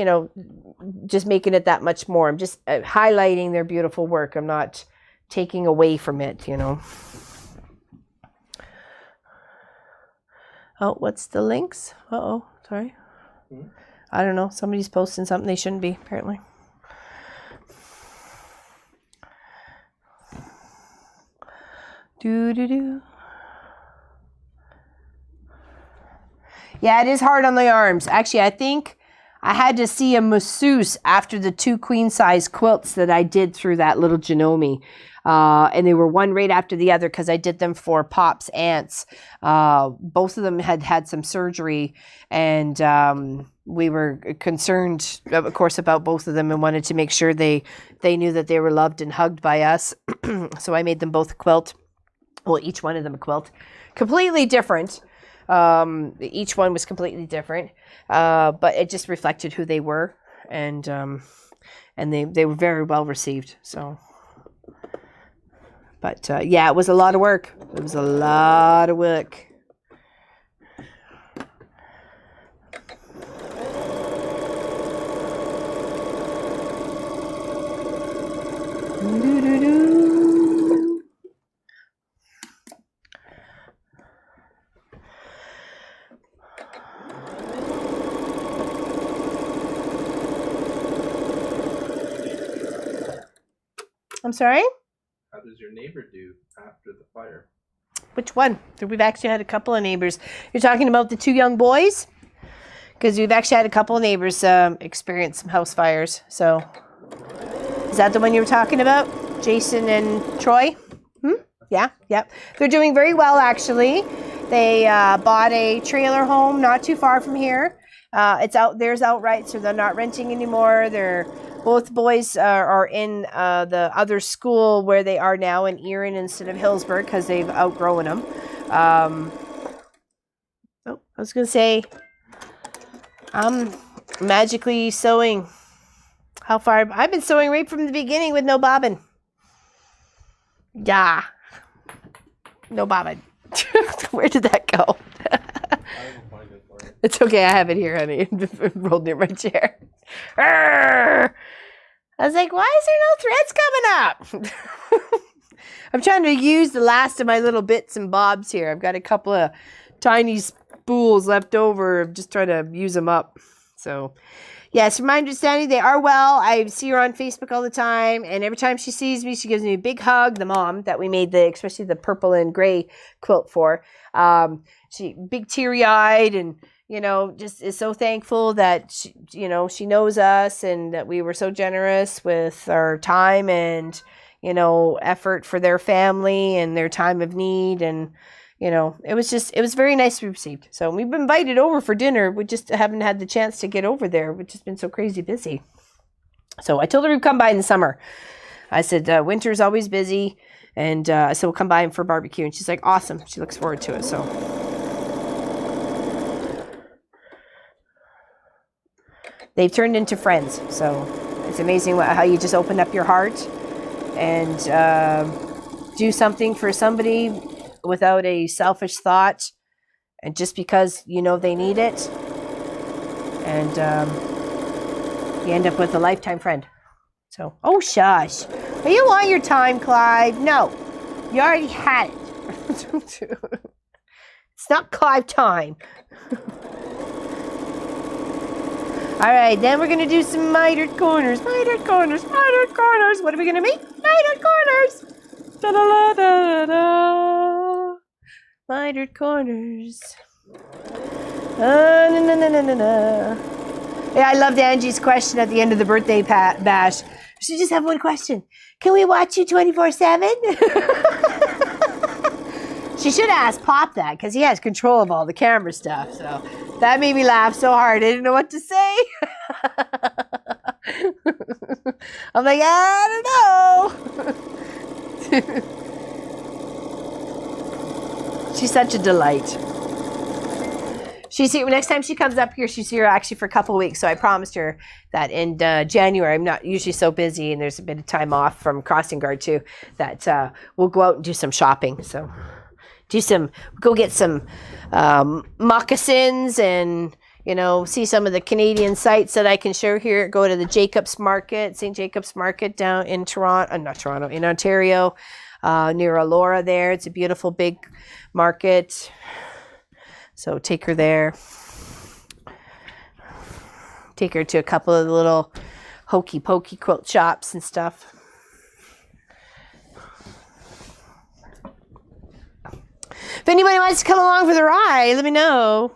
just making it that much more. I'm just highlighting their beautiful work. I'm not taking away from it, Oh, what's the links? Uh-oh, sorry. Hmm? I don't know. Somebody's posting something they shouldn't be, apparently. Do. Yeah, it is hard on the arms. Actually, I think I had to see a masseuse after the 2 queen size quilts that I did through that little Janome. And they were one right after the other because I did them for Pop's aunts. Both of them had some surgery, and we were concerned, of course, about both of them and wanted to make sure they knew that they were loved and hugged by us. So I made them both a quilt. Well, each one of them a quilt. Completely different. Each one was completely different, but it just reflected who they were, and they were very well received. So, but yeah, it was a lot of work. It was a lot of work. I'm sorry? How does your neighbor do after the fire? Which one? We've actually had a couple of neighbors. You're talking about the 2 young boys? Because we've actually had a couple of neighbors experience some house fires. So, is that the one you were talking about? Jason and Troy? Yeah, yep. They're doing very well, actually. They bought a trailer home not too far from here. It's out. There's outright, so they're not renting anymore. Both boys are in the other school where they are now in Erin instead of Hillsburg because they've outgrown them. I was going to say, I'm magically sewing. How far? I've been sewing right from the beginning with no bobbin. Yeah. No bobbin. Where did that go? I will find it for you. It's okay. I have it here, honey. Rolled near my chair. Arrgh! I was like, why is there no threads coming up? I'm trying to use the last of my little bits and bobs here. I've got a couple of tiny spools left over. I'm just trying to use them up. So, yes, from my understanding, they are well. I see her on Facebook all the time, and every time she sees me, she gives me a big hug. The mom that we made especially the purple and gray quilt for. She big teary-eyed and just is so thankful that she knows us and that we were so generous with our time and effort for their family and their time of need. And it was very nice to be received. So we've been invited over for dinner. We just haven't had the chance to get over there. We've just been so crazy busy. So I told her we'd come by in the summer. I said winter's always busy, and I said we'll come by for barbecue. And she's like, awesome. She looks forward to it. So. They've turned into friends, so it's amazing how you just open up your heart and do something for somebody without a selfish thought, and just because they need it, and you end up with a lifetime friend. So, oh shush! Are you on your time, Clive? No, you already had it. It's not Clive time. All right, then we're going to do some mitered corners. Mitered corners, mitered corners. What are we going to make? Mitered corners. Da-da-da-da-da. Mitered corners. Na-na-na-na-na-na. Yeah, I loved Angie's question at the end of the birthday bash. She just have one question. Can we watch you 24/7? She should ask Pop that because he has control of all the camera stuff. So that made me laugh so hard. I didn't know what to say. I'm like, I don't know. She's such a delight. She's here next time she comes up here. She's here actually for a couple of weeks. So I promised her that in January, I'm not usually so busy, and there's a bit of time off from crossing guard too, that we'll go out and do some shopping. So. Go get some moccasins and, see some of the Canadian sites that I can show here. Go to the Jacobs Market, St. Jacobs Market down in in Ontario, near Elora there. It's a beautiful big market. So take her there. Take her to a couple of the little hokey pokey quilt shops and stuff. If anybody wants to come along for the ride, let me know.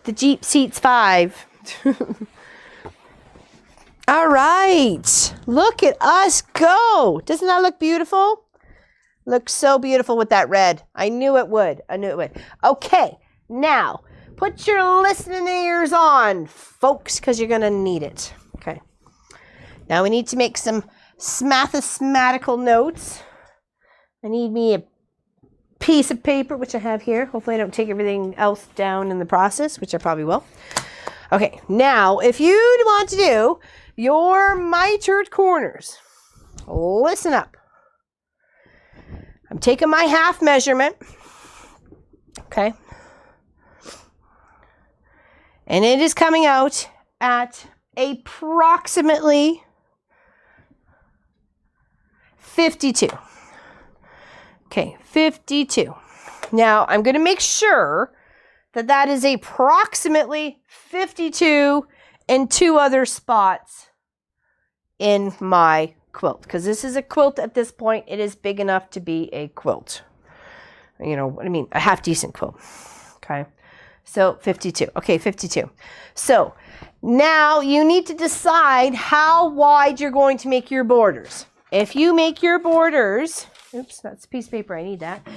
The Jeep seats 5. All right. Look at us go. Doesn't that look beautiful? Looks so beautiful with that red. I knew it would. Okay. Now, put your listening ears on, folks, because you're going to need it. Okay. Now we need to make some mathematical notes. I need me a piece of paper, which I have here. Hopefully I don't take everything else down in the process, which I probably will. Okay, now if you want to do your mitered corners, listen up. I'm taking my half measurement, okay, and it is coming out at approximately 52. Okay, 52. Now, I'm going to make sure that that is approximately 52 in 2 other spots in my quilt. Because this is a quilt at this point. It is big enough to be a quilt. You know what I mean? A half decent quilt. Okay, so 52. Okay, 52. So, now you need to decide how wide you're going to make your borders. If you make your borders, oops, that's a piece of paper, I need that.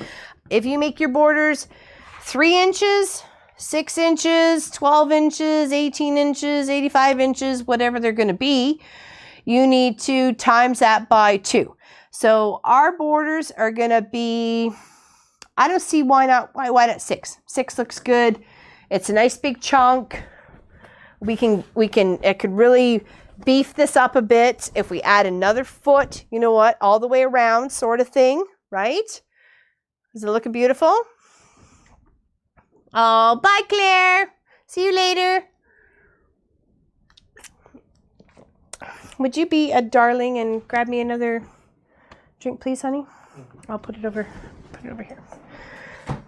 If you make your borders 3 inches, 6 inches, 12 inches, 18 inches, 85 inches, whatever they're going to be, you need to times that by 2. So our borders are going to be, I don't see why not 6. 6 looks good. It's a nice big chunk. It could really beef this up a bit if we add another foot, you know what, all the way around sort of thing, right? Is it looking beautiful? Oh, bye, Claire. See you later. Would you be a darling and grab me another drink, please, honey? I'll put it over here.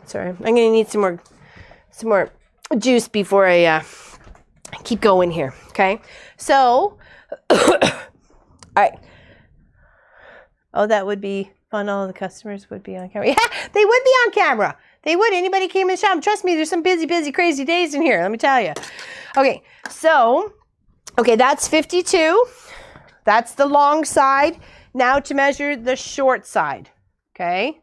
Sorry, I'm going to need some more juice before I keep going here, okay? So, all right. Oh, that would be fun. All the customers would be on camera. Yeah, they would be on camera. They would. Anybody came in the shop. Trust me, there's some busy, crazy days in here. Let me tell you. Okay, so, that's 52. That's the long side. Now to measure the short side. Okay.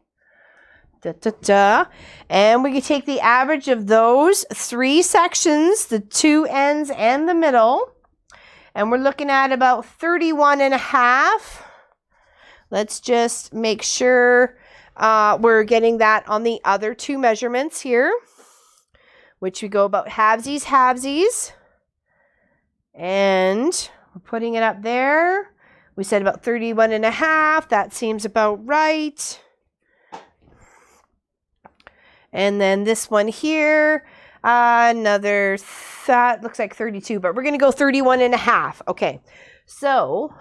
And we can take the average of those 3 sections, the 2 ends and the middle. And we're looking at about 31.5. Let's just make sure we're getting that on the other 2 measurements here, which we go about halvesies. And we're putting it up there. We said about 31.5. That seems about right. And then this one here, another, that looks like 32, but we're going to go 31.5. Okay, so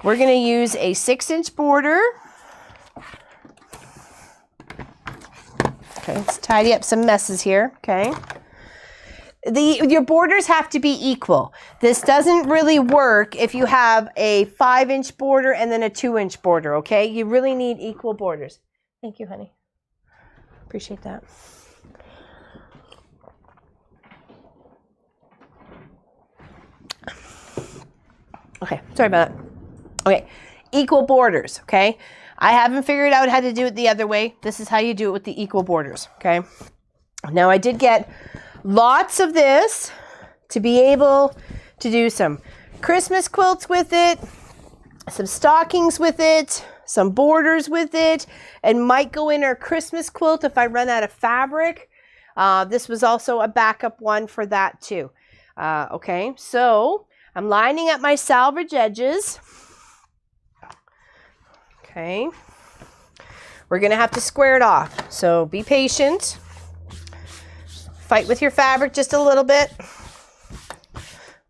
we're going to use a 6-inch border. Okay, let's tidy up some messes here, okay. Your borders have to be equal. This doesn't really work if you have a 5-inch border and then a 2-inch border, okay? You really need equal borders. Thank you, honey. Appreciate that. Okay, sorry about that. Okay, equal borders, okay? I haven't figured out how to do it the other way. This is how you do it with the equal borders, okay? Now, I did get lots of this to be able to do some Christmas quilts with it, some stockings with it, some borders with it, and might go in our Christmas quilt if I run out of fabric. This was also a backup one for that too. Okay, so I'm lining up my salvage edges. Okay, we're gonna have to square it off, so be patient. Fight with your fabric just a little bit.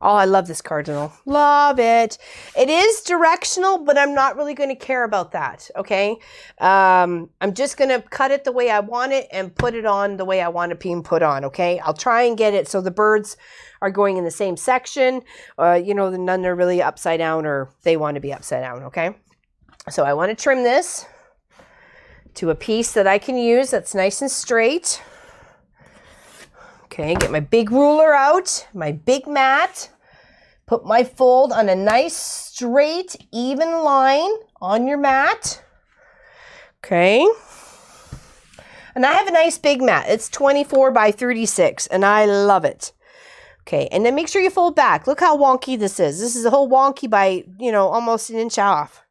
Oh, I love this cardinal. Love it. It is directional, but I'm not really going to care about that, okay? I'm just going to cut it the way I want it and put it on the way I want it being put on, okay? I'll try and get it so the birds are going in the same section. None are really upside down or they want to be upside down, okay? So I want to trim this to a piece that I can use that's nice and straight. Okay, get my big ruler out, my big mat, put my fold on a nice straight even line on your mat. Okay. And I have a nice big mat. It's 24 by 36 and I love it. Okay, and then make sure you fold back. Look how wonky this is. This is a whole wonky by, almost an inch off.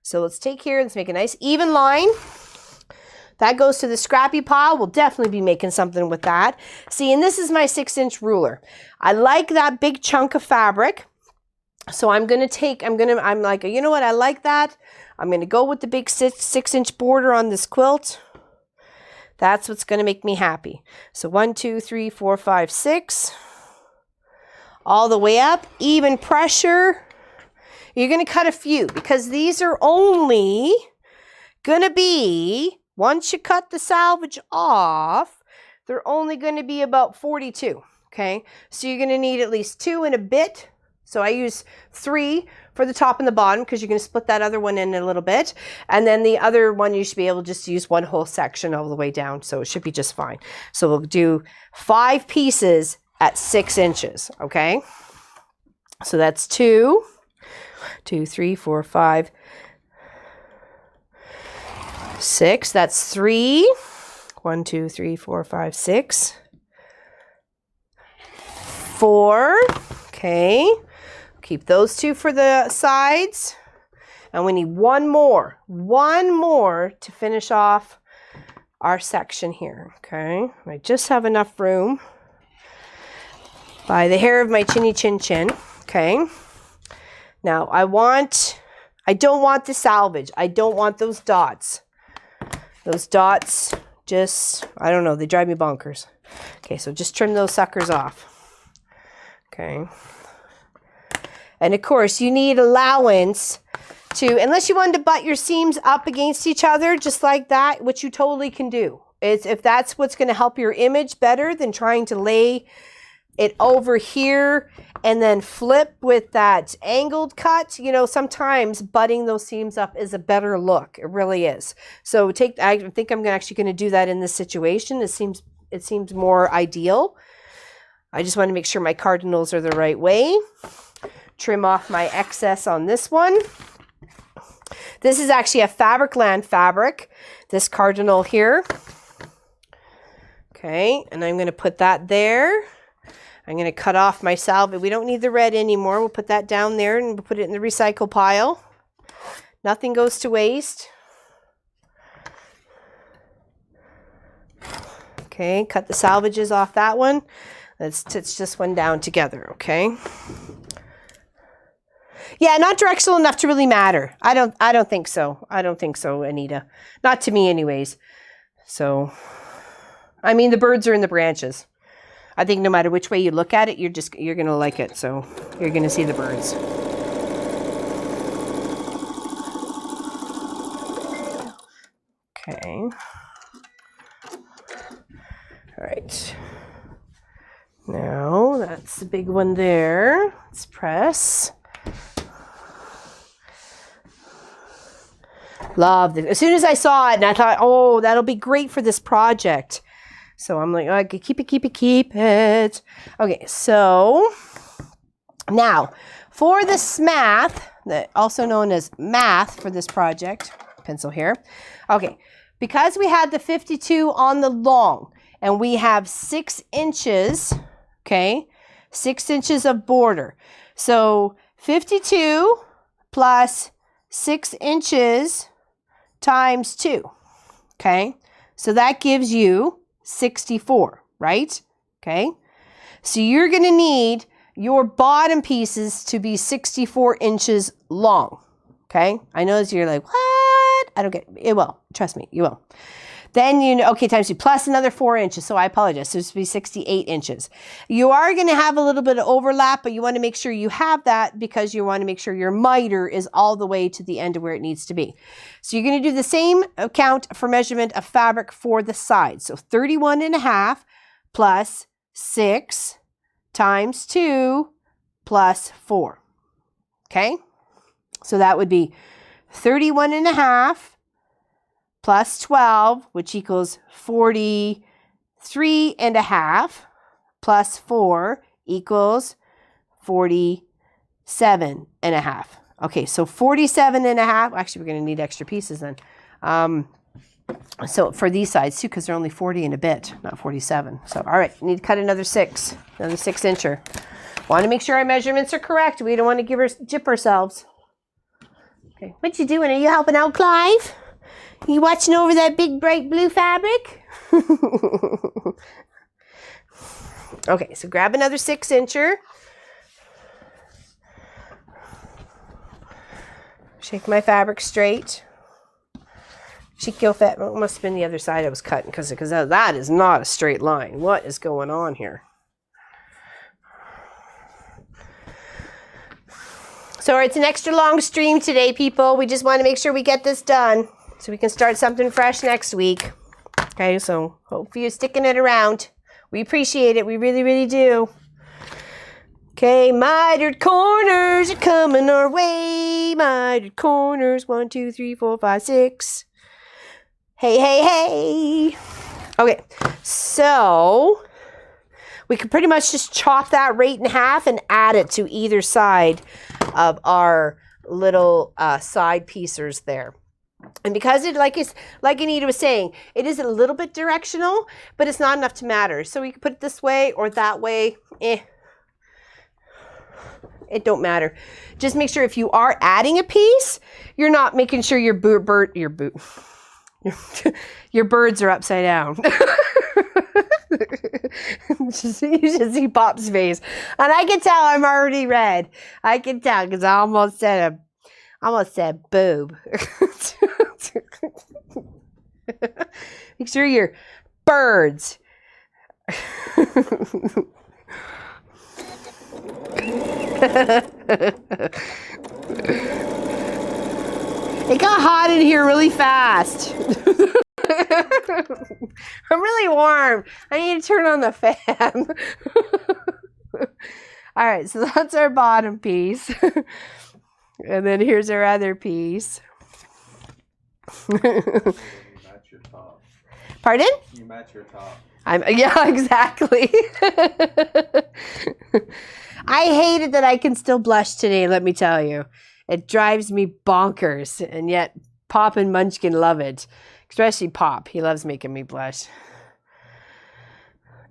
So let's take here, let's make a nice even line. That goes to the scrappy pile. We'll definitely be making something with that. See, and this is my 6-inch ruler. I like that big chunk of fabric. So I'm like, you know what? I like that. I'm going to go with the big 6-inch border on this quilt. That's what's going to make me happy. So 1, 2, 3, 4, 5, 6. All the way up, even pressure. You're going to cut a few because these are only going to be, once you cut the salvage off, they're only going to be about 42, okay? So you're going to need at least 2 and a bit. So I use 3 for the top and the bottom because you're going to split that other one in a little bit. And then the other one, you should be able just to use one whole section all the way down. So it should be just fine. So we'll do 5 pieces at 6 inches, okay? So that's 2, 2, 3, 4, 5, 6. That's 3. 1, 2, 3, 4, 5, 6. 4. Okay. Keep those 2 for the sides. And we need one more to finish off our section here. Okay. I just have enough room by the hair of my chinny chin chin. Okay. Now I don't want the salvage. I don't want those dots. Those dots just, I don't know, they drive me bonkers. Okay, so just trim those suckers off. Okay. And of course, you need allowance to, unless you wanted to butt your seams up against each other, just like that, which you totally can do. If that's what's going to help your image better than trying to lay it over here and then flip with that angled cut. Sometimes butting those seams up is a better look. It really is. So I think I'm actually going to do that in this situation. It seems more ideal. I just want to make sure my cardinals are the right way. Trim off my excess on this one. This is actually a Fabricland fabric, this cardinal here. Okay, and I'm going to put that there. I'm going to cut off my salvage. We don't need the red anymore. We'll put that down there and we'll put it in the recycle pile. Nothing goes to waste. Okay, cut the salvages off that one. Let's stitch this one down together, okay? Yeah, not directional enough to really matter. I don't think so. I don't think so, Anita. Not to me anyways. So, I mean, the birds are in the branches. I think no matter which way you look at it, you're going to like it. So you're going to see the birds. Okay. All right. Now that's the big one there. Let's press. Love this. As soon as I saw it and I thought, oh, that'll be great for this project. So I'm like, oh, I could keep it. Okay, so now for the smath, also known as math for this project, pencil here. Okay, because we had the 52 on the long and we have 6 inches, okay, 6 inches of border. So 52 plus 6 inches times 2, okay? So that gives you 64, right? Okay. So you're going to need your bottom pieces to be 64 inches long. Okay. I know you're like, what? I don't get it. It will. Trust me, you will. Then okay, times 2 plus another 4 inches. So I apologize. So this would be 68 inches. You are going to have a little bit of overlap, but you want to make sure you have that because you want to make sure your miter is all the way to the end of where it needs to be. So you're going to do the same count for measurement of fabric for the sides. So 31.5 plus 6 times 2 plus 4. Okay? So that would be 31.5 plus 12, which equals 43.5 plus 4 equals 47.5. Okay, so 47.5. Actually, we're going to need extra pieces then. So for these sides too, because they're only 40 and a bit, not 47. So, all right, need to cut another 6 incher. Want to make sure our measurements are correct. We don't want to jip ourselves. Okay, what you doing? Are you helping out, Clive? Are you watching over that big bright blue fabric? Okay, so grab another 6 incher. Shake my fabric straight. Chico fat, well, it must have been the other side I was cutting because that is not a straight line. What is going on here? So it's an extra long stream today, people. We just want to make sure we get this done so we can start something fresh next week. Okay, so hope you're sticking it around. We appreciate it. We really, really do. Okay, mitered corners are coming our way. Mitered corners, 1, 2, 3, 4, 5, 6. Hey, hey, hey. Okay, so we could pretty much just chop that right in half and add it to either side of our little side piecers there. And because it, like Anita was saying, it is a little bit directional, but it's not enough to matter. So we can put it this way or that way. It don't matter. Just make sure if you are adding a piece, you're not making sure your birds are upside down. You should see Pop's face. And I can tell I'm already red. I can tell because I almost said boob. Make sure your birds. It got hot in here really fast. I'm really warm. I need to turn on the fan. All right, so that's our bottom piece. And then here's our other piece. You match your top. Pardon? You match your top. Yeah, exactly. I hate it that I can still blush today, let me tell you. It drives me bonkers, and yet Pop and Munchkin love it. Especially Pop. He loves making me blush.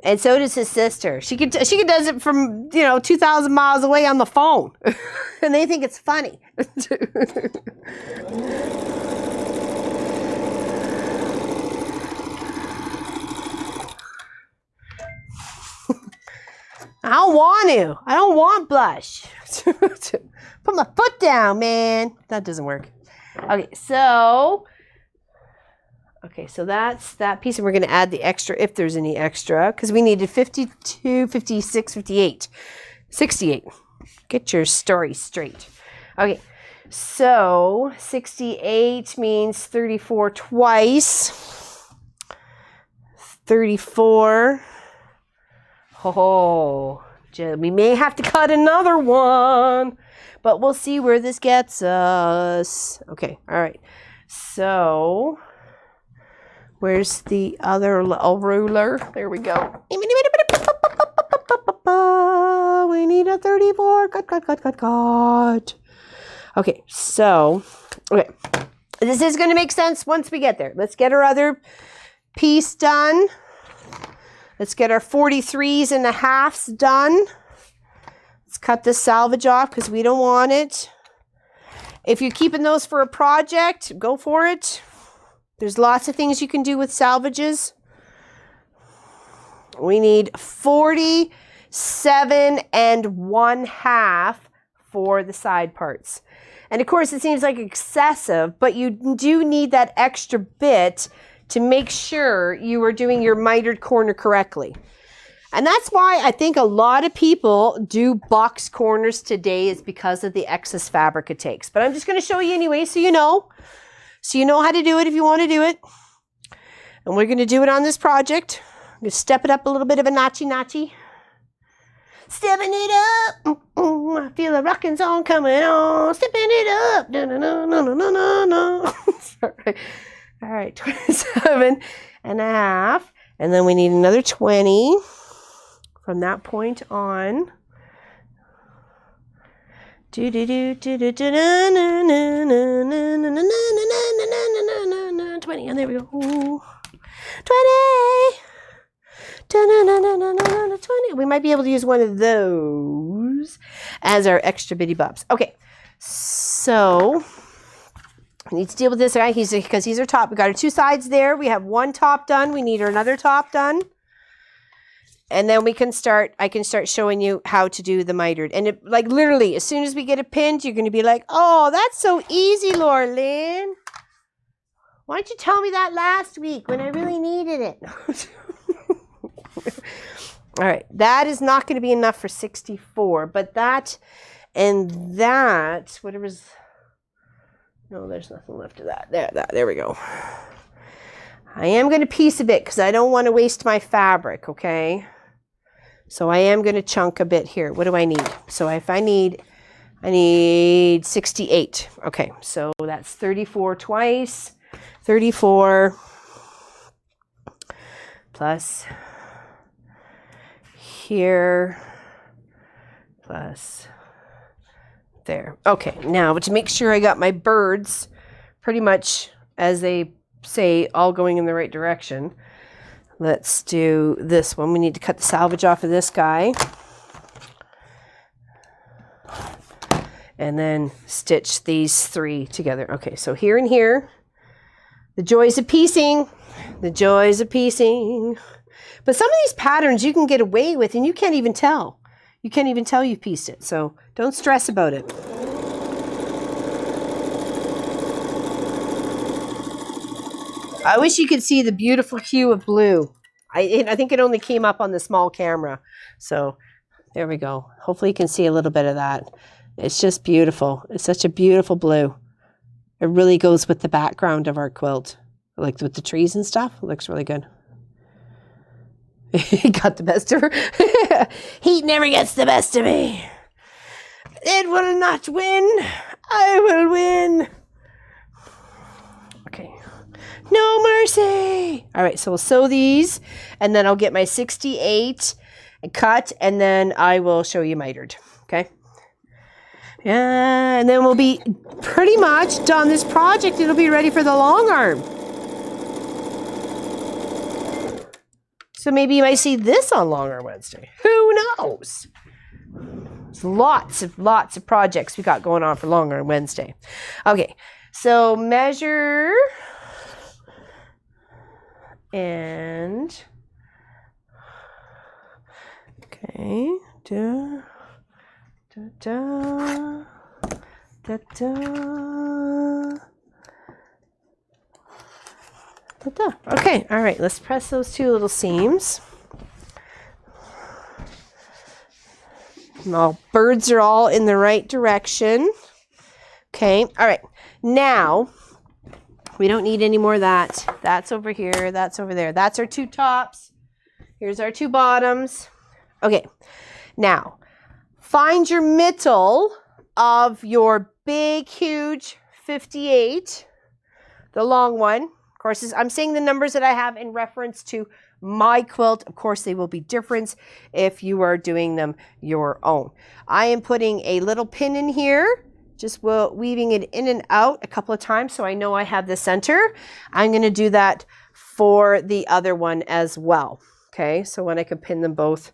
And so does his sister. She does it from, 2,000 miles away on the phone. And they think it's funny. I don't want to. I don't want blush. Put my foot down, man. That doesn't work. Okay, so that's that piece. And we're going to add the extra if there's any extra. Because we needed 52, 56, 58. 68. Get your story straight. Okay, so 68 means 34 twice. 34. Oh, we may have to cut another one, but we'll see where this gets us. Okay, all right. So, where's the other ruler? There we go. We need a 34. Cut. Okay, so, this is going to make sense once we get there. Let's get our other piece done. Let's get our 43s and the halves done. Let's cut this salvage off because we don't want it. If you're keeping those for a project, go for it. There's lots of things you can do with salvages. We need 47 1/2 for the side parts. And of course, it seems like excessive, but you do need that extra bit to make sure you are doing your mitered corner correctly. And that's why I think a lot of people do box corners today, is because of the excess fabric it takes. But I'm just going to show you anyway, so you know. So you know how to do it if you want to do it. And we're going to do it on this project. I'm going to step it up a little bit of a notchy. Stepping it up. I feel a rocking song coming on. Stepping it up. No. All right, 27 and a half. And then we need another 20 from that point on. 20. And there we go. 20. We might be able to use one of those as our extra bitty bobs. Okay, so we need to deal with this guy because he's our top. We got our two sides there. We have one top done. We need another top done. And then we can start, I can start showing you how to do the mitered. And it, like literally, as soon as we get it pinned, you're going to be like, oh, that's so easy, Laura Lynn. Why didn't you tell me that last week when I really needed it? All right, that is not going to be enough for 64, but that and that, whatever's, no, there's nothing left of that. There we go. I am going to piece a bit because I don't want to waste my fabric, okay? So I am going to chunk a bit here. What do I need? So if I need 68. Okay, so that's 34 twice. 34 plus here plus there. Okay, now to make sure I got my birds pretty much, as they say, all going in the right direction, let's do this one. We need to cut the salvage off of this guy and then stitch these three together. Okay, so here and here. The joys of piecing. The joys of piecing. But some of these patterns you can get away with and you can't even tell. You can't even tell you've pieced it. So don't stress about it. I wish you could see the beautiful hue of blue. I think it only came up on the small camera. So there we go. Hopefully you can see a little bit of that. It's just beautiful. It's such a beautiful blue. It really goes with the background of our quilt. Like with the trees and stuff. It looks really good. He got the best of her. Heat never gets the best of me. It will not win. I will win. Okay. No mercy. All right, so we'll sew these, and then I'll get my 68 and cut, and then I will show you mitered. Okay. Yeah, and then we'll be pretty much done this project. It'll be ready for the long arm. So maybe you might see this on Long Arm Wednesday. Who knows? There's lots of projects we got going on for Long Arm Wednesday. Okay, so measure and okay, da da da da da. Okay, all right, let's press those two little seams. All birds are all in the right direction. Okay, all right. Now, we don't need any more of that. That's over here, that's over there. That's our two tops. Here's our two bottoms. Okay, now, find your middle of your big, huge 58, the long one. Of course, I'm saying the numbers that I have in reference to my quilt. Of course, they will be different if you are doing them your own. I am putting a little pin in here, just weaving it in and out a couple of times so I know I have the center. I'm going to do that for the other one as well. Okay, so when I can pin them both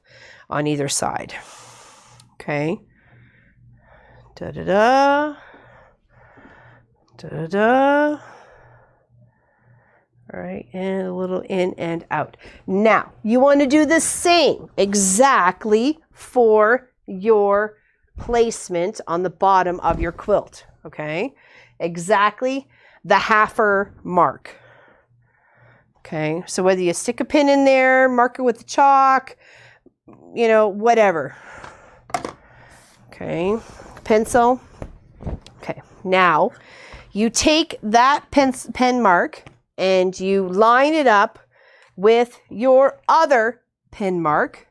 on either side. Okay. Da-da-da. Da-da-da. All right, and a little in and out. Now, you want to do the same exactly for your placement on the bottom of your quilt, okay? Exactly the halfer mark. Okay, so whether you stick a pin in there, mark it with the chalk, you know, whatever. Okay, pencil. Okay, now you take that pen mark and you line it up with your other pen mark.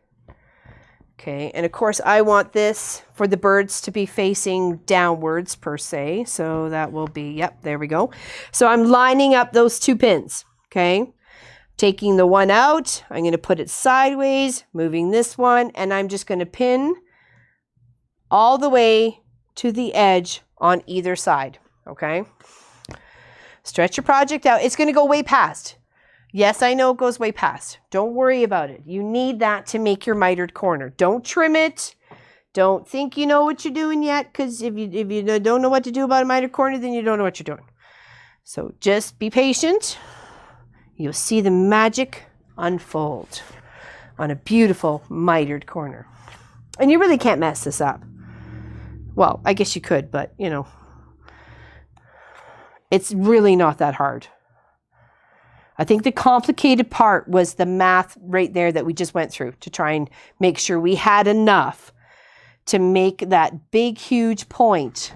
Okay, and of course I want this for the birds to be facing downwards per se. So that will be, yep, there we go. So I'm lining up those two pins, okay? Taking the one out, I'm going to put it sideways, moving this one, and I'm just going to pin all the way to the edge on either side, okay? Stretch your project out. It's going to go way past. Yes, I know it goes way past. Don't worry about it. You need that to make your mitered corner. Don't trim it. Don't think you know what you're doing yet, because if you don't know what to do about a mitered corner, then you don't know what you're doing. So just be patient. You'll see the magic unfold on a beautiful mitered corner. And you really can't mess this up. Well, I guess you could, but, you know, it's really not that hard. I think the complicated part was the math right there that we just went through to try and make sure we had enough to make that big, huge point,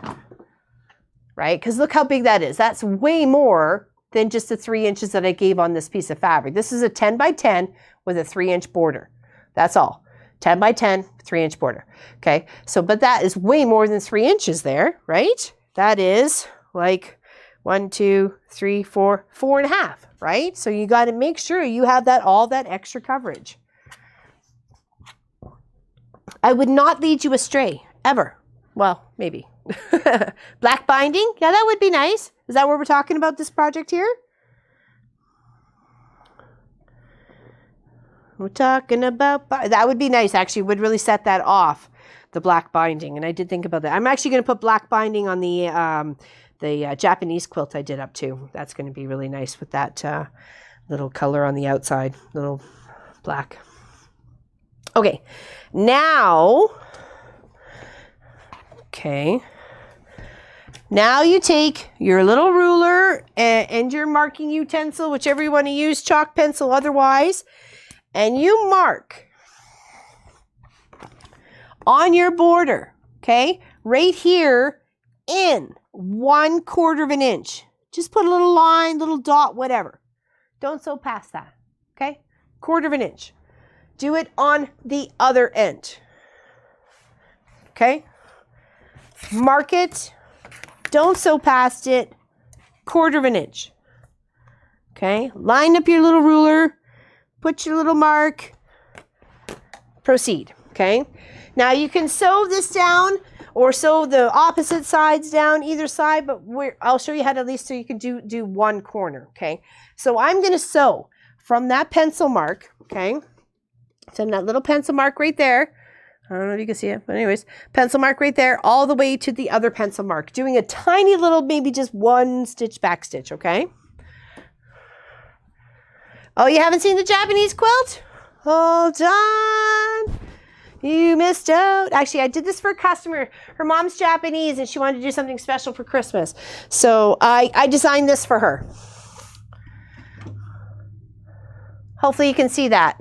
right? Because look how big that is. That's way more than just the 3 inches that I gave on this piece of fabric. This is a 10 by 10 with a 3-inch border. That's all. 10 by 10, 3-inch border. Okay, so, but that is way more than 3 inches there, right? That is like 1, 2, 3, 4, 4.5, right? So you got to make sure you have that, all that extra coverage. I would not lead you astray, ever. Well, maybe. Black binding? Yeah, that would be nice. Is that what we're talking about, this project here? We're talking about, that would be nice, actually. Would really set that off, the black binding. And I did think about that. I'm actually going to put black binding on the Japanese quilt I did up too. That's going to be really nice with that little color on the outside, little black. Okay, now, now you take your little ruler and your marking utensil, whichever you want to use, chalk, pencil, otherwise, and you mark on your border, okay, right here in 1/4 of an inch. Just put a little line, little dot, whatever. Don't sew past that, okay? 1/4 of an inch. Do it on the other end, okay? Mark it. Don't sew past it. 1/4 of an inch, okay? Line up your little ruler. Put your little mark. Proceed, okay? Now you can sew this down or sew the opposite sides down, either side, but I'll show you how to, at least so you can do one corner, okay? So I'm going to sew from that pencil mark, okay? From that little pencil mark right there. I don't know if you can see it, but anyways, pencil mark right there, all the way to the other pencil mark, doing a tiny little, maybe just 1 stitch back stitch, okay? Oh, you haven't seen the Japanese quilt? Hold on. You missed out. Actually, I did this for a customer. Her mom's Japanese and she wanted to do something special for Christmas. So I designed this for her. Hopefully you can see that.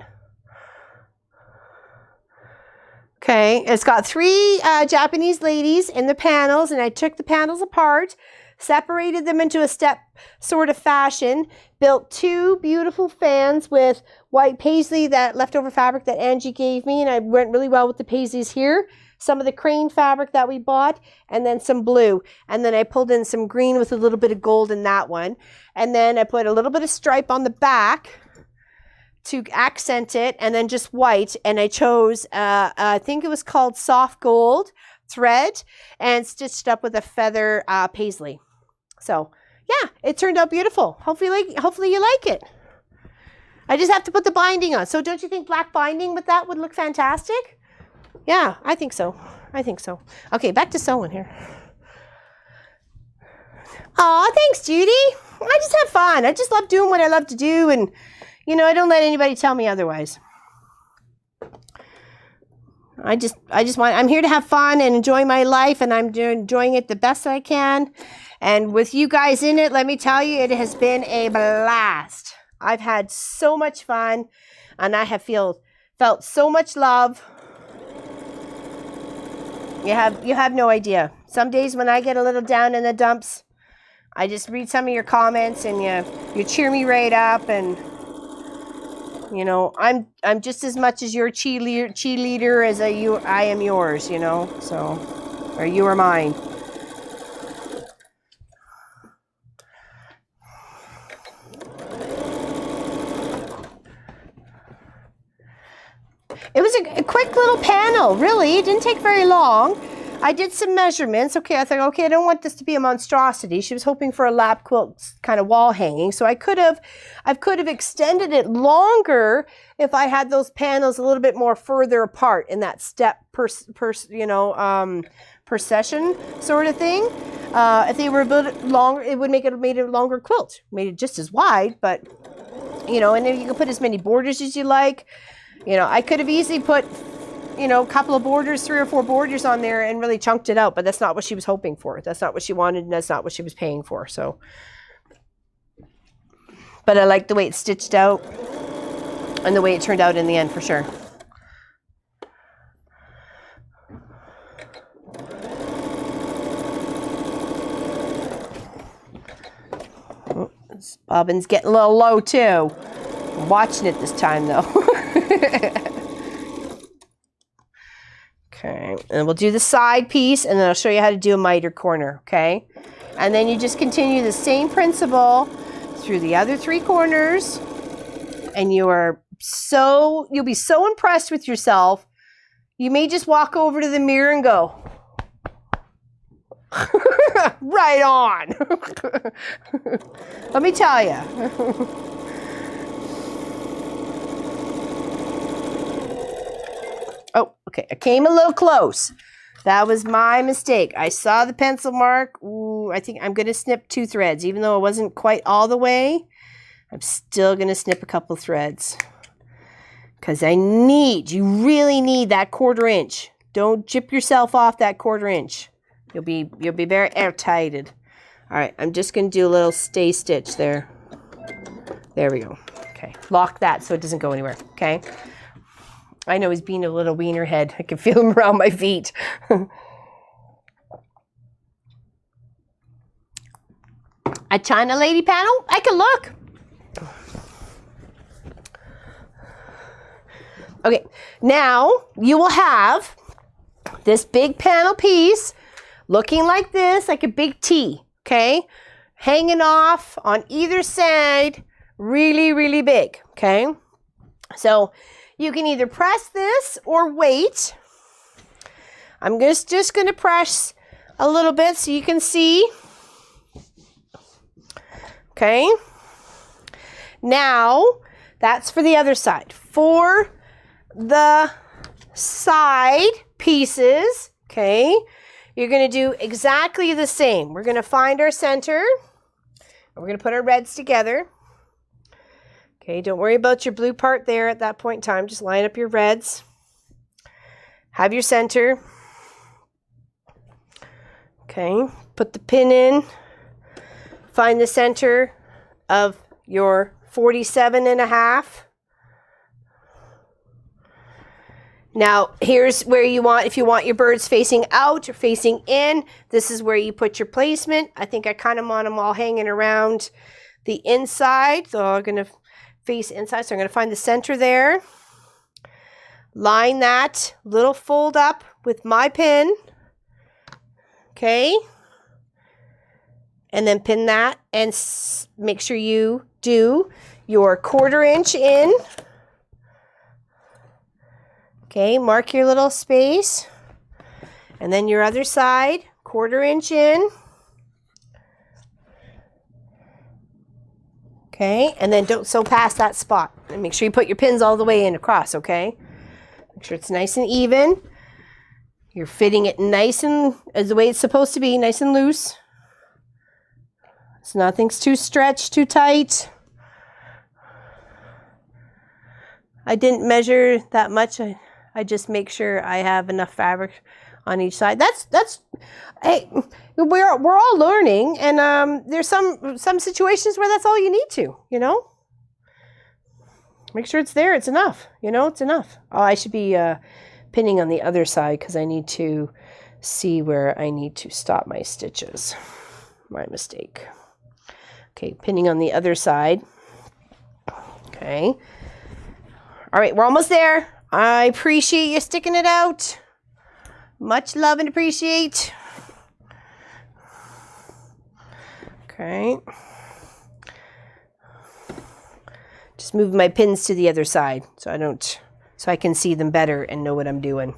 Okay, it's got 3 Japanese ladies in the panels, and I took the panels apart, separated them into a step sort of fashion, built 2 beautiful fans with white paisley, that leftover fabric that Angie gave me, and I went really well with the paisleys here. Some of the crane fabric that we bought, and then some blue. And then I pulled in some green with a little bit of gold in that one. And then I put a little bit of stripe on the back to accent it, and then just white. And I chose, I think it was called soft gold thread, and stitched up with a feather paisley. So yeah, it turned out beautiful. Hopefully you like it. I just have to put the binding on. So don't you think black binding with that would look fantastic? Yeah, I think so. I think so. Okay, back to sewing here. Aw, thanks, Judy. I just have fun. I just love doing what I love to do, and you know, I don't let anybody tell me otherwise. I'm here to have fun and enjoy my life, and I'm enjoying it the best I can. And with you guys in it, let me tell you, it has been a blast. I've had so much fun, and I have felt so much love. You have no idea. Some days when I get a little down in the dumps, I just read some of your comments, and you cheer me right up, and you know, I'm just as much as your cheerleader as I am yours, you know. So, or you are mine. It was a quick little panel, really. It didn't take very long. I did some measurements. Okay, I thought, okay, I don't want this to be a monstrosity. She was hoping for a lap quilt kind of wall hanging, so I could have extended it longer if I had those panels a little bit more further apart in that step per session sort of thing. If they were a bit longer, it would made a longer quilt, made it just as wide, but you know, and then you can put as many borders as you like. You know, I could have easily put, you know, a couple of borders, 3 or 4 borders on there and really chunked it out, but that's not what she was hoping for. That's not what she wanted, and that's not what she was paying for. So, but I like the way it's stitched out and the way it turned out in the end, for sure. Oh, this bobbin's getting a little low too. I'm watching it this time though. Okay, and we'll do the side piece, and then I'll show you how to do a mitered corner, okay? And then you just continue the same principle through the other 3 corners, and you'll be so impressed with yourself, you may just walk over to the mirror and go, right on. Let me tell you. Oh, okay. I came a little close. That was my mistake. I saw the pencil mark. Ooh, I think I'm going to snip 2 threads. Even though it wasn't quite all the way, I'm still going to snip a couple threads. Because you really need that 1/4 inch. Don't jip yourself off that 1/4 inch. You'll be very airtighted. All right, I'm just going to do a little stay stitch there. There we go. Okay, lock that so it doesn't go anywhere, okay? I know he's being a little wiener head. I can feel him around my feet. A China lady panel? I can look. Okay, now you will have this big panel piece looking like this, like a big T, okay? Hanging off on either side, really, really big, okay? So you can either press this or wait. I'm just going to press a little bit so you can see. Okay. Now, that's for the other side. For the side pieces, okay, you're going to do exactly the same. We're going to find our center, and we're going to put our reds together. Okay, don't worry about your blue part there at that point in time. Just line up your reds. Have your center. Okay, put the pin in. Find the center of your 47.5. Now, here's where if you want your birds facing out or facing in, this is where you put your placement. I think I kind of want them all hanging around the inside. So I'm going to face inside, so I'm going to find the center there. Line that little fold up with my pin. Okay. And then pin that and make sure you do your 1/4 inch in. Okay, mark your little space. And then your other side, 1/4 inch in. Okay, and then don't sew past that spot. And make sure you put your pins all the way in across, okay? Make sure it's nice and even. You're fitting it nice and as the way it's supposed to be, nice and loose. So nothing's too stretched, too tight. I didn't measure that much. I just make sure I have enough fabric on each side. Hey, we're all learning, and there's some situations where that's all you need to, you know. Make sure it's there. It's enough. You know, it's enough. Oh, I should be pinning on the other side because I need to see where I need to stop my stitches. My mistake. Okay, pinning on the other side. Okay. All right, we're almost there. I appreciate you sticking it out. Much love and appreciate. Okay. Just move my pins to the other side so I can see them better and know what I'm doing.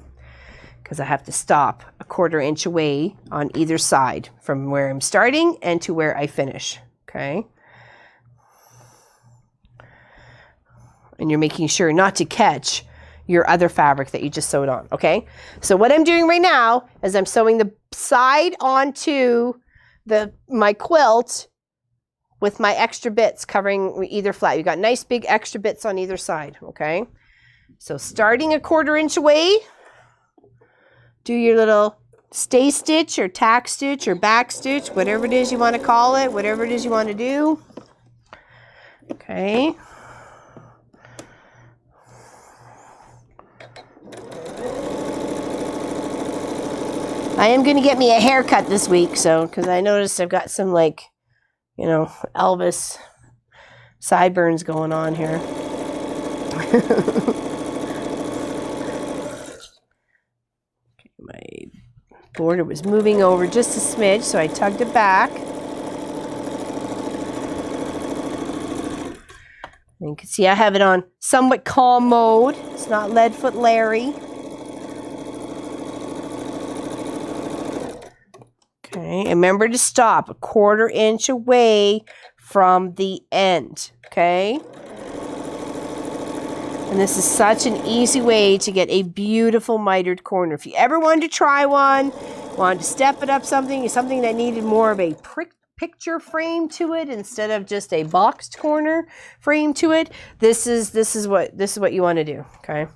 Because I have to stop a 1/4 inch away on either side from where I'm starting and to where I finish. Okay. And you're making sure not to catch your other fabric that you just sewed on. Okay. So what I'm doing right now is I'm sewing the side onto my quilt with my extra bits covering either flat. You got nice big extra bits on either side. Okay. So starting a 1/4 inch away, do your little stay stitch or tack stitch or back stitch, whatever it is you want to call it, whatever it is you want to do. Okay. I am going to get me a haircut this week, because I noticed I've got some, like, you know, Elvis sideburns going on here. Okay, my border was moving over just a smidge, so I tugged it back. And you can see I have it on somewhat calm mode. It's not Leadfoot Larry. Okay, and remember to stop a 1/4 inch away from the end, okay? And this is such an easy way to get a beautiful mitered corner. If you ever wanted to try one, wanted to step it up something that needed more of a picture frame to it instead of just a boxed corner frame to it, this is what you want to do, okay?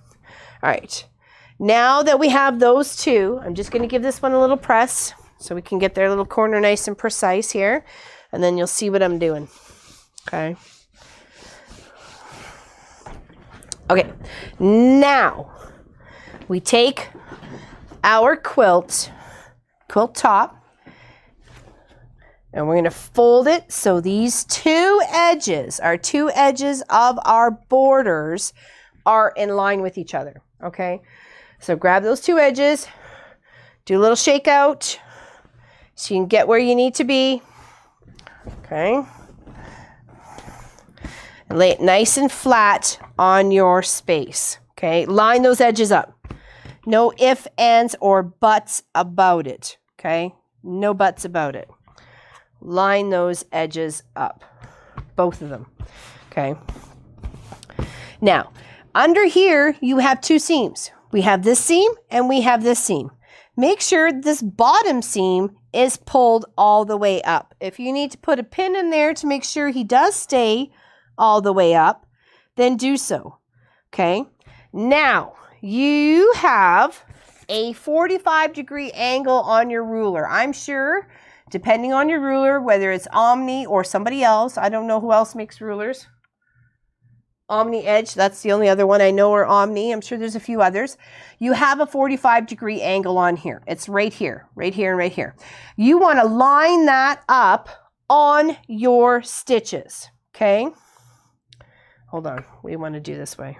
All right. Now that we have those two, I'm just going to give this one a little press so we can get their little corner nice and precise here. And then you'll see what I'm doing. Okay. Okay. Now, we take our quilt top, and we're going to fold it so these two edges of our borders are in line with each other. Okay. So grab those two edges, do a little shake out, so you can get where you need to be, okay? And lay it nice and flat on your space, okay? Line those edges up. No ifs, ands, or buts about it, okay? No buts about it. Line those edges up, both of them, okay? Now, under here, you have two seams. We have this seam and we have this seam. Make sure this bottom seam is pulled all the way up. If you need to put a pin in there to make sure he does stay all the way up, then do so. Okay. Now you have a 45-degree angle on your ruler. I'm sure, depending on your ruler, whether it's Omni or somebody else, I don't know who else makes rulers. Omni Edge, that's the only other one I know, or Omni. I'm sure there's a few others. You have a 45-degree angle on here. It's right here, right here, and right here. You want to line that up on your stitches, okay? Hold on, we want to do this way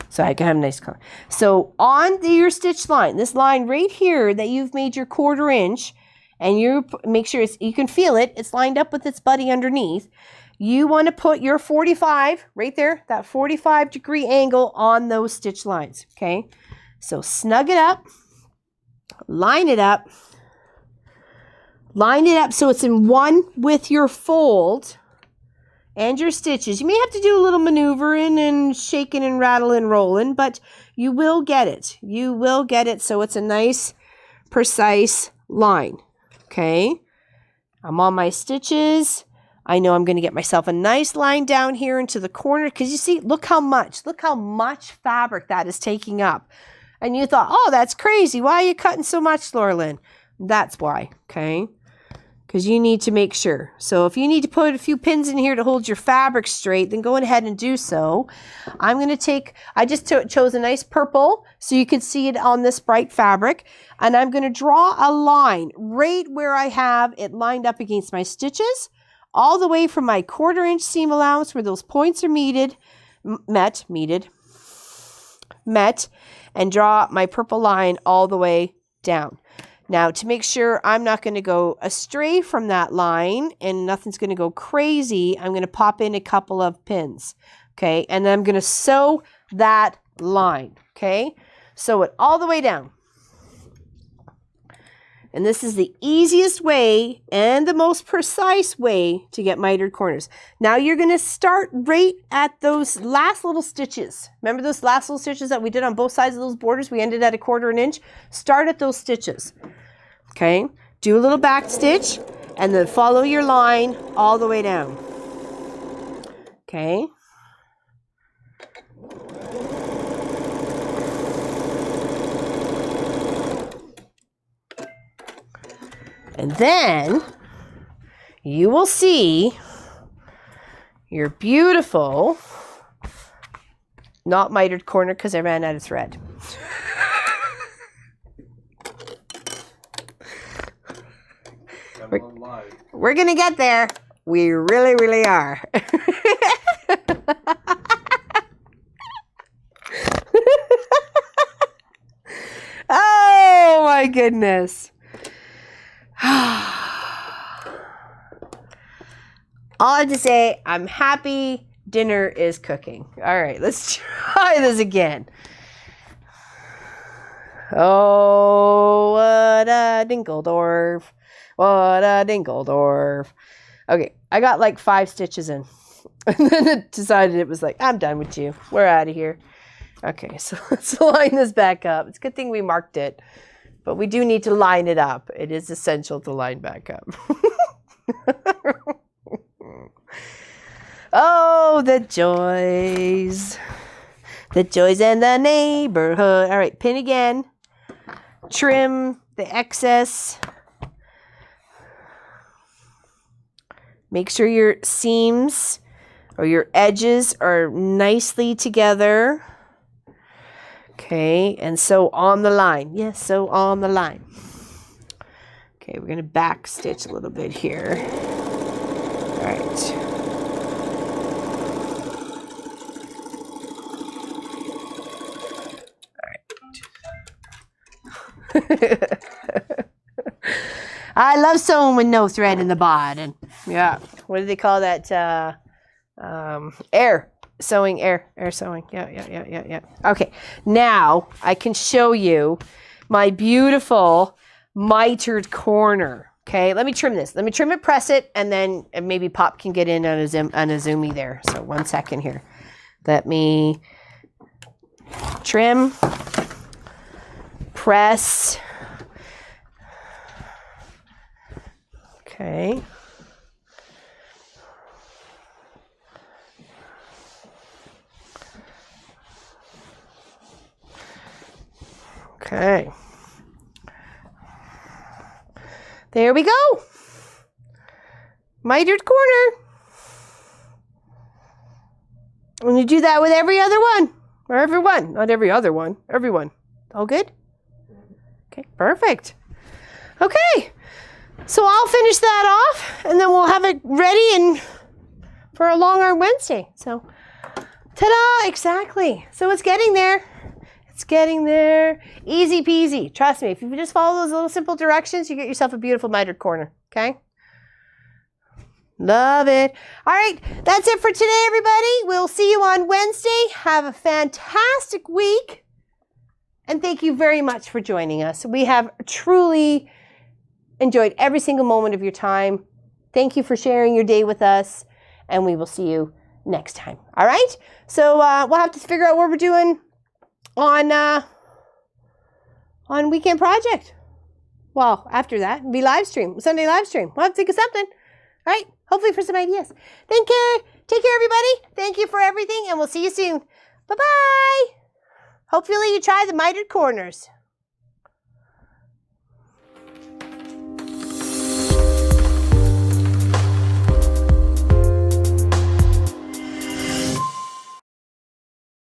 so I can have a nice color. So on your stitch line, this line right here that you've made your 1/4 inch, and you make sure you can feel it, it's lined up with its buddy underneath. You want to put your 45 right there, that 45-degree angle on those stitch lines, okay? So snug it up, line it up so it's in one with your fold and your stitches. You may have to do a little maneuvering and shaking and rattling, rolling, but you will get it. You will get it so it's a nice, precise line, okay? I'm on my stitches. I know I'm going to get myself a nice line down here into the corner because you see, look how much fabric that is taking up. And you thought, oh, that's crazy. Why are you cutting so much, Laura Lynn? That's why, okay? because you need to make sure. So if you need to put a few pins in here to hold your fabric straight, then go ahead and do so. I'm going to take, I just chose a nice purple so you can see it on this bright fabric. And I'm going to draw a line right where I have it lined up against my stitches, all the way from my 1/4 inch seam allowance where those points are met, and draw my purple line all the way down. Now, to make sure I'm not going to go astray from that line and nothing's going to go crazy, I'm going to pop in a couple of pins, okay? And then I'm going to sew that line, okay? Sew it all the way down. And this is the easiest way and the most precise way to get mitered corners. Now you're going to start right at those last little stitches. Remember those last little stitches that we did on both sides of those borders? We ended at 1/4 inch. Start at those stitches. Okay? Do a little back stitch and then follow your line all the way down. Okay? And then you will see your beautiful, not mitered corner because I ran out of thread. We're going to get there. We really, really are. Oh my goodness. All I have to say, I'm happy dinner is cooking. All right, let's try this again. Oh, what a Dinkeldorf. What a Dinkeldorf. Okay, I got like 5 stitches in. And then it decided it was like, I'm done with you. We're out of here. Okay, so let's line this back up. It's a good thing we marked it. But we do need to line it up. It is essential to line back up. Oh, the joys. The joys in the neighborhood. All right, pin again. Trim the excess. Make sure your seams or your edges are nicely together. Okay, and sew on the line. Yes, sew on the line. Okay, we're going to back stitch a little bit here. All right. All right. I love sewing with no thread in the bottom. Yeah, what do they call that? Air sewing, air sewing. Yeah. Okay, now I can show you my beautiful mitered corner. Okay, let me trim this. Let me trim it, press it, and then maybe Pop can get in on a zoomy there. So 1 second here. Let me trim, press. Okay. Okay. There we go. Mitered corner. And you do that with every other one. Or every one. Not every other one. Every one. All good? Okay, perfect. Okay. So I'll finish that off and then we'll have it ready and for a long arm Wednesday. So ta-da! Exactly. So it's getting there. It's getting there. Easy peasy. Trust me. If you just follow those little simple directions, you get yourself a beautiful mitered corner. Okay? Love it. All right. That's it for today, everybody. We'll see you on Wednesday. Have a fantastic week. And thank you very much for joining us. We have truly enjoyed every single moment of your time. Thank you for sharing your day with us. And we will see you next time. All right? So we'll have to figure out what we're doing on weekend project. Well, after that, it'll be live stream, Sunday live stream. We'll have to think of something. All right? Hopefully for some ideas. Take care, everybody. Thank you for everything, and we'll see you soon. Bye-bye. Hopefully you try the mitered corners.